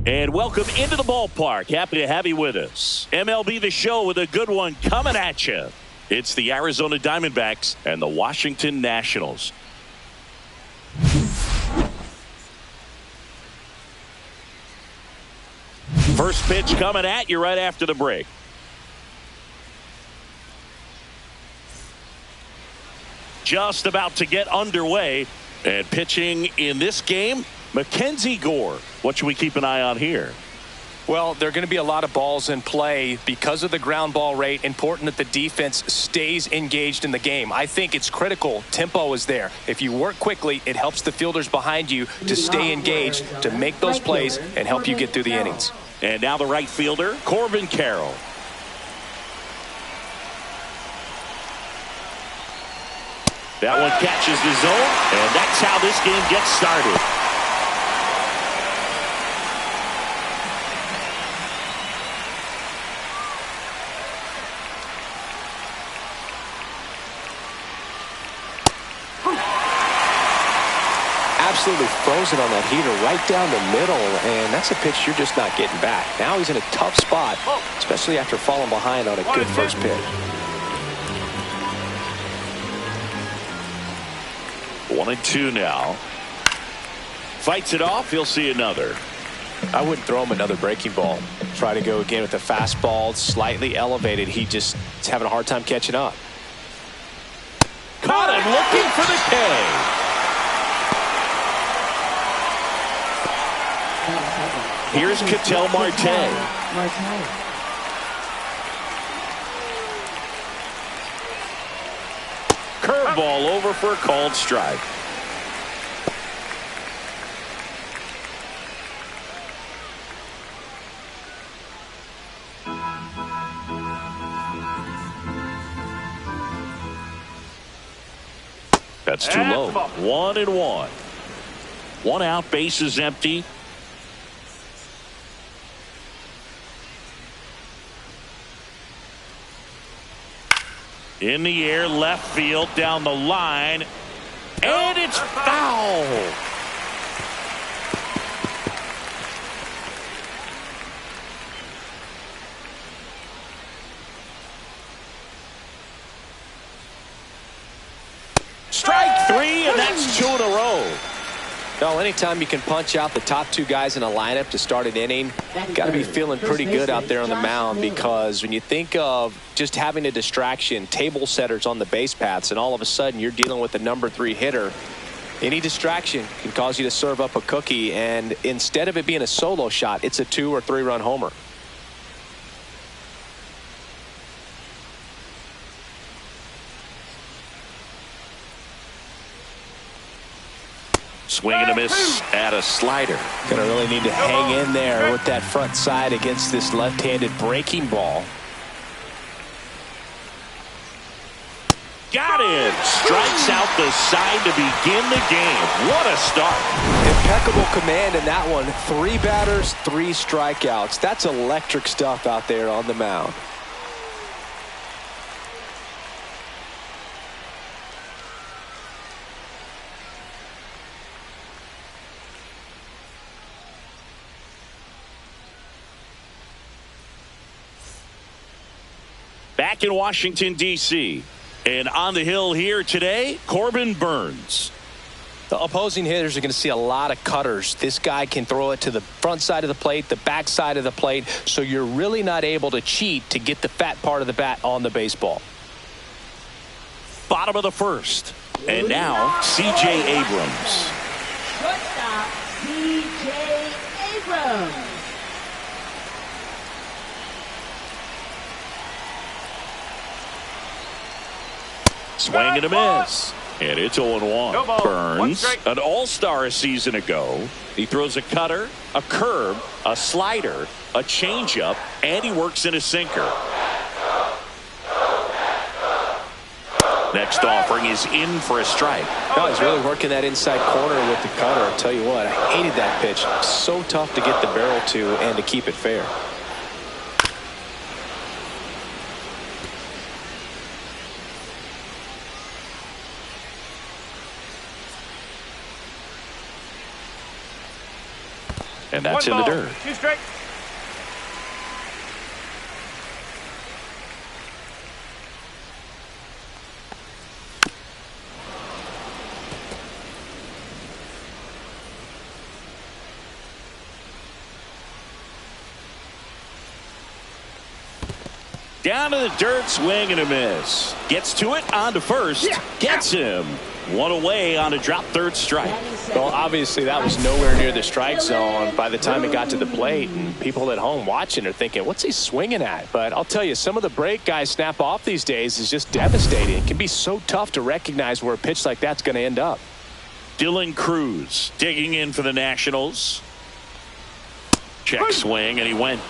And welcome into the ballpark. Happy to have you with us. MLB The Show with a good one coming at you. It's the Arizona Diamondbacks and the Washington Nationals. First pitch coming at you right after the break. Just about to get underway. And pitching in this game, Mackenzie Gore. What should we keep an eye on here? Well, there are going to be a lot of balls in play because of the ground ball rate. Important that the defense stays engaged in the game. I think it's critical. Tempo is there. If you work quickly, it helps the fielders behind you to stay engaged, to make those plays, and help you get through the innings. And now the right fielder, Corbin Carroll. That one catches the zone, and that's how this game gets started. Absolutely frozen on that heater right down the middle, and that's a pitch you're just not getting back. Now he's in a tough spot, especially after falling behind on a good first pitch. 1-2 now. Fights it off. He'll see another. I wouldn't throw him another breaking ball. Try to go again with the fastball, slightly elevated. He's having a hard time catching up. Caught him looking for the K. Here's Ketel Marte. Curveball over for a called strike. That's too low. 1-1. 1 out, bases empty. In the air, left field, down the line, and it's foul. Strike 3, and that's 2 in a row. Well, anytime you can punch out the top 2 guys in a lineup to start an inning, got to be feeling pretty good out there on the mound, because when you think of just having a distraction, table setters on the base paths, and all of a sudden you're dealing with the number 3 hitter, any distraction can cause you to serve up a cookie, and instead of it being a solo shot, it's a 2 or 3 run homer. Swing and a miss at a slider. Gonna really need to hang in there with that front side against this left-handed breaking ball. Got it. Strikes out the side to begin the game. What a start. Impeccable command in that one. 3 batters, 3 strikeouts. That's electric stuff out there on the mound. Back in Washington, D.C. And on the hill here today, Corbin Burnes. The opposing hitters are going to see a lot of cutters. This guy can throw it to the front side of the plate, the back side of the plate, so you're really not able to cheat to get the fat part of the bat on the baseball. Bottom of the first. And now, C.J. Abrams. Shortstop, C.J. Abrams. Swing and a miss. And it's 0-1. No ball. Burnes, an all-star a season ago. He throws a cutter, a curve, a slider, a changeup, and he works in a sinker. Next offering is in for a strike. No, he's really working that inside corner with the cutter. I'll tell you what, I hated that pitch. So tough to get the barrel to and to keep it fair. And And that's in the dirt. 2 strikes. Down to the dirt, swing and a miss. Gets to it, on to first. Gets him. One away on a drop third strike. Well, obviously that was nowhere near the strike zone by the time it got to the plate, and people at home watching are thinking, what's he swinging at? But I'll tell you, some of the break guys snap off these days is just devastating. It can be so tough to recognize where a pitch like that's going to end up. Dylan Cruz digging in for the Nationals. Check swing, and he went.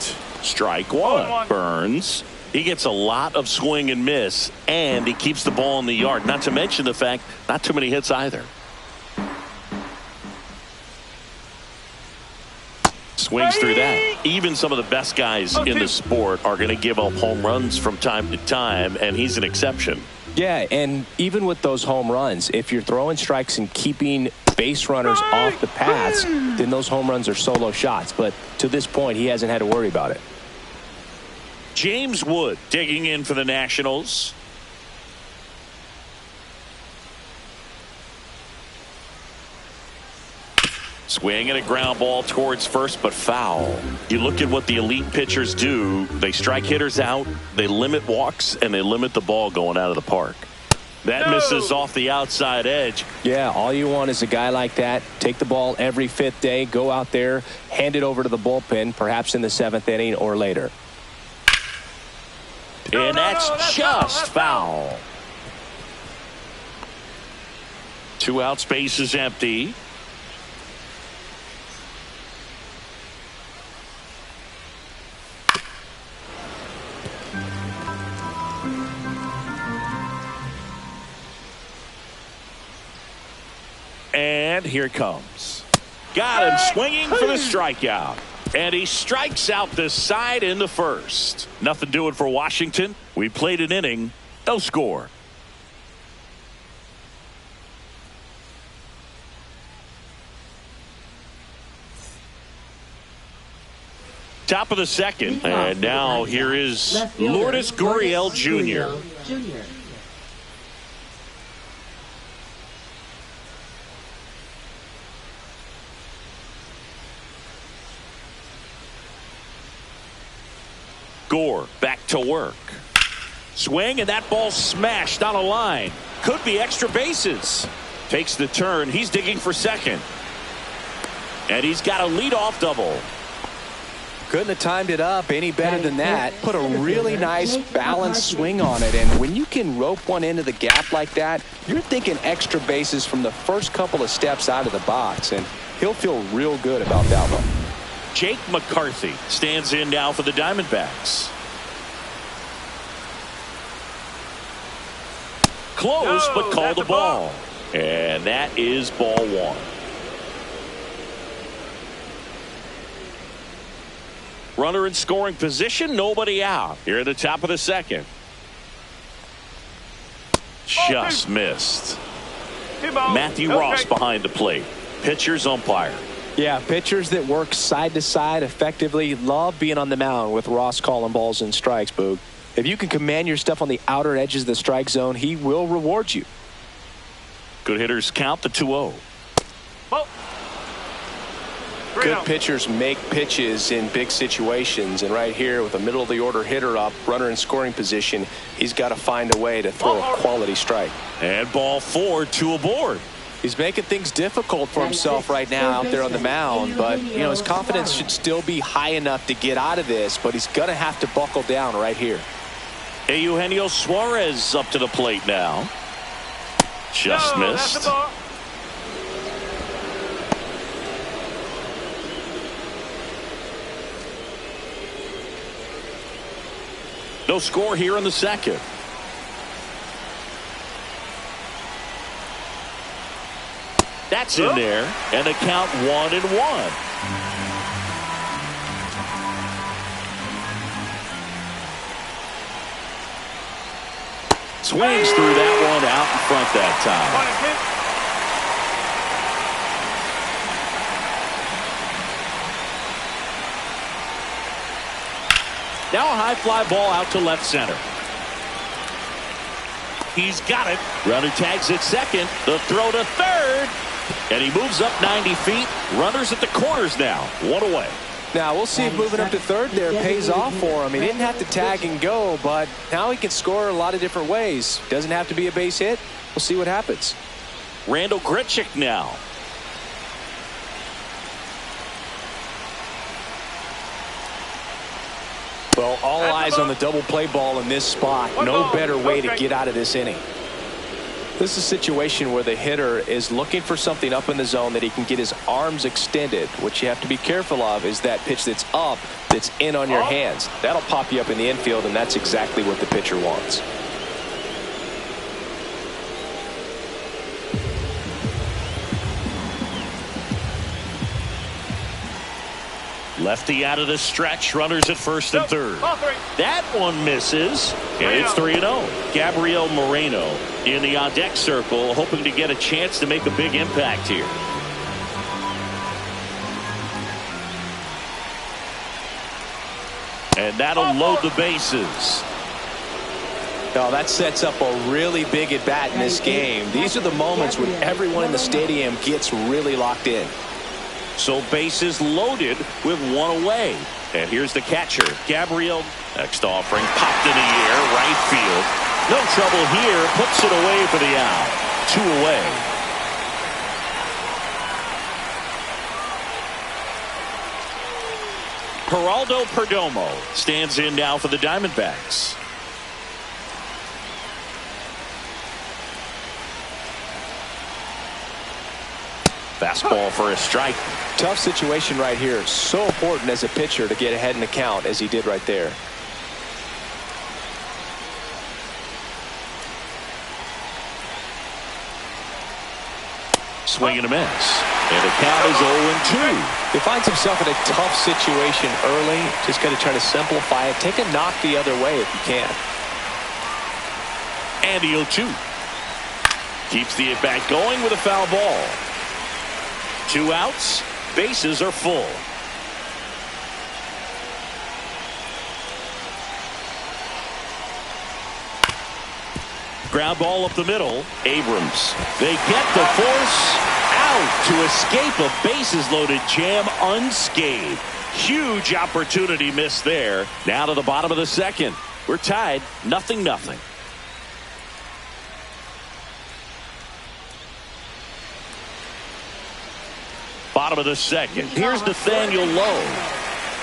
Strike one. Burns. He gets a lot of swing and miss, and he keeps the ball in the yard. Not to mention the fact, not too many hits either. Swings through that. Even some of the best guys in the sport are going to give up home runs from time to time, and he's an exception. Yeah, and even with those home runs, if you're throwing strikes and keeping base runners off the paths, then those home runs are solo shots. But to this point, he hasn't had to worry about it. James Wood digging in for the Nationals. Swing and a ground ball towards first, but foul. You look at what the elite pitchers do. They strike hitters out, they limit walks, and they limit the ball going out of the park. That misses off the outside edge. Yeah, all you want is a guy like that. Take the ball every 5th day, go out there, hand it over to the bullpen, perhaps in the 7th inning or later. And that's just foul. 2 outs, base is empty. And here it comes. Got him swinging for the strikeout. And he strikes out this side in the first. Nothing doing for Washington. We played an inning. No score. Top of the second. And now here is Lourdes Gurriel Jr. Gore back to work. Swing, and that ball smashed on a line. Could be extra bases. Takes the turn. He's digging for second. And he's got a leadoff double. Couldn't have timed it up any better than that. Put a really nice balanced swing on it. And when you can rope one into the gap like that, you're thinking extra bases from the first couple of steps out of the box. And he'll feel real good about that one. Jake McCarthy stands in now for the Diamondbacks. Close, but called a ball. And that is ball one. Runner in scoring position, nobody out. Here at the top of the second. Just missed. Matthew Ross behind the plate. Pitcher's umpire. Yeah, pitchers that work side to side effectively love being on the mound with Ross calling balls and strikes, Boog. If you can command your stuff on the outer edges of the strike zone, he will reward you. Good hitters count the 2-0. Good pitchers make pitches in big situations, and right here with a middle of the order hitter up, runner in scoring position, he's got to find a way to throw a quality strike. And ball 4, 2 aboard. He's making things difficult for himself right now out there on the mound, but you know his confidence should still be high enough to get out of this, but he's going to have to buckle down right here. Eugenio Suarez up to the plate now. Just missed. No score here in the second. That's in there, and the count 1-1. Swings through that one out in front that time. Now a high fly ball out to left center. He's got it. Runner tags at second. The throw to third. And he moves up 90 feet. Runners at the corners now. One away. Now, we'll see if moving up to third there pays off for him. He didn't have to tag and go, but now he can score a lot of different ways. Doesn't have to be a base hit. We'll see what happens. Randall Grichuk now. Well, all eyes on the double play ball in this spot. No better way to get out of this inning. This is a situation where the hitter is looking for something up in the zone that he can get his arms extended. What you have to be careful of is that pitch that's up, that's in on your hands. That'll pop you up in the infield, and that's exactly what the pitcher wants. Lefty out of the stretch. Runners at first and third. That one misses. And it's 3-0. Gabriel Moreno in the on-deck circle, hoping to get a chance to make a big impact here. And that'll load the bases. Now that sets up a really big at bat in this game. These are the moments when everyone in the stadium gets really locked in. So bases loaded with one away. And here's the catcher, Gabriel. Next offering popped in the air, right field. No trouble here. Puts it away for the out. 2 away. Geraldo Perdomo stands in now for the Diamondbacks. Fastball for a strike. Tough situation right here. So important as a pitcher to get ahead in the count as he did right there. Swing and a miss. And the count is 0-2. He finds himself in a tough situation early. Just got to try to simplify it. Take a knock the other way if you can. And the 0-2. Keeps the at-bat going with a foul ball. 2 outs. Bases are full. Ground ball up the middle. Abrams. They get the force out to escape a bases loaded jam unscathed. Huge opportunity missed there. Now to the bottom of the second. We're tied 0-0. Bottom of the second. Here's Nathaniel Lowe.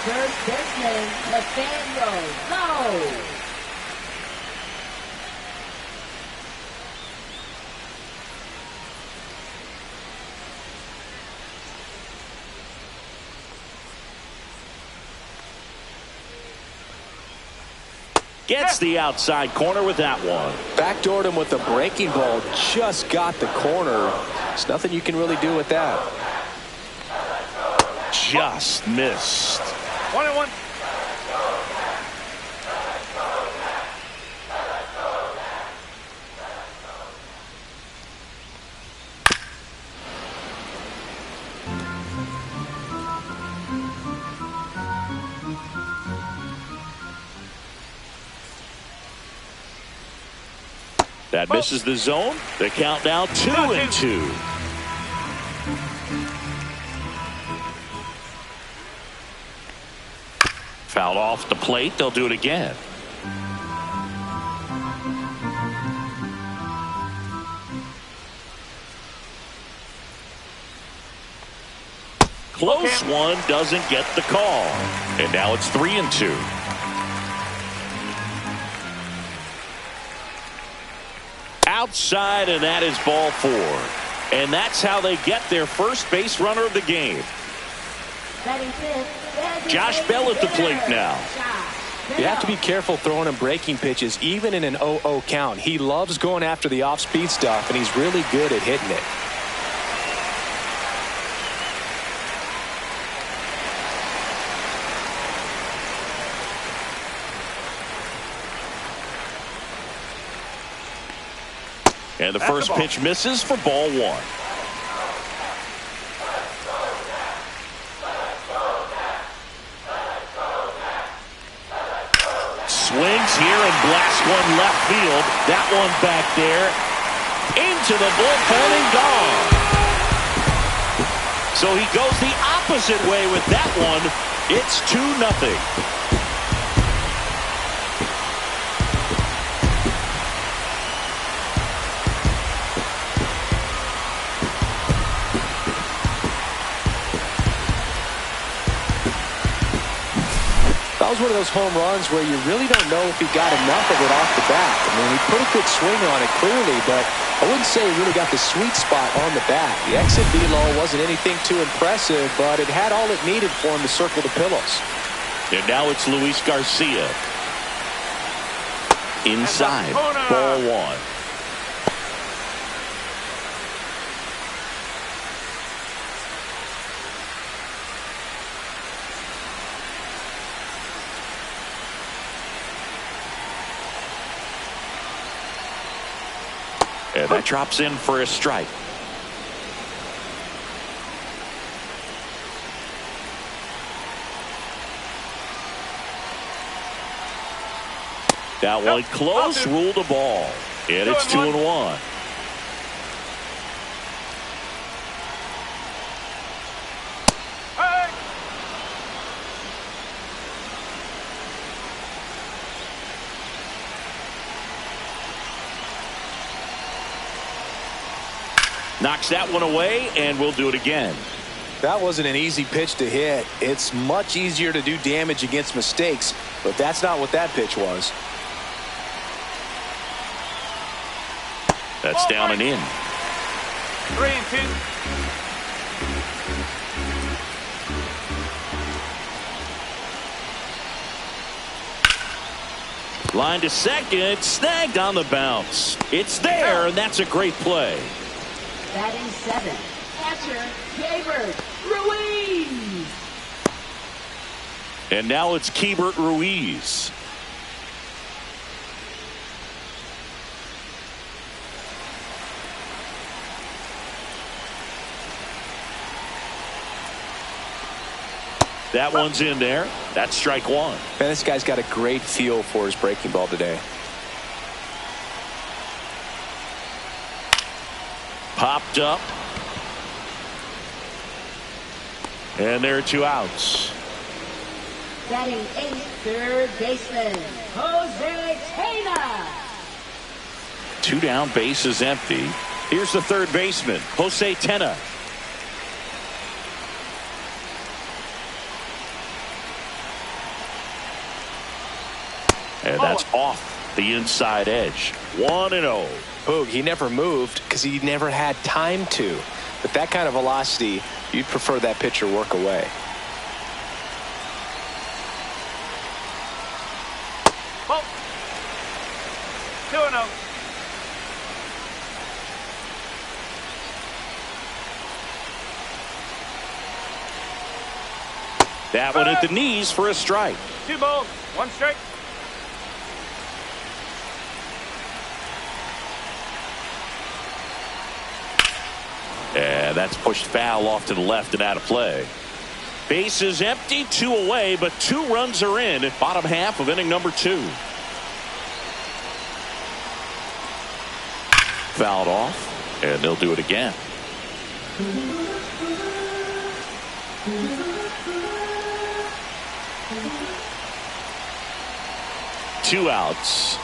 First baseman, Nathaniel Lowe. Gets the outside corner with that one. Backdoored him with the breaking ball. Just got the corner. There's nothing you can really do with that. Just missed. 1-1. That misses the zone. The count now 2-2. Fouled off the plate. They'll do it again. Close one, doesn't get the call. And now it's 3-2. Outside, and that is ball 4. And that's how they get their first base runner of the game. Josh Bell at the plate now. You have to be careful throwing him breaking pitches, even in an 0-0 count. He loves going after the off-speed stuff, and he's really good at hitting it. And the first pitch misses for ball 1. here and blasts one left field. That one back there into the bullpen and gone. So he goes the opposite way with that one. It's 2-0. That was one of those home runs where you really don't know if he got enough of it off the bat. I mean, he put a good swing on it clearly, but I wouldn't say he really got the sweet spot on the bat. The exit velo wasn't anything too impressive, but it had all it needed for him to circle the pillows. And now it's Luis Garcia. Inside, ball one. And that drops in for a strike. That one close, ruled a ball. And it's 2-1. Knocks that one away, and we'll do it again. That wasn't an easy pitch to hit. It's much easier to do damage against mistakes, but that's not what that pitch was. That's down and in. 3-2. Line to second, snagged on the bounce. It's there, and that's a great play. Batting 7, catcher, Keibert Ruiz. And now it's Keibert Ruiz. That one's in there. That's strike one. Man, this guy's got a great feel for his breaking ball today. Popped up. And there are 2 outs. Batting 8, third baseman, Jose Tena. 2 down, bases empty. Here's the third baseman, Jose Tena. And that's off the inside edge. 1-0. Boog, he never moved because he never had time to. With that kind of velocity, you'd prefer that pitcher work away. Oh. 2-0. That one at the knees for a strike. 2 balls, 1 strike. And that's pushed foul off to the left and out of play. Bases empty, 2 away, but 2 runs are in. Bottom half of inning number 2. Fouled off, and they'll do it again. Two outs.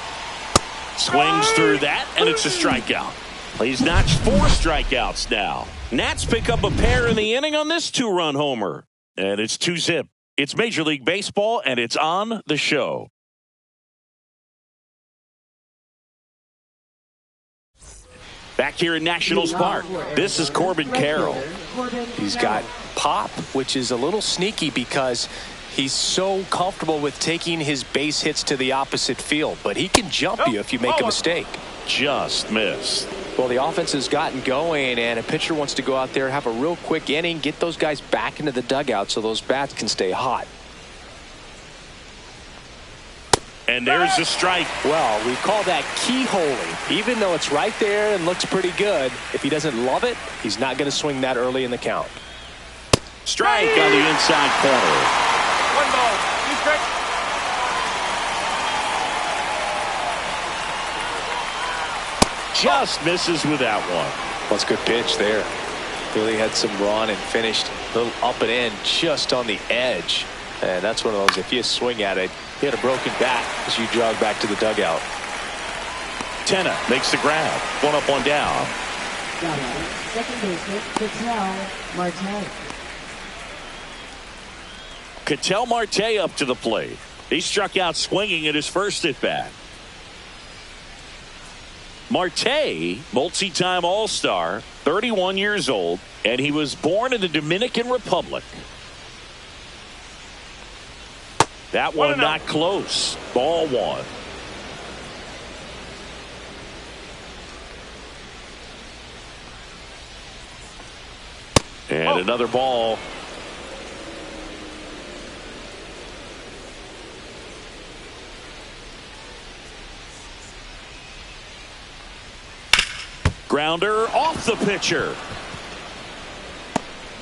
Swings through that, and it's a strikeout. He's notched 4 strikeouts now. Nats pick up a pair in the inning on this 2-run homer. And it's 2-zip. It's Major League Baseball, and it's on the show. Back here in Nationals Park, this is Corbin Carroll. He's got pop, which is a little sneaky because he's so comfortable with taking his base hits to the opposite field. But he can jump you if you make a mistake. Just missed. Well, the offense has gotten going, and a pitcher wants to go out there, have a real quick inning, get those guys back into the dugout so those bats can stay hot. And there's a strike. Well, we call that keyholing. Even though it's right there and looks pretty good, if he doesn't love it, he's not going to swing that early in the count. Strike on the inside corner. 1 ball, 2 strikes. just misses with that one. That's a good pitch there. Really had some run and finished a little up and in just on the edge. And that's one of those, if you swing at it, you had a broken bat as you jog back to the dugout. Tenna makes the grab. One up, one down. Second baseman, Ketel Marte. Ketel Marte up to the plate. He struck out swinging at his first at bat. Marte, multi-time All-Star, 31 years old, and he was born in the Dominican Republic. That one not close. Ball one. And another ball. Grounder off the pitcher.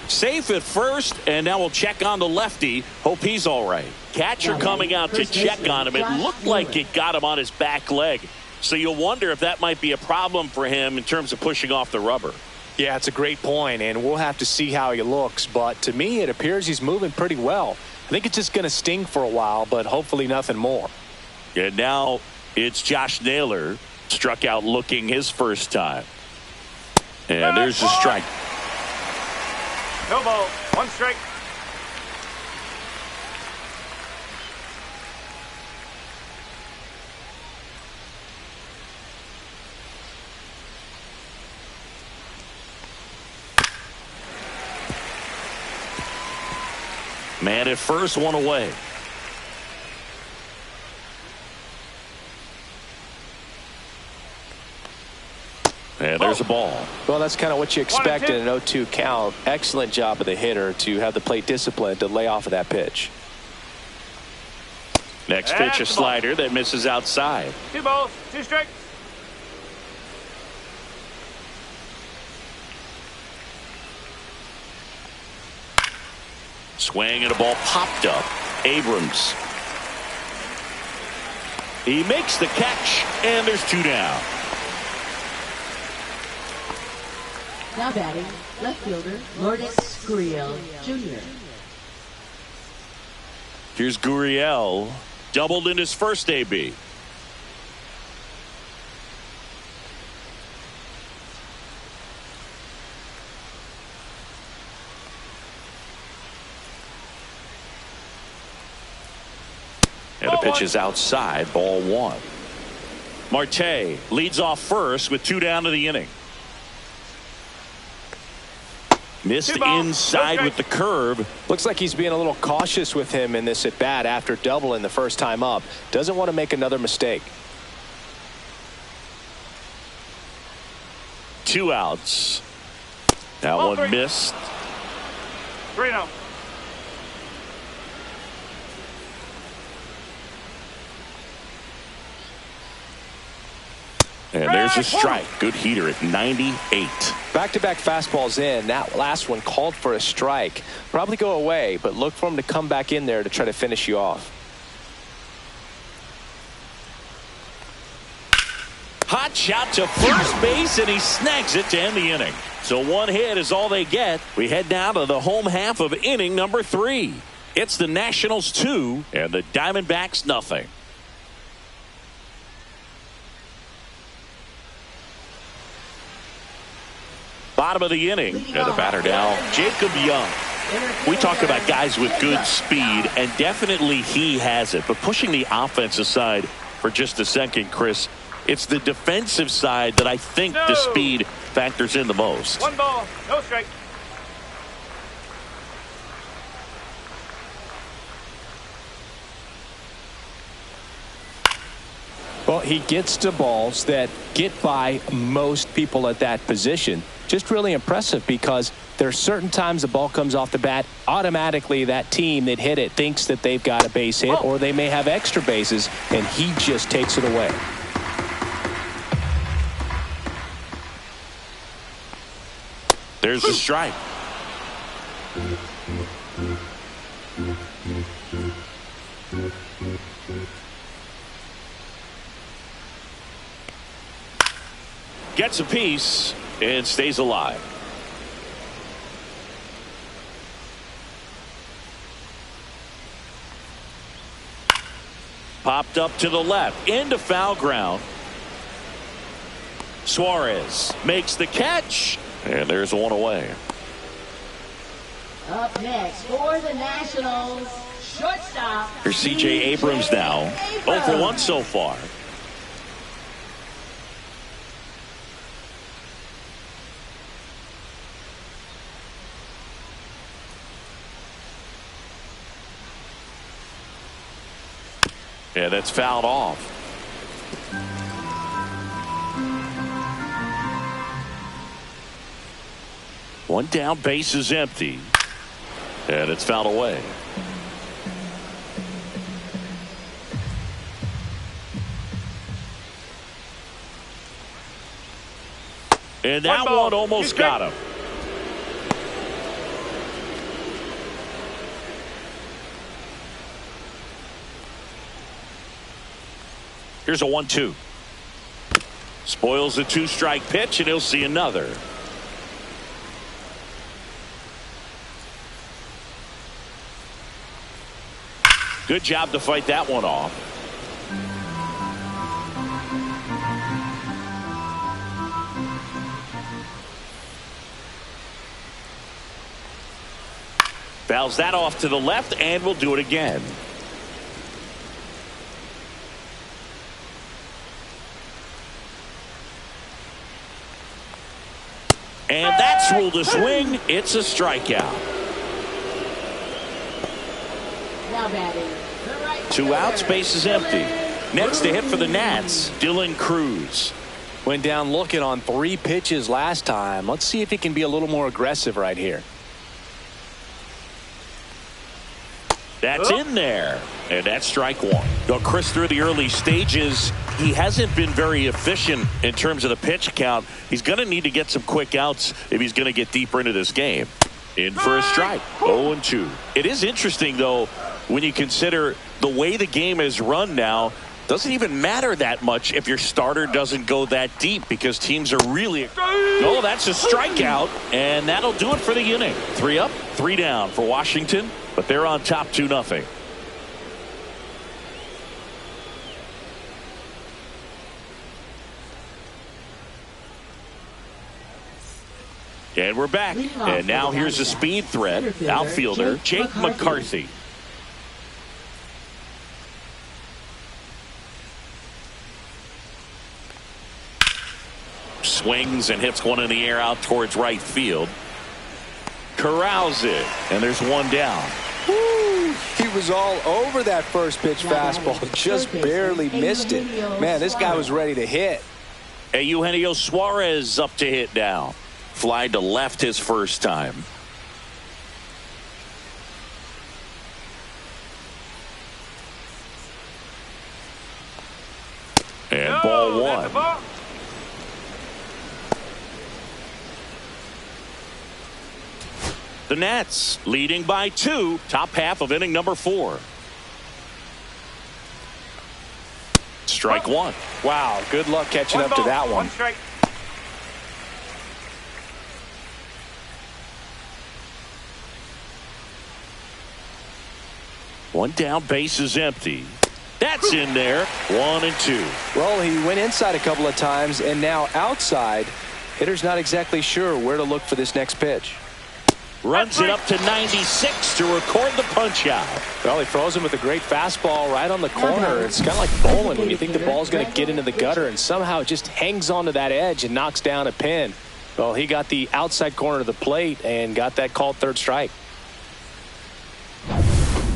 Safe at first, and now we'll check on the lefty. Hope he's all right. Catcher coming out to check on him. It looked like it got him on his back leg. So you'll wonder if that might be a problem for him in terms of pushing off the rubber. Yeah, it's a great point, and we'll have to see how he looks. But to me, it appears he's moving pretty well. I think it's just going to sting for a while, but hopefully nothing more. And now it's Josh Naylor, struck out looking his first time. And there's a strike. No ball. One strike. Man at first, one away. And there's a ball. Well, that's kind of what you expect in an 0-2 count. Excellent job of the hitter to have the plate discipline to lay off of that pitch. Next pitch, a slider that misses outside. 2 balls, 2 strikes. Swing and a ball popped up. Abrams. He makes the catch, and there's 2 down. Now batting, left fielder, Lourdes Gurriel, Jr. Here's Gurriel. Doubled in his first AB. And the pitch is outside, ball 1. Marte leads off first with 2 down to the inning. Missed inside with the curve. Looks like he's being a little cautious with him in this at bat after doubling the first time up. Doesn't want to make another mistake. 2 outs. That one missed. 3-0. And there's a strike. Good heater at 98. Back-to-back fastballs in. That last one called for a strike. Probably go away, but look for him to come back in there to try to finish you off. Hot shot to first base, and he snags it to end the inning. So 1 hit is all they get. We head now to the home half of inning number 3. It's the Nationals 2 and the Diamondbacks nothing. Bottom of the inning, and the batter now, Jacob Young. We talk about guys with good speed, and definitely he has it. But pushing the offense aside for just a second, Chris, it's the defensive side that I think the speed factors in the most. 1 ball, no strike. Well, he gets to balls that get by most people at that position. Just really impressive because there are certain times the ball comes off the bat, automatically that team that hit it thinks that they've got a base hit or they may have extra bases, and he just takes it away. There's the strike. Gets a piece and stays alive. Popped up to the left into foul ground. Suarez makes the catch, and there's one away. Up next for the Nationals, shortstop. Here's C.J. Abrams now. 0 for 1 so far. Yeah, that's fouled off. One down, base is empty. And it's fouled away. And that one almost got him. Here's a 1-2. Spoils the 2-strike pitch, and he'll see another. Good job to fight that one off. Fouls that off to the left, and we'll do it again. And that's ruled a swing. It's a strikeout. Now batting, the right 2 outs, base is empty. Next to hit for the Nats, Dylan Cruz. Went down looking on 3 pitches last time. Let's see if he can be a little more aggressive right here. That's in there, and that's strike 1. Now, Chris, through the early stages, he hasn't been very efficient in terms of the pitch count. He's going to need to get some quick outs if he's going to get deeper into this game. In for a strike, 0-2. It is interesting, though, when you consider the way the game is run now. Doesn't even matter that much if your starter doesn't go that deep, because teams are really. Oh, that's a strikeout, and that'll do it for the inning. 3 up, 3 down for Washington, but they're on top 2-0. And we're back, and now here's a speed threat, outfielder Jake McCarthy. Swings and hits one in the air out towards right field. Corrals it, and there's one down. Woo! He was all over that first pitch fastball, just barely missed it. Man, this guy was ready to hit. Hey, Eugenio Suarez up to hit now. Fly to left his first time. And ball 1. The Nats leading by 2, top half of inning number 4. Strike 1. Wow, good luck catching up to that one. One down, base is empty. That's in there. 1-2. Well, he went inside a couple of times, and now outside. Hitter's not exactly sure where to look for this next pitch. Runs it up to 96 to record the punch out. Well, he throws him with a great fastball right on the corner. It's kind of like bowling when you think the ball's going to get into the gutter, and somehow it just hangs onto that edge and knocks down a pin. Well, he got the outside corner of the plate and got that called third strike.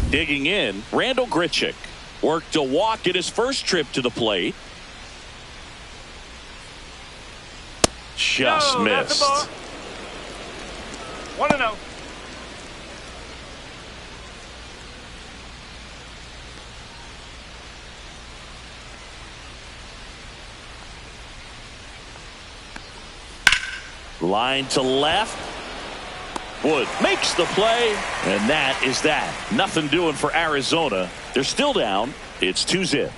Digging in, Randall Grichuk worked a walk in his first trip to the plate. Just missed. 1-0. Line to left. Wood makes the play, and that is that. Nothing doing for Arizona. They're still down. It's 2-0.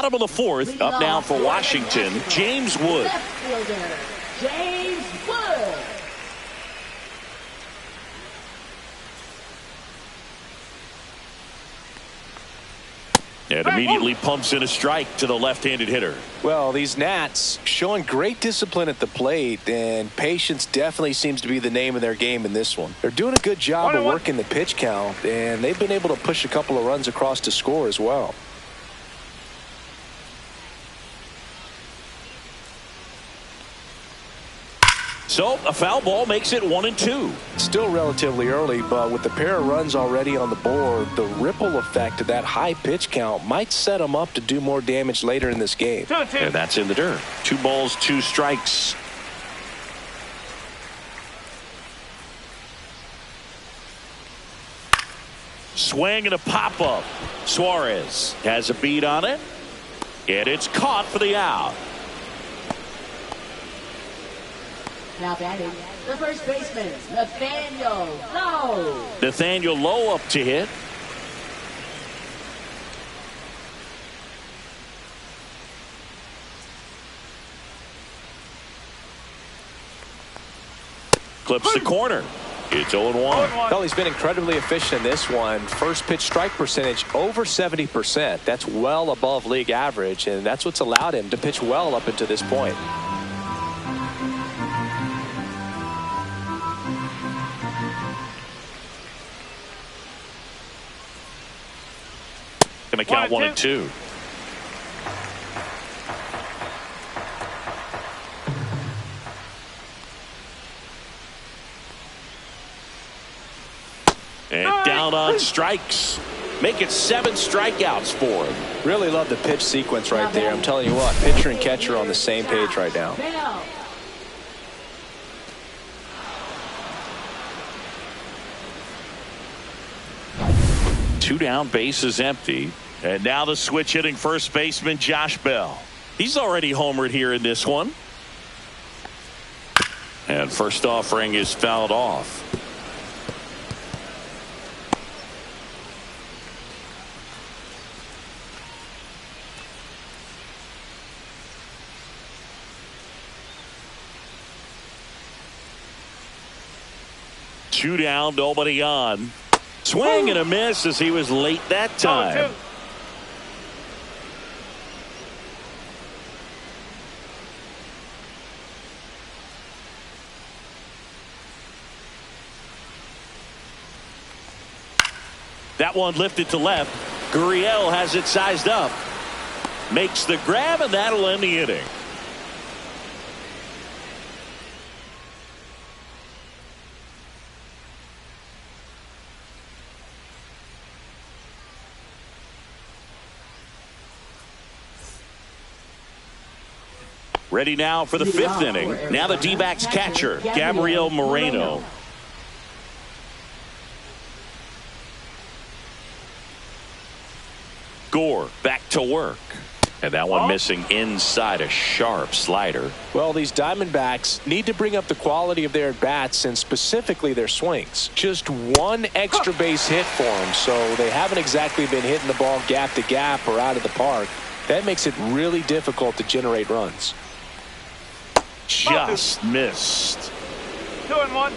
Bottom of the fourth. Up now for Washington, James Wood. Left fielder, James Wood. And immediately pumps in a strike to the left-handed hitter. Well, these Nats showing great discipline at the plate, and patience definitely seems to be the name of their game in this one. They're doing a good job of working the pitch count, and they've been able to push a couple of runs across to score as well. So a foul ball makes it 1-2. Still relatively early, but with the pair of runs already on the board, the ripple effect of that high pitch count might set them up to do more damage later in this game. 2-2. And that's in the dirt. 2 balls, 2 strikes. Swing and a pop-up. Suarez has a beat on it. And it's caught for the out. Now batting, the first baseman, Nathaniel Lowe. Nathaniel Lowe up to hit. Clips the corner. It's 0-1. Well, he's been incredibly efficient in this one. First pitch strike percentage over 70%. That's well above league average, and that's what's allowed him to pitch well up until this point. Going to count 1-2. And down on strikes. Make it 7 strikeouts for him. Really love the pitch sequence right there. I'm telling you what, pitcher and catcher on the same page right now. Bell. 2 down, base is empty. And now the switch hitting first baseman Josh Bell. He's already homered here in this one. And first offering is fouled off. Two down, nobody on. Swing and a miss as he was late that time. That one lifted to left. Gurriel has it sized up. Makes the grab, and that'll end the inning. Ready now for the 5th inning. Now the D-backs catcher, Gabriel Moreno. Gore back to work. And that one missing inside a sharp slider. Well, these Diamondbacks need to bring up the quality of their at-bats and specifically their swings. Just one extra base hit for them, so they haven't exactly been hitting the ball gap to gap or out of the park. That makes it really difficult to generate runs. Just missed. 2-1.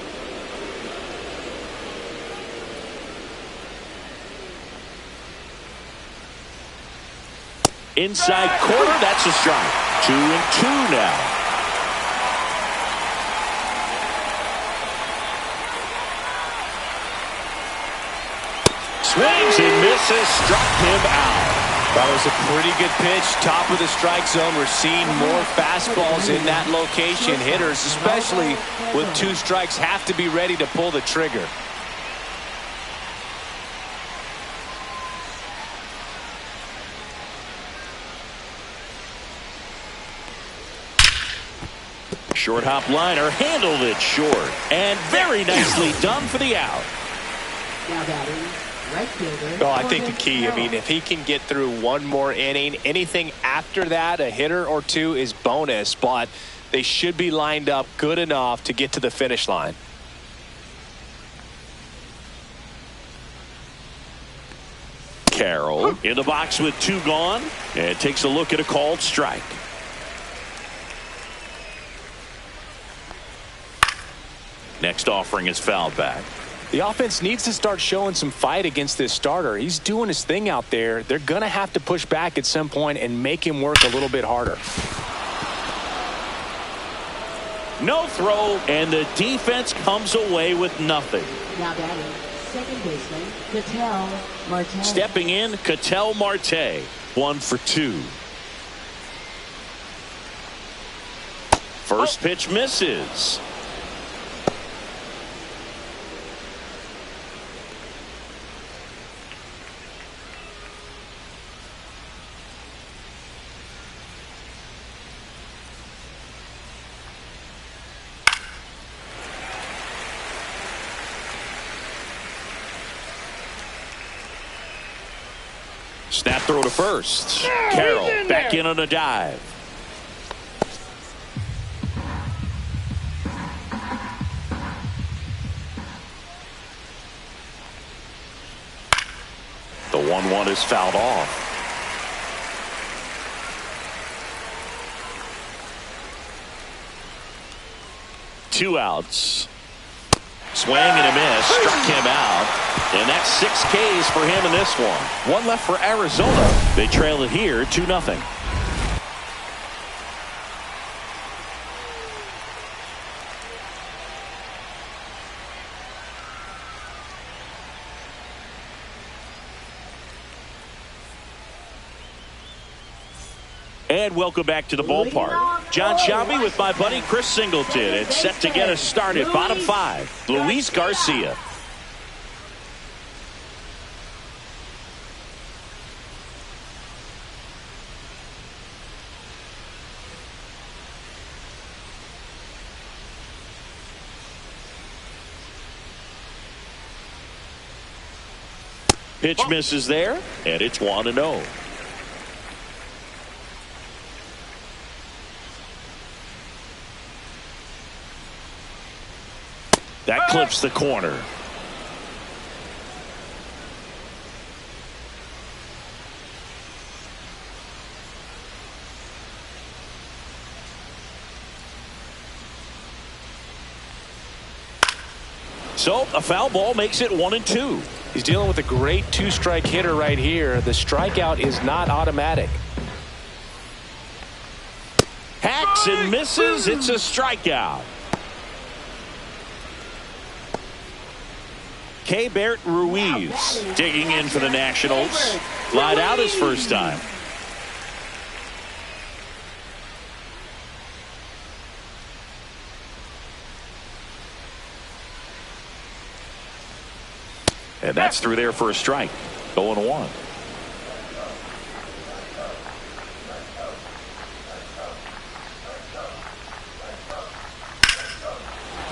Inside corner, that's a strike. 2-2 now. Swings and misses, struck him out. That was a pretty good pitch, top of the strike zone. We're seeing more fastballs in that location. Hitters, especially with 2 strikes, have to be ready to pull the trigger. Short hop liner, handled it short. And very nicely done for the out. Now batting, right fielder. Oh, I think the key, I mean, if he can get through one more inning, anything after that, a hitter or 2 is bonus, but they should be lined up good enough to get to the finish line. Carroll in the box with 2 gone and takes a look at a called strike. Next offering is fouled back. The offense needs to start showing some fight against this starter. He's doing his thing out there. They're going to have to push back at some point and make him work a little bit harder. No throw, and the defense comes away with nothing. Now batting, second baseman, Ketel Marte. Stepping in, Ketel Marte. 1 for 2. First pitch misses. Snap throw to first. Carroll back in on a dive. The 1-1 is fouled off. Two outs. Swing and a miss. Struck him out. And that's 6 Ks for him in this one. 1 left for Arizona. They trail it here 2-0. And welcome back to the ballpark. John Shelby with my buddy Chris Singleton. It's set to get us started. Bottom 5. Luis Garcia. Pitch misses there, and it's 1-0. That clips the corner. So a foul ball makes it 1-2. He's dealing with a great 2-strike hitter right here. The strikeout is not automatic. Hacks and misses. It's a strikeout. Keibert Ruiz digging in for the Nationals. Lied out his first time. And that's through there for a strike. 0-1.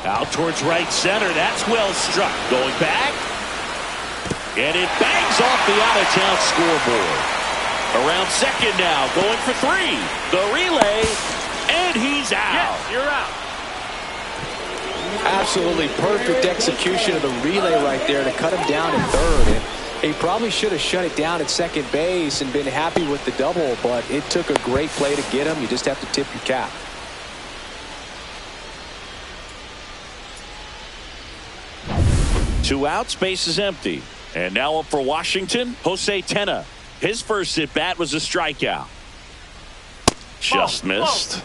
Out towards right center. That's well struck. Going back. And it bangs off the out-of-town scoreboard. Around second now. Going for 3. The relay. And he's out. Yes, you're out. Absolutely perfect execution of the relay right there to cut him down in third. And he probably should have shut it down at second base and been happy with the double, but it took a great play to get him. You just have to tip your cap. Two outs, base is empty. And now up for Washington, Jose Tena. His first at bat was a strikeout. Just missed.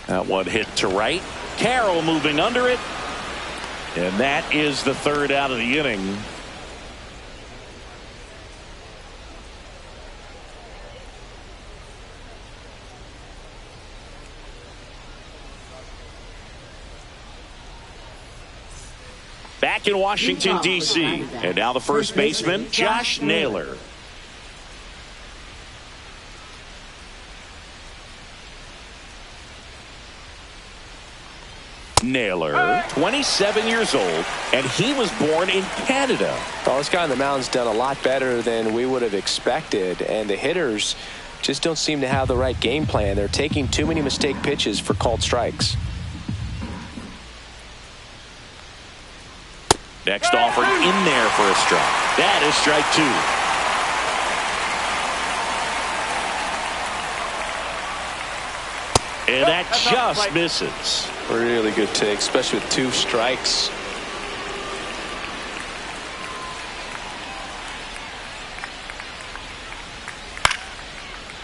That one hit to right. Carroll moving under it. And that is the third out of the inning. Back in Washington, D.C. And now the first baseman, Josh Naylor. Naylor, 27 years old, and he was born in Canada. Well, this guy on the mound's done a lot better than we would have expected, and the hitters just don't seem to have the right game plan. They're taking too many mistake pitches for called strikes. Next offered in there for a strike. That is strike two. And that just misses. Really good take, especially with 2 strikes.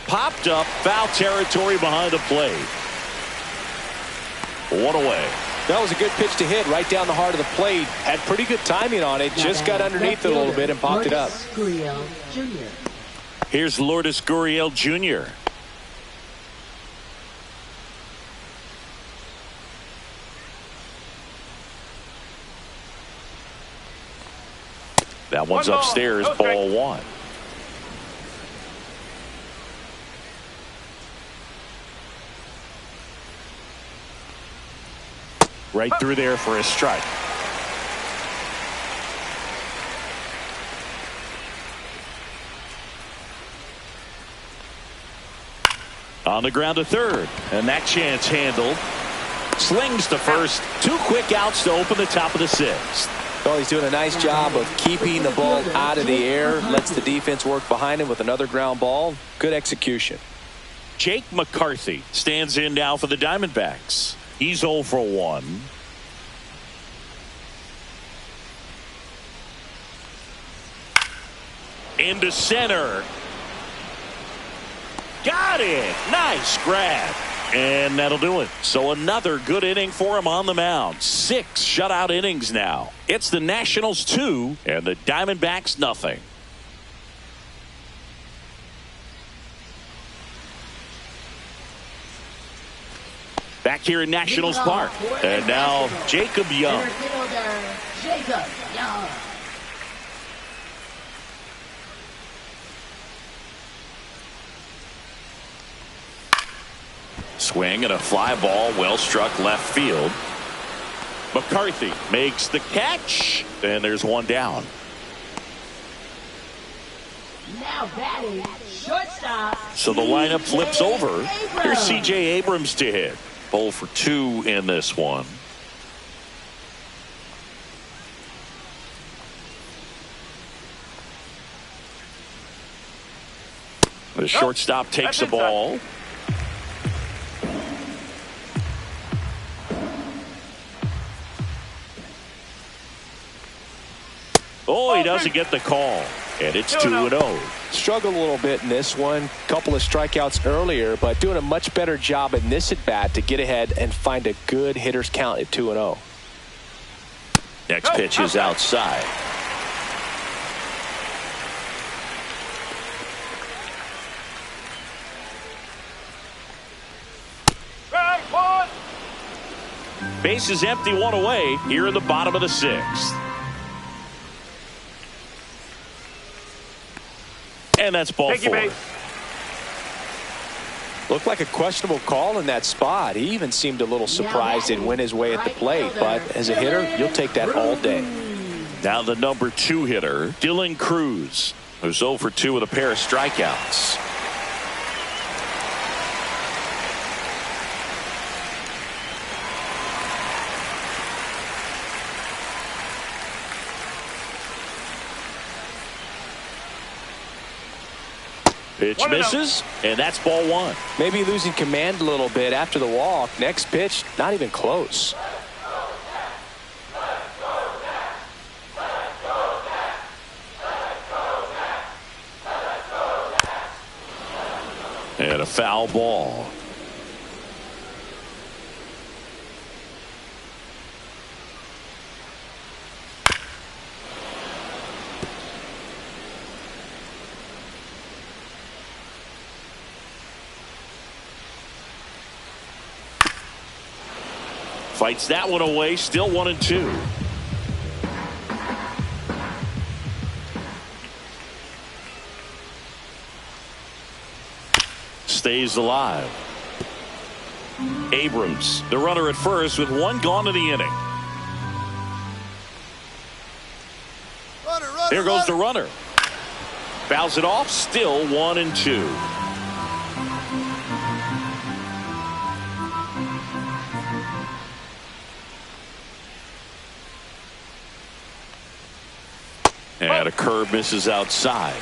Popped up, foul territory behind the plate. 1 away. That was a good pitch to hit right down the heart of the plate. Had pretty good timing on it. Just got underneath it a little bit and popped it up. Here's Lourdes Gurriel Jr. That one's upstairs, ball 1. Right through there for a strike. On the ground to third, and that chance handled. Slings to first. 2 quick outs to open the top of the 6th. Well, he's doing a nice job of keeping the ball out of the air. Lets the defense work behind him with another ground ball. Good execution. Jake McCarthy stands in now for the Diamondbacks. He's 0 for 1. Into center. Got it. Nice grab. And that'll do it. So another good inning for him on the mound. 6 shutout innings now. It's the Nationals 2 and the Diamondbacks nothing. Back here in Nationals Park. And now Jacob Young. Swing and a fly ball, well struck left field. McCarthy makes the catch, and there's 1 down. Now batting, shortstop. So the lineup flips over. Here's C.J. Abrams to hit. 0 for 2 in this one. The shortstop takes the ball. Oh, he doesn't get the call. And it's 2-0. Struggled a little bit in this one. Couple of strikeouts earlier, but doing a much better job in this at bat to get ahead and find a good hitter's count at 2-0. Next pitch is outside. Base is empty, 1 away here in the bottom of the 6th. And that's ball 4. Looked like a questionable call in that spot. He even seemed a little surprised it went his way at the plate. But as a hitter, you'll take that all day. Now the number 2 hitter, Dylan Cruz, who's 0 for 2 with a pair of strikeouts. Pitch misses, and that's ball 1. Maybe losing command a little bit after the walk. Next pitch, not even close. And a foul ball. Fights that one away, still 1-2. Stays alive. Abrams, the runner at first with one gone in the inning. There goes the runner. Fouls it off, still 1-2. And a curve misses outside.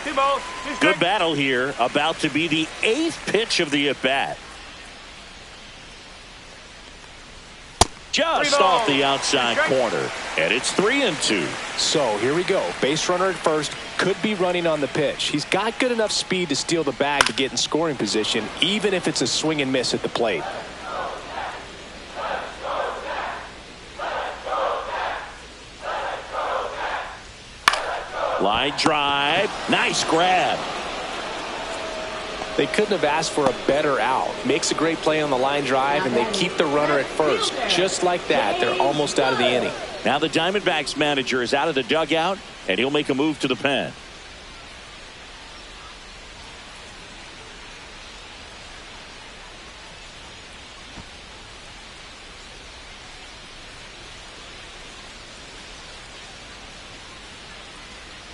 Good battle here. About to be the 8th pitch of the at-bat. Just off the outside corner. And it's 3-2. So here we go. Base runner at first. Could be running on the pitch. He's got good enough speed to steal the bag to get in scoring position, even if it's a swing and miss at the plate. Line drive. Nice grab. They couldn't have asked for a better out. Makes a great play on the line drive, and they keep the runner at first. Just like that, they're almost out of the inning. Now the Diamondbacks manager is out of the dugout, and he'll make a move to the pen.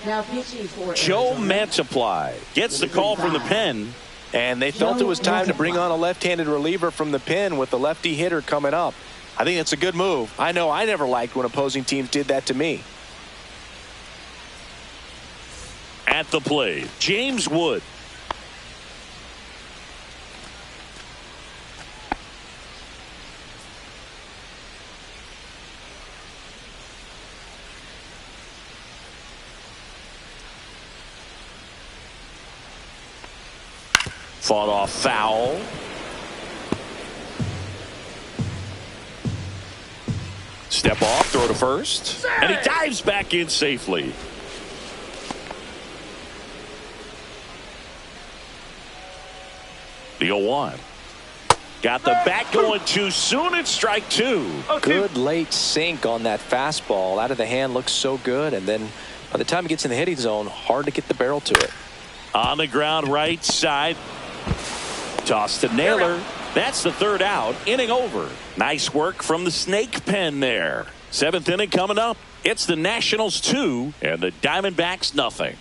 Now pitching for Joe Arizona. Mantiply gets the call from the pen. And they felt it was time to bring on a left-handed reliever from the pen with the lefty hitter coming up. I think it's a good move. I know I never liked when opposing teams did that to me. At the plate, James Wood. Fought off foul. Step off, throw to first. And he dives back in safely. The 0-1. Got the bat going too soon. It's strike 2. Good late sink on that fastball. Out of the hand, looks so good. And then by the time it gets in the hitting zone, hard to get the barrel to it. On the ground, right side. Toss to Naylor. That's the 3rd out. Inning over. Nice work from the snake pen there. 7th inning coming up. It's the Nationals 2 and the Diamondbacks nothing.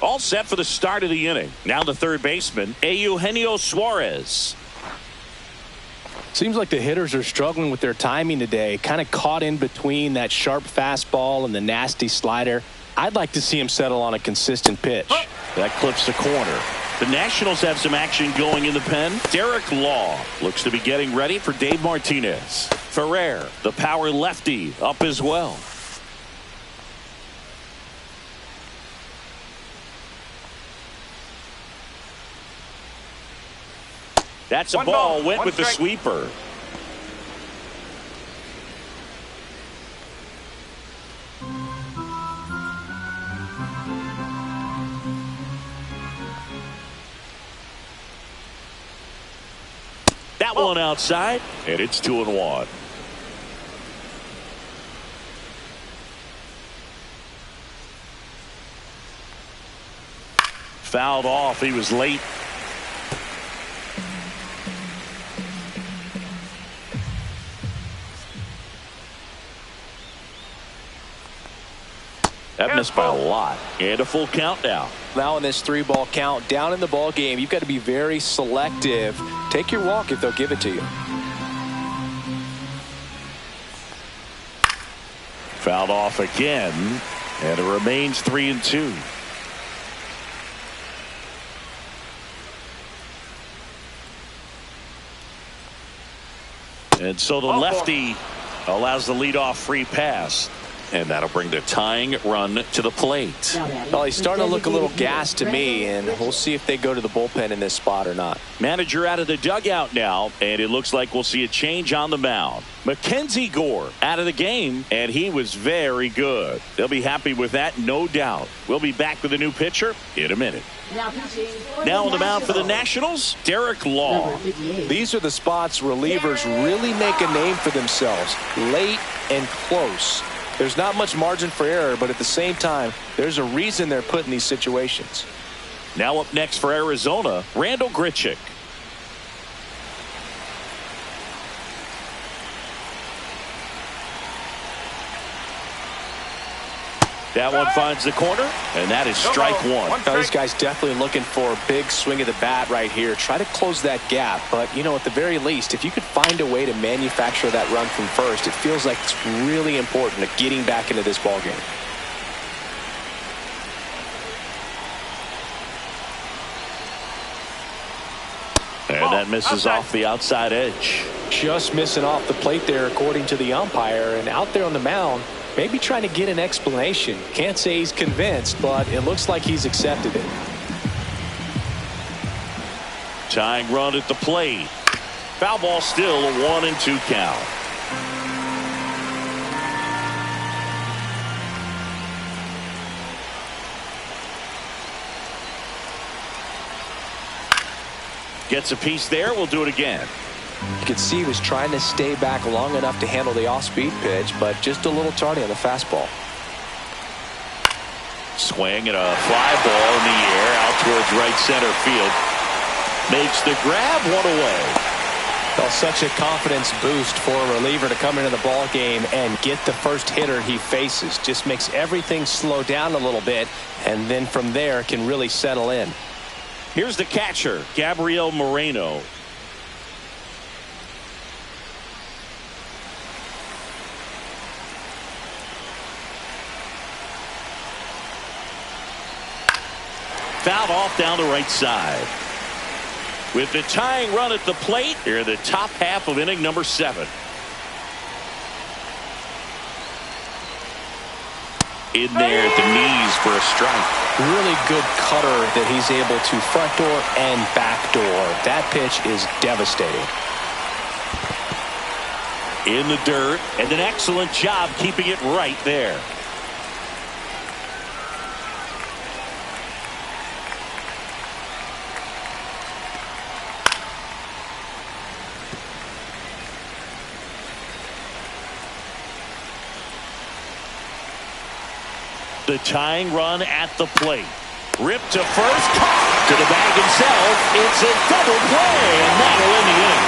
All set for the start of the inning. Now the third baseman, Eugenio Suarez. Seems like the hitters are struggling with their timing today. Kind of caught in between that sharp fastball and the nasty slider. I'd like to see him settle on a consistent pitch. That clips the corner. The Nationals have some action going in the pen. Derek Law looks to be getting ready for Dave Martinez. Ferrer, the power lefty, up as well. That's a ball. Went with the sweeper. That one outside, and it's 2-1. Fouled off. He was late. That missed by a lot. And a full count now. Now in this 3-ball count, down in the ball game, you've got to be very selective. Take your walk if they'll give it to you. Fouled off again, and it remains 3-2. And so the lefty allows the leadoff free pass. And that'll bring the tying run to the plate. Well, he's starting to look a little gassed to me, and we'll see if they go to the bullpen in this spot or not. Manager out of the dugout now, and it looks like we'll see a change on the mound. Mackenzie Gore out of the game, and he was very good. They'll be happy with that, no doubt. We'll be back with a new pitcher in a minute. Now on the mound for the Nationals, Derek Law. These are the spots relievers really make a name for themselves. Late and close. There's not much margin for error, but at the same time, there's a reason they're put in these situations. Now up next for Arizona, Randall Grichuk. That one finds the corner, and that is strike one. Now, this guy's definitely looking for a big swing of the bat right here. Try to close that gap, but, you know, at the very least, if you could find a way to manufacture that run from first, it feels like it's really important to getting back into this ballgame. And that misses off the outside edge. Just missing off the plate there, according to the umpire, and out there on the mound, maybe trying to get an explanation. Can't say he's convinced, but it looks like he's accepted it. Tying run at the plate. Foul ball still, a 1-2 count. Gets a piece there. We'll do it again. You could see he was trying to stay back long enough to handle the off-speed pitch, but just a little tardy on the fastball. Swing and a fly ball in the air out towards right center field. Makes the grab, one away. Well, such a confidence boost for a reliever to come into the ball game and get the first hitter he faces. Just makes everything slow down a little bit, and then from there can really settle in. Here's the catcher, Gabriel Moreno. Fouled off down the right side. With the tying run at the plate, here in the top half of inning number 7. In there at the knees for a strike. Really good cutter that he's able to front door and back door. That pitch is devastating. In the dirt, and an excellent job keeping it right there. The tying run at the plate. Ripped to first, caught to the bag himself. It's a double play, and that'll end the inning.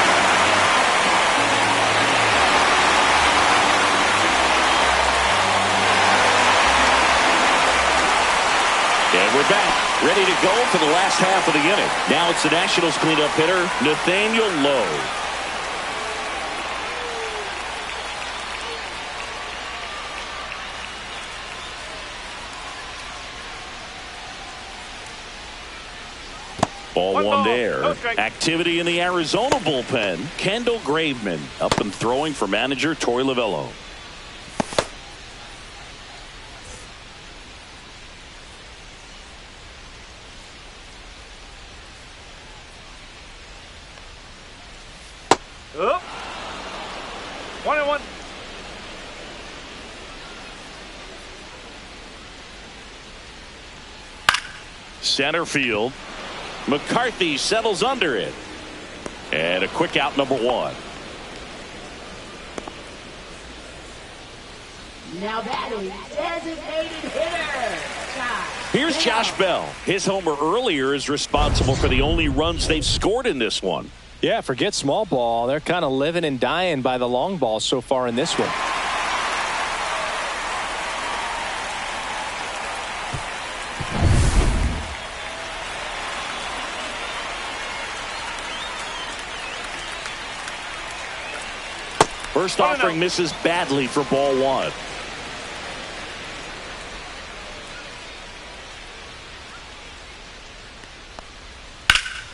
And we're back, ready to go for the last half of the inning. Now it's the Nationals cleanup hitter, Nathaniel Lowe. Ball one there. Activity in the Arizona bullpen. Kendall Graveman up and throwing for manager Torey Lovullo. Up. 1-1. Center field. McCarthy settles under it. And a quick out, number 1. Now batting, designated hitter, Josh. Here's Josh Bell. His homer earlier is responsible for the only runs they've scored in this one. Yeah, forget small ball. They're kind of living and dying by the long ball so far in this one. First offering misses badly for ball 1.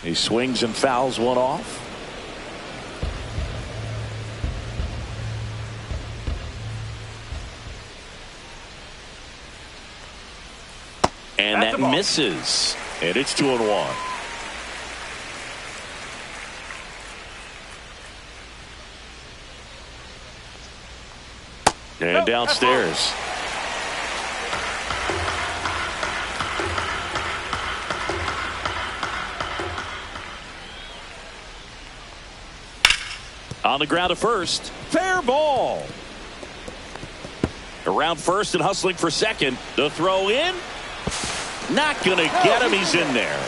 He swings and fouls one off. And that misses. And it's 2-1. And downstairs. On the ground to first. Fair ball. Around first and hustling for second. The throw in. Not going to get him. He's in there.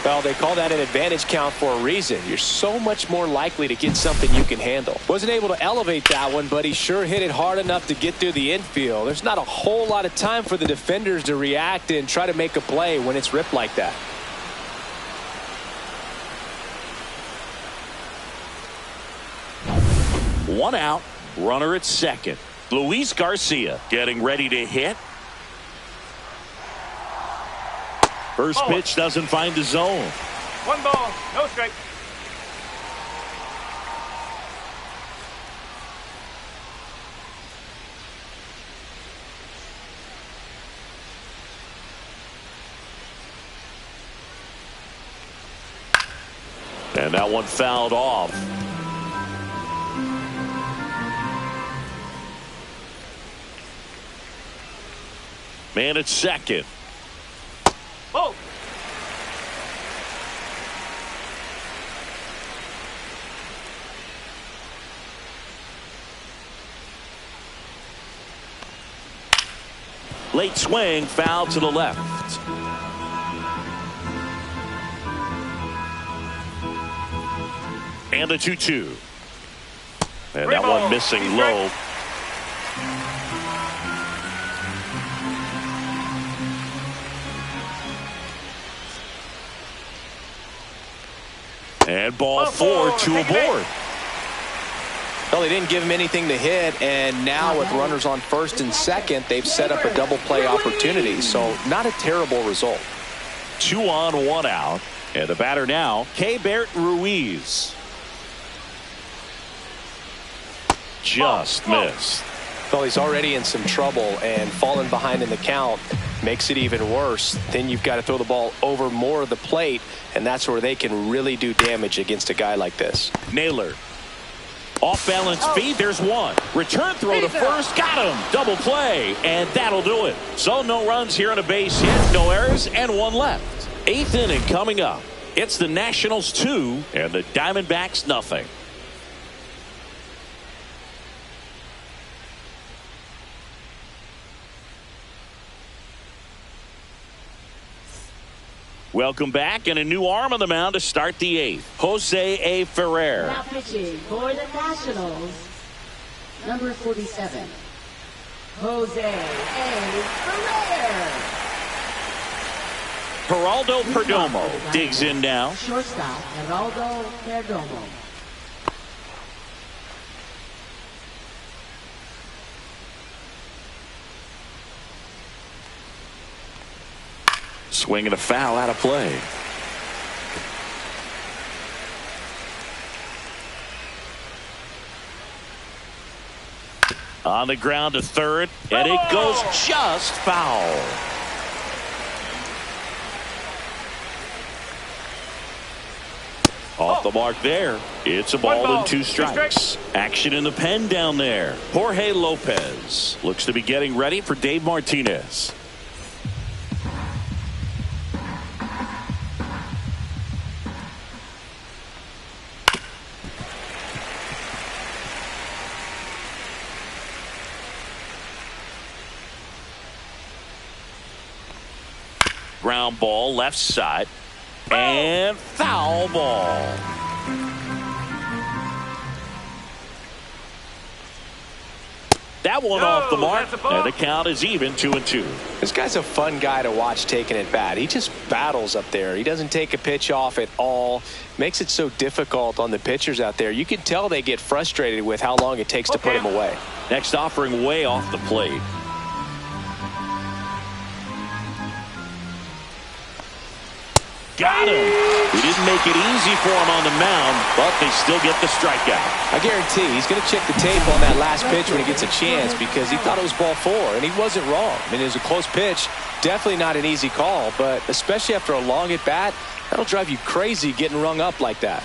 Well, they call that an advantage count for a reason. You're so much more likely to get something you can handle. Wasn't able to elevate that one, but he sure hit it hard enough to get through the infield. There's not a whole lot of time for the defenders to react and try to make a play when it's ripped like that. One out, runner at second. Luis Garcia getting ready to hit. First pitch doesn't find the zone. 1 ball, no strike. And that one fouled off. Man at second. Oh. Late swing, foul to the left. And the 2-2. And that one missing low. And ball 4, 2 aboard. Well, they didn't give him anything to hit, and now with runners on first and second, they've set up a double play opportunity. So not a terrible result. 2 on, 1 out. And the batter now, Keibert Ruiz. Just missed. Well, he's already in some trouble, and falling behind in the count makes it even worse. Then you've got to throw the ball over more of the plate, and that's where they can really do damage against a guy like this. Naylor. Off balance feed. There's one. Return throw to first. Got him. Double play. And that'll do it. So no runs here on a base hit. No errors and 1 left. 8th inning coming up. It's the Nationals 2 and the Diamondbacks nothing. Welcome back, and a new arm on the mound to start the 8th. Jose A. Ferrer. Now pitching for the Nationals, number 47, Jose A. Ferrer. Geraldo Perdomo digs in now. Shortstop, Geraldo Perdomo. Swinging a foul out of play. On the ground to third, and it goes just foul. Off the mark there. It's a ball and 2 strikes. Action in the pen down there. Jorge Lopez looks to be getting ready for Dave Martinez. Ground ball left side and foul ball. That one off the mark, and the count is even 2-2. This guy's a fun guy to watch taking it bat. He just battles up there. He doesn't take a pitch off at all. Makes it so difficult on the pitchers out there. You can tell they get frustrated with how long it takes to put him away. Next offering way off the plate. Got him. He didn't make it easy for him on the mound, but they still get the strikeout. I guarantee he's going to check the tape on that last pitch when he gets a chance, because he thought it was ball 4, and he wasn't wrong. I mean, it was a close pitch. Definitely not an easy call, but especially after a long at bat, that'll drive you crazy getting rung up like that.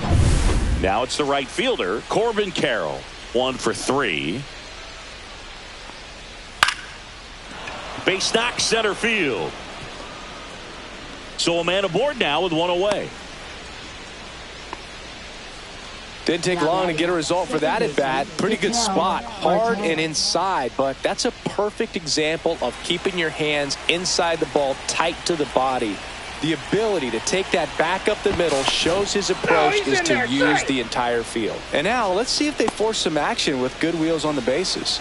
Now it's the right fielder, Corbin Carroll. 1 for 3. Base knock center field. So a man aboard now with 1 away. Didn't take long to get a result for that at bat. Pretty good spot, hard and inside, but that's a perfect example of keeping your hands inside the ball, tight to the body. The ability to take that back up the middle shows his approach is to use the entire field. And now let's see if they force some action with good wheels on the bases.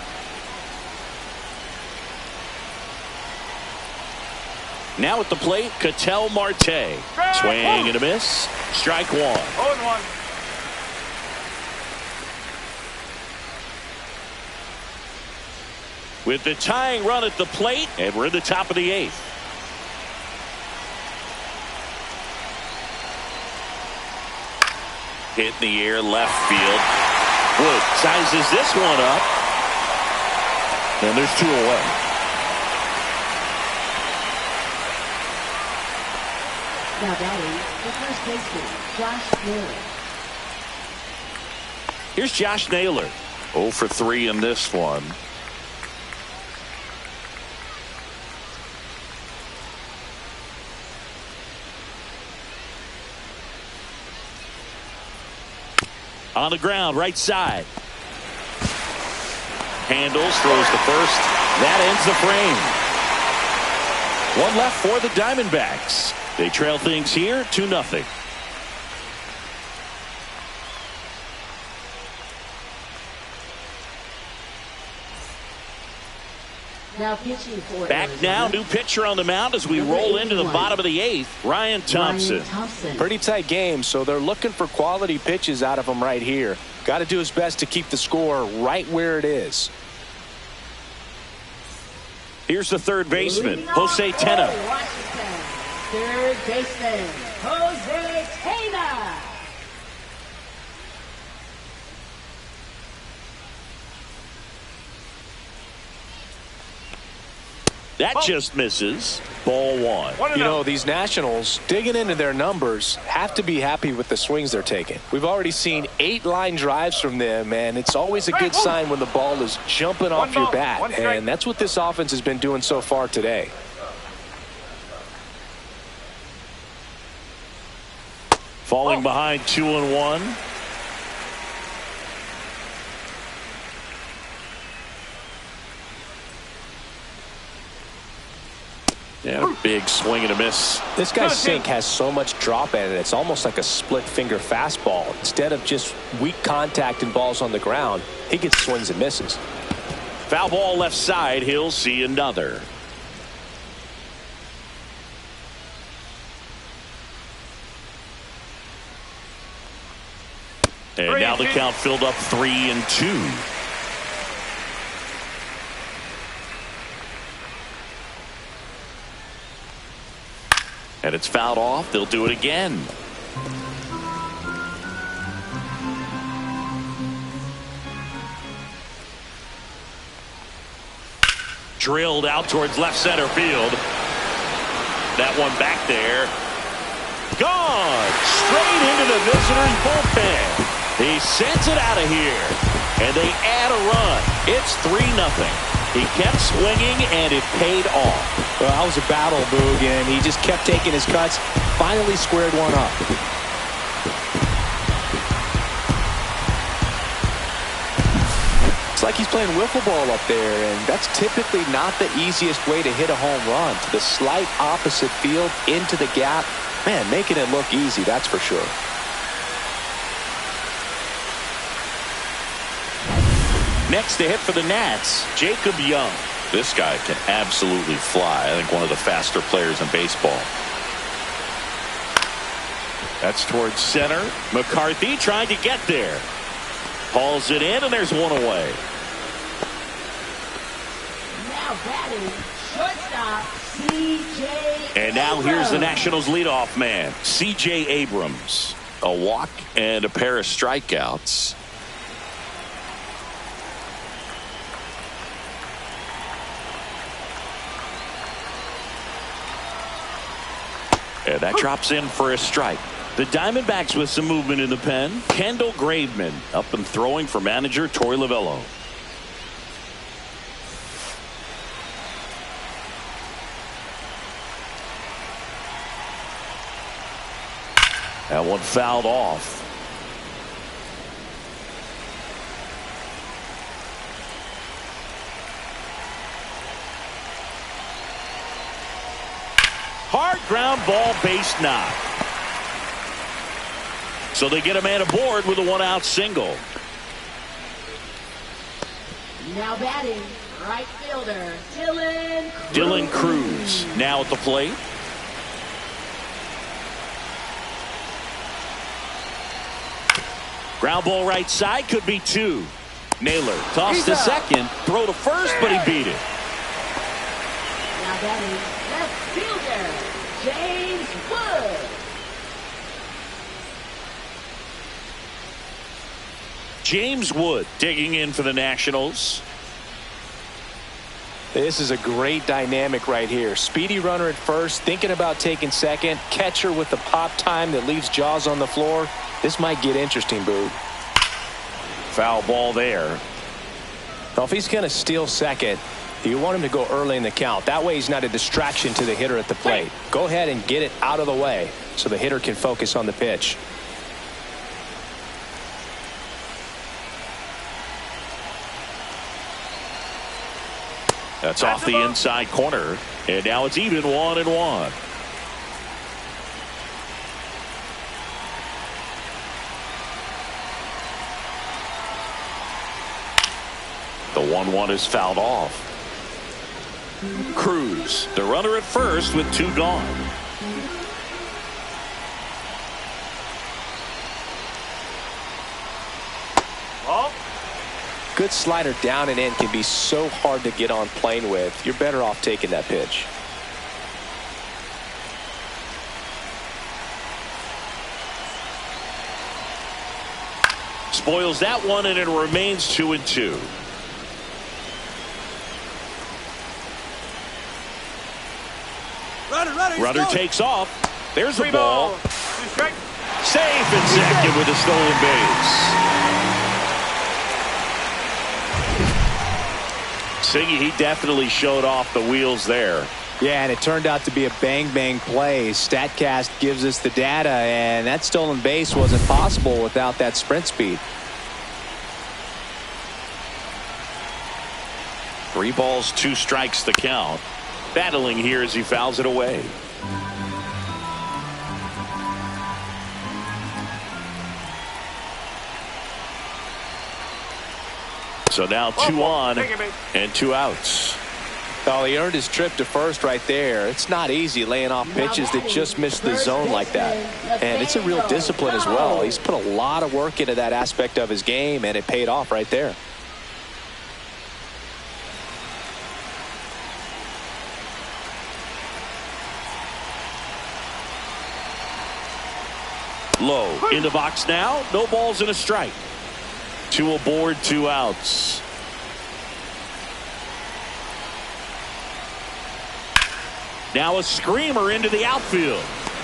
Now at the plate, Ketel Marte. Swing and a miss. Strike one. 0-1. With the tying run at the plate, and we're in the top of the 8th. Hit in the air, left field. Wood sizes this one up. And there's 2 away. Now batting, the first baseman, Josh Naylor. Here's Josh Naylor. 0 for 3 in this one. On the ground, right side. Handles, throws to first. That ends the frame. One left for the Diamondbacks. They trail things here 2-0. Now pitching for Back now, new pitcher on the mound as we roll into the bottom of the 8th. Ryan Thompson. Pretty tight game, so they're looking for quality pitches out of him right here. Got to do his best to keep the score right where it is. Here's the third baseman, Jose Tena. Washington, third baseman, Jose Tena. That just misses. Ball one. You know, these Nationals, digging into their numbers, have to be happy with the swings they're taking. We've already seen 8 line drives from them, and it's always a good sign when the ball is jumping off your bat. And that's what this offense has been doing so far today. Falling behind 2-1. Yeah, big swing and a miss. This guy's sink has so much drop in it. It's almost like a split finger fastball. Instead of just weak contact and balls on the ground, he gets swings and misses. Foul ball left side. He'll see another. And now the count filled up 3-2. And it's fouled off. They'll do it again. Drilled out towards left center field. That one back there. Gone. Straight into the visitors' bullpen. He sends it out of here. And they add a run. It's 3-0. He kept swinging, and it paid off. Well, that was a battle, Boog, and he just kept taking his cuts. Finally squared one up. It's like he's playing wiffle ball up there, and that's typically not the easiest way to hit a home run. To the slight opposite field, into the gap. Man, making it look easy, that's for sure. Next to hit for the Nats, Jacob Young. This guy can absolutely fly. I think one of the faster players in baseball. That's towards center. McCarthy trying to get there. Hauls it in, and there's one away. Now batting, shortstop, C.J. And now here's the Nationals leadoff man, C.J. Abrams. A walk and a pair of strikeouts. And that drops in for a strike. The Diamondbacks with some movement in the pen. Kendall Graveman up and throwing for manager Torey Lovullo. That one fouled off. ground ball, base knock. So they get a man aboard with a one-out single. Now batting, right fielder, Dylan Cruz now at the plate. Ground ball right side, could be two. Naylor tossed to second, throw to first, but he beat it. Now batting, left fielder, James Wood. James Wood digging in for the Nationals. This is a great dynamic right here. Speedy runner at first, thinking about taking second. Catcher with the pop time that leaves Jaws on the floor. This might get interesting, Boo. Foul ball there. Now, if he's going to steal second, you want him to go early in the count. That way he's not a distraction to the hitter at the plate. Go ahead and get it out of the way so the hitter can focus on the pitch. That's off the inside corner. And now it's even 1-1. The 1-1 is fouled off. Cruz, the runner at first with two gone. Ball. Good slider down and in can be so hard to get on plane with. You're better off taking that pitch. Spoils that one, and it remains 2-2. Runner takes off. There's a ball. 2 strike. Safe at second with a stolen base. Singy, he definitely showed off the wheels there. Yeah, and it turned out to be a bang-bang play. StatCast gives us the data, and that stolen base wasn't possible without that sprint speed. 3 balls, 2 strikes the count. Battling here as he fouls it away. So now 2 on and 2 outs. Oh, he earned his trip to first right there. It's not easy laying off pitches that just miss the zone like that. And it's a real discipline as well. He's put a lot of work into that aspect of his game, and it paid off right there. Low in the box now. No balls and a strike. 2 aboard, 2 outs. Now a screamer into the outfield.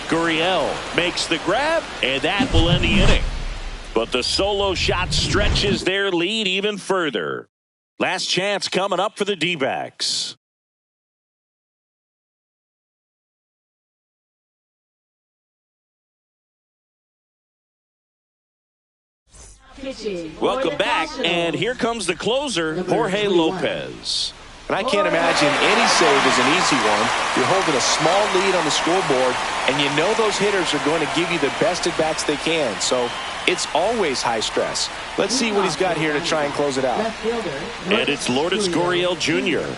Gurriel makes the grab, and that will end the inning. But the solo shot stretches their lead even further. Last chance coming up for the D-backs. Welcome back, and here comes the closer, Jorge Lopez. And I can't imagine any save is an easy one. You're holding a small lead on the scoreboard, and you know those hitters are going to give you the best at-bats they can. So it's always high stress. Let's see what he's got here to try and close it out. And it's Lourdes Gurriel Jr.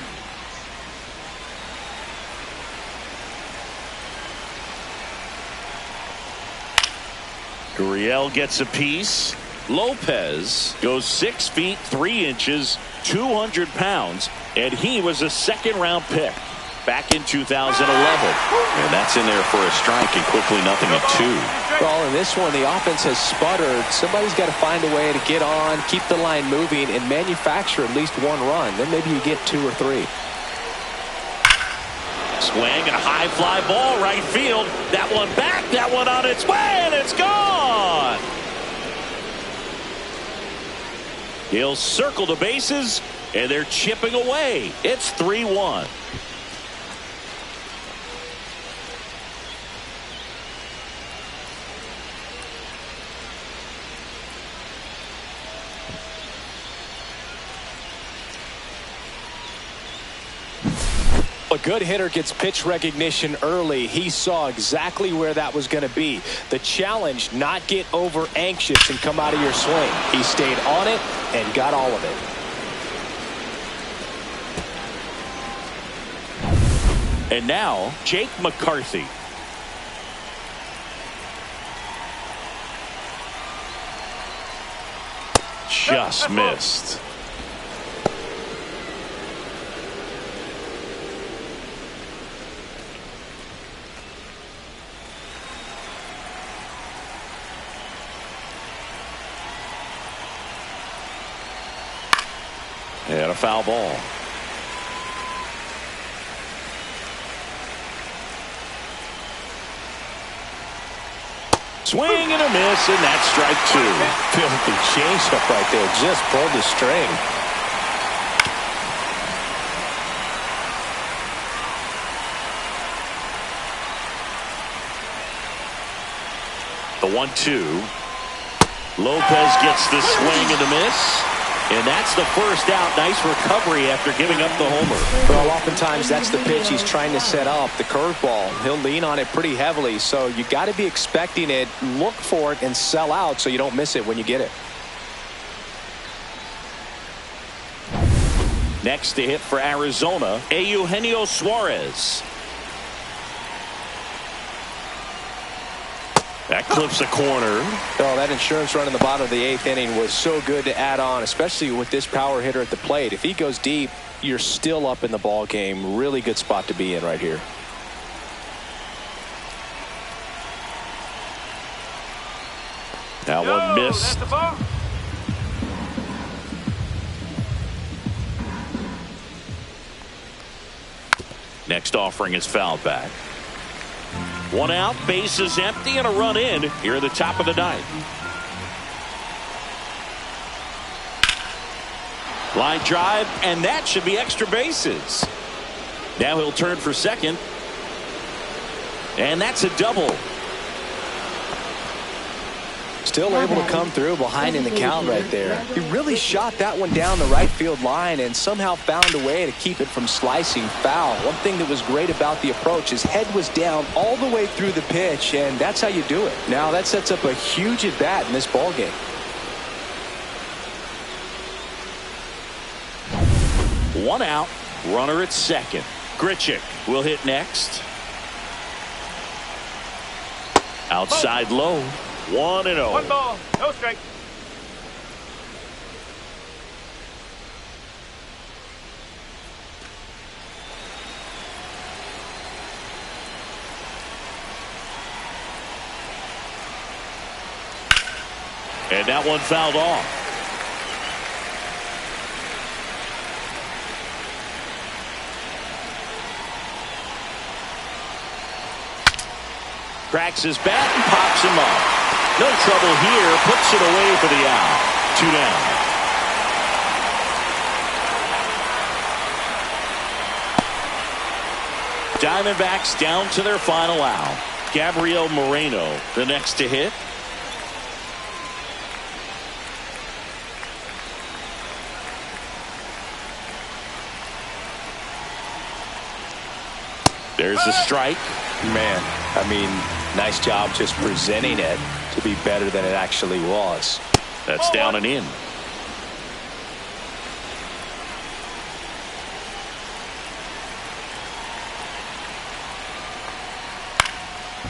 Gurriel gets a piece. Lopez goes 6 feet 3 inches, 200 pounds, and he was a second-round pick back in 2011. And that's in there for a strike, and quickly nothing at 2. Well, in this one, the offense has sputtered. Somebody's got to find a way to get on, keep the line moving, and manufacture at least 1 run. Then maybe you get 2 or 3. Swing and a high fly ball right field. That one back, that one on its way, and it's gone. He'll circle the bases, and they're chipping away. It's 3-1. A good hitter gets pitch recognition early. He saw exactly where that was going to be. The challenge, not get over anxious and come out of your swing. He stayed on it and got all of it. And now, Jake McCarthy. Just missed. And a foul ball. Swing and a miss, and that's strike two. Filthy changeup right there. Just pulled the string. The 1-2. Lopez gets the swing and a miss. And that's the first out. Nice recovery after giving up the homer. Well, oftentimes that's the pitch he's trying to set up, the curveball. He'll lean on it pretty heavily, so you got to be expecting it, look for it, and sell out so you don't miss it when you get it. Next to hit for Arizona, Eugenio Suarez. That clips a corner. Oh, that insurance run in the bottom of the 8th inning was so good to add on, especially with this power hitter at the plate. If he goes deep, you're still up in the ball game. Really good spot to be in right here. That one missed. Next offering is fouled back. One out, bases empty, and a run in here at the top of the ninth. Line drive, and that should be extra bases. Now he'll turn for second. And that's a double. Still able to come through behind in the count right there. He really shot that one down the right field line and somehow found a way to keep it from slicing foul. One thing that was great about the approach, his head was down all the way through the pitch, and that's how you do it. Now that sets up a huge at bat in this ball game. One out, runner at second. Grichuk will hit next. Outside low. 1-0. 1 ball, no strike. And that one fouled off. Cracks his bat and pops him up. No trouble here. Puts it away for the out. 2 down. Diamondbacks down to their final out. Gabriel Moreno, the next to hit. There's the strike. Man, I mean, nice job just presenting it to be better than it actually was. That's down and in.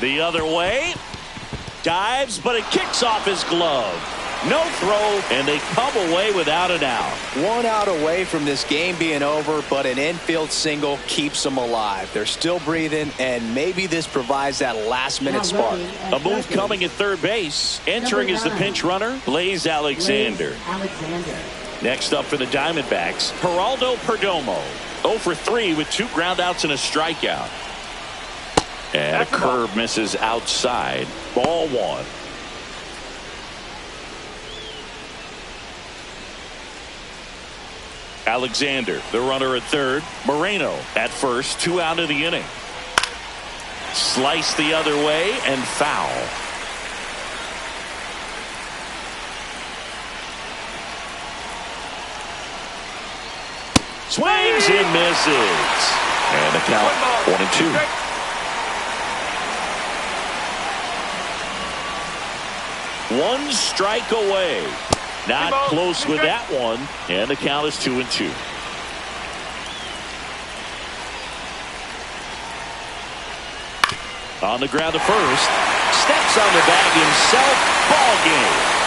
The other way. Dives, but it kicks off his glove. No throw, and they come away without an out. 1 out away from this game being over, but an infield single keeps them alive. They're still breathing, and maybe this provides that last-minute spark. A move coming at third base. Entering as the pinch runner, Blaze Alexander. Next up for the Diamondbacks, Geraldo Perdomo. 0 for 3 with 2 groundouts and a strikeout. And a curve misses outside. Ball 1. Alexander, the runner at third. Moreno at first. 2 out of the inning. Slice the other way and foul. Swings and misses. And the count 1-2. One strike away. Not close with that one. And the count is 2-2. On the ground to first. Steps on the bag himself. Ball game.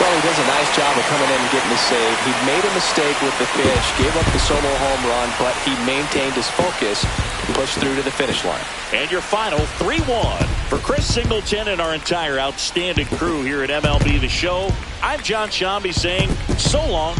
Well, he does a nice job of coming in and getting the save. He made a mistake with the pitch, gave up the solo home run, but he maintained his focus and pushed through to the finish line. And your final 3-1. For Chris Singleton and our entire outstanding crew here at MLB The Show, I'm John Shambi saying so long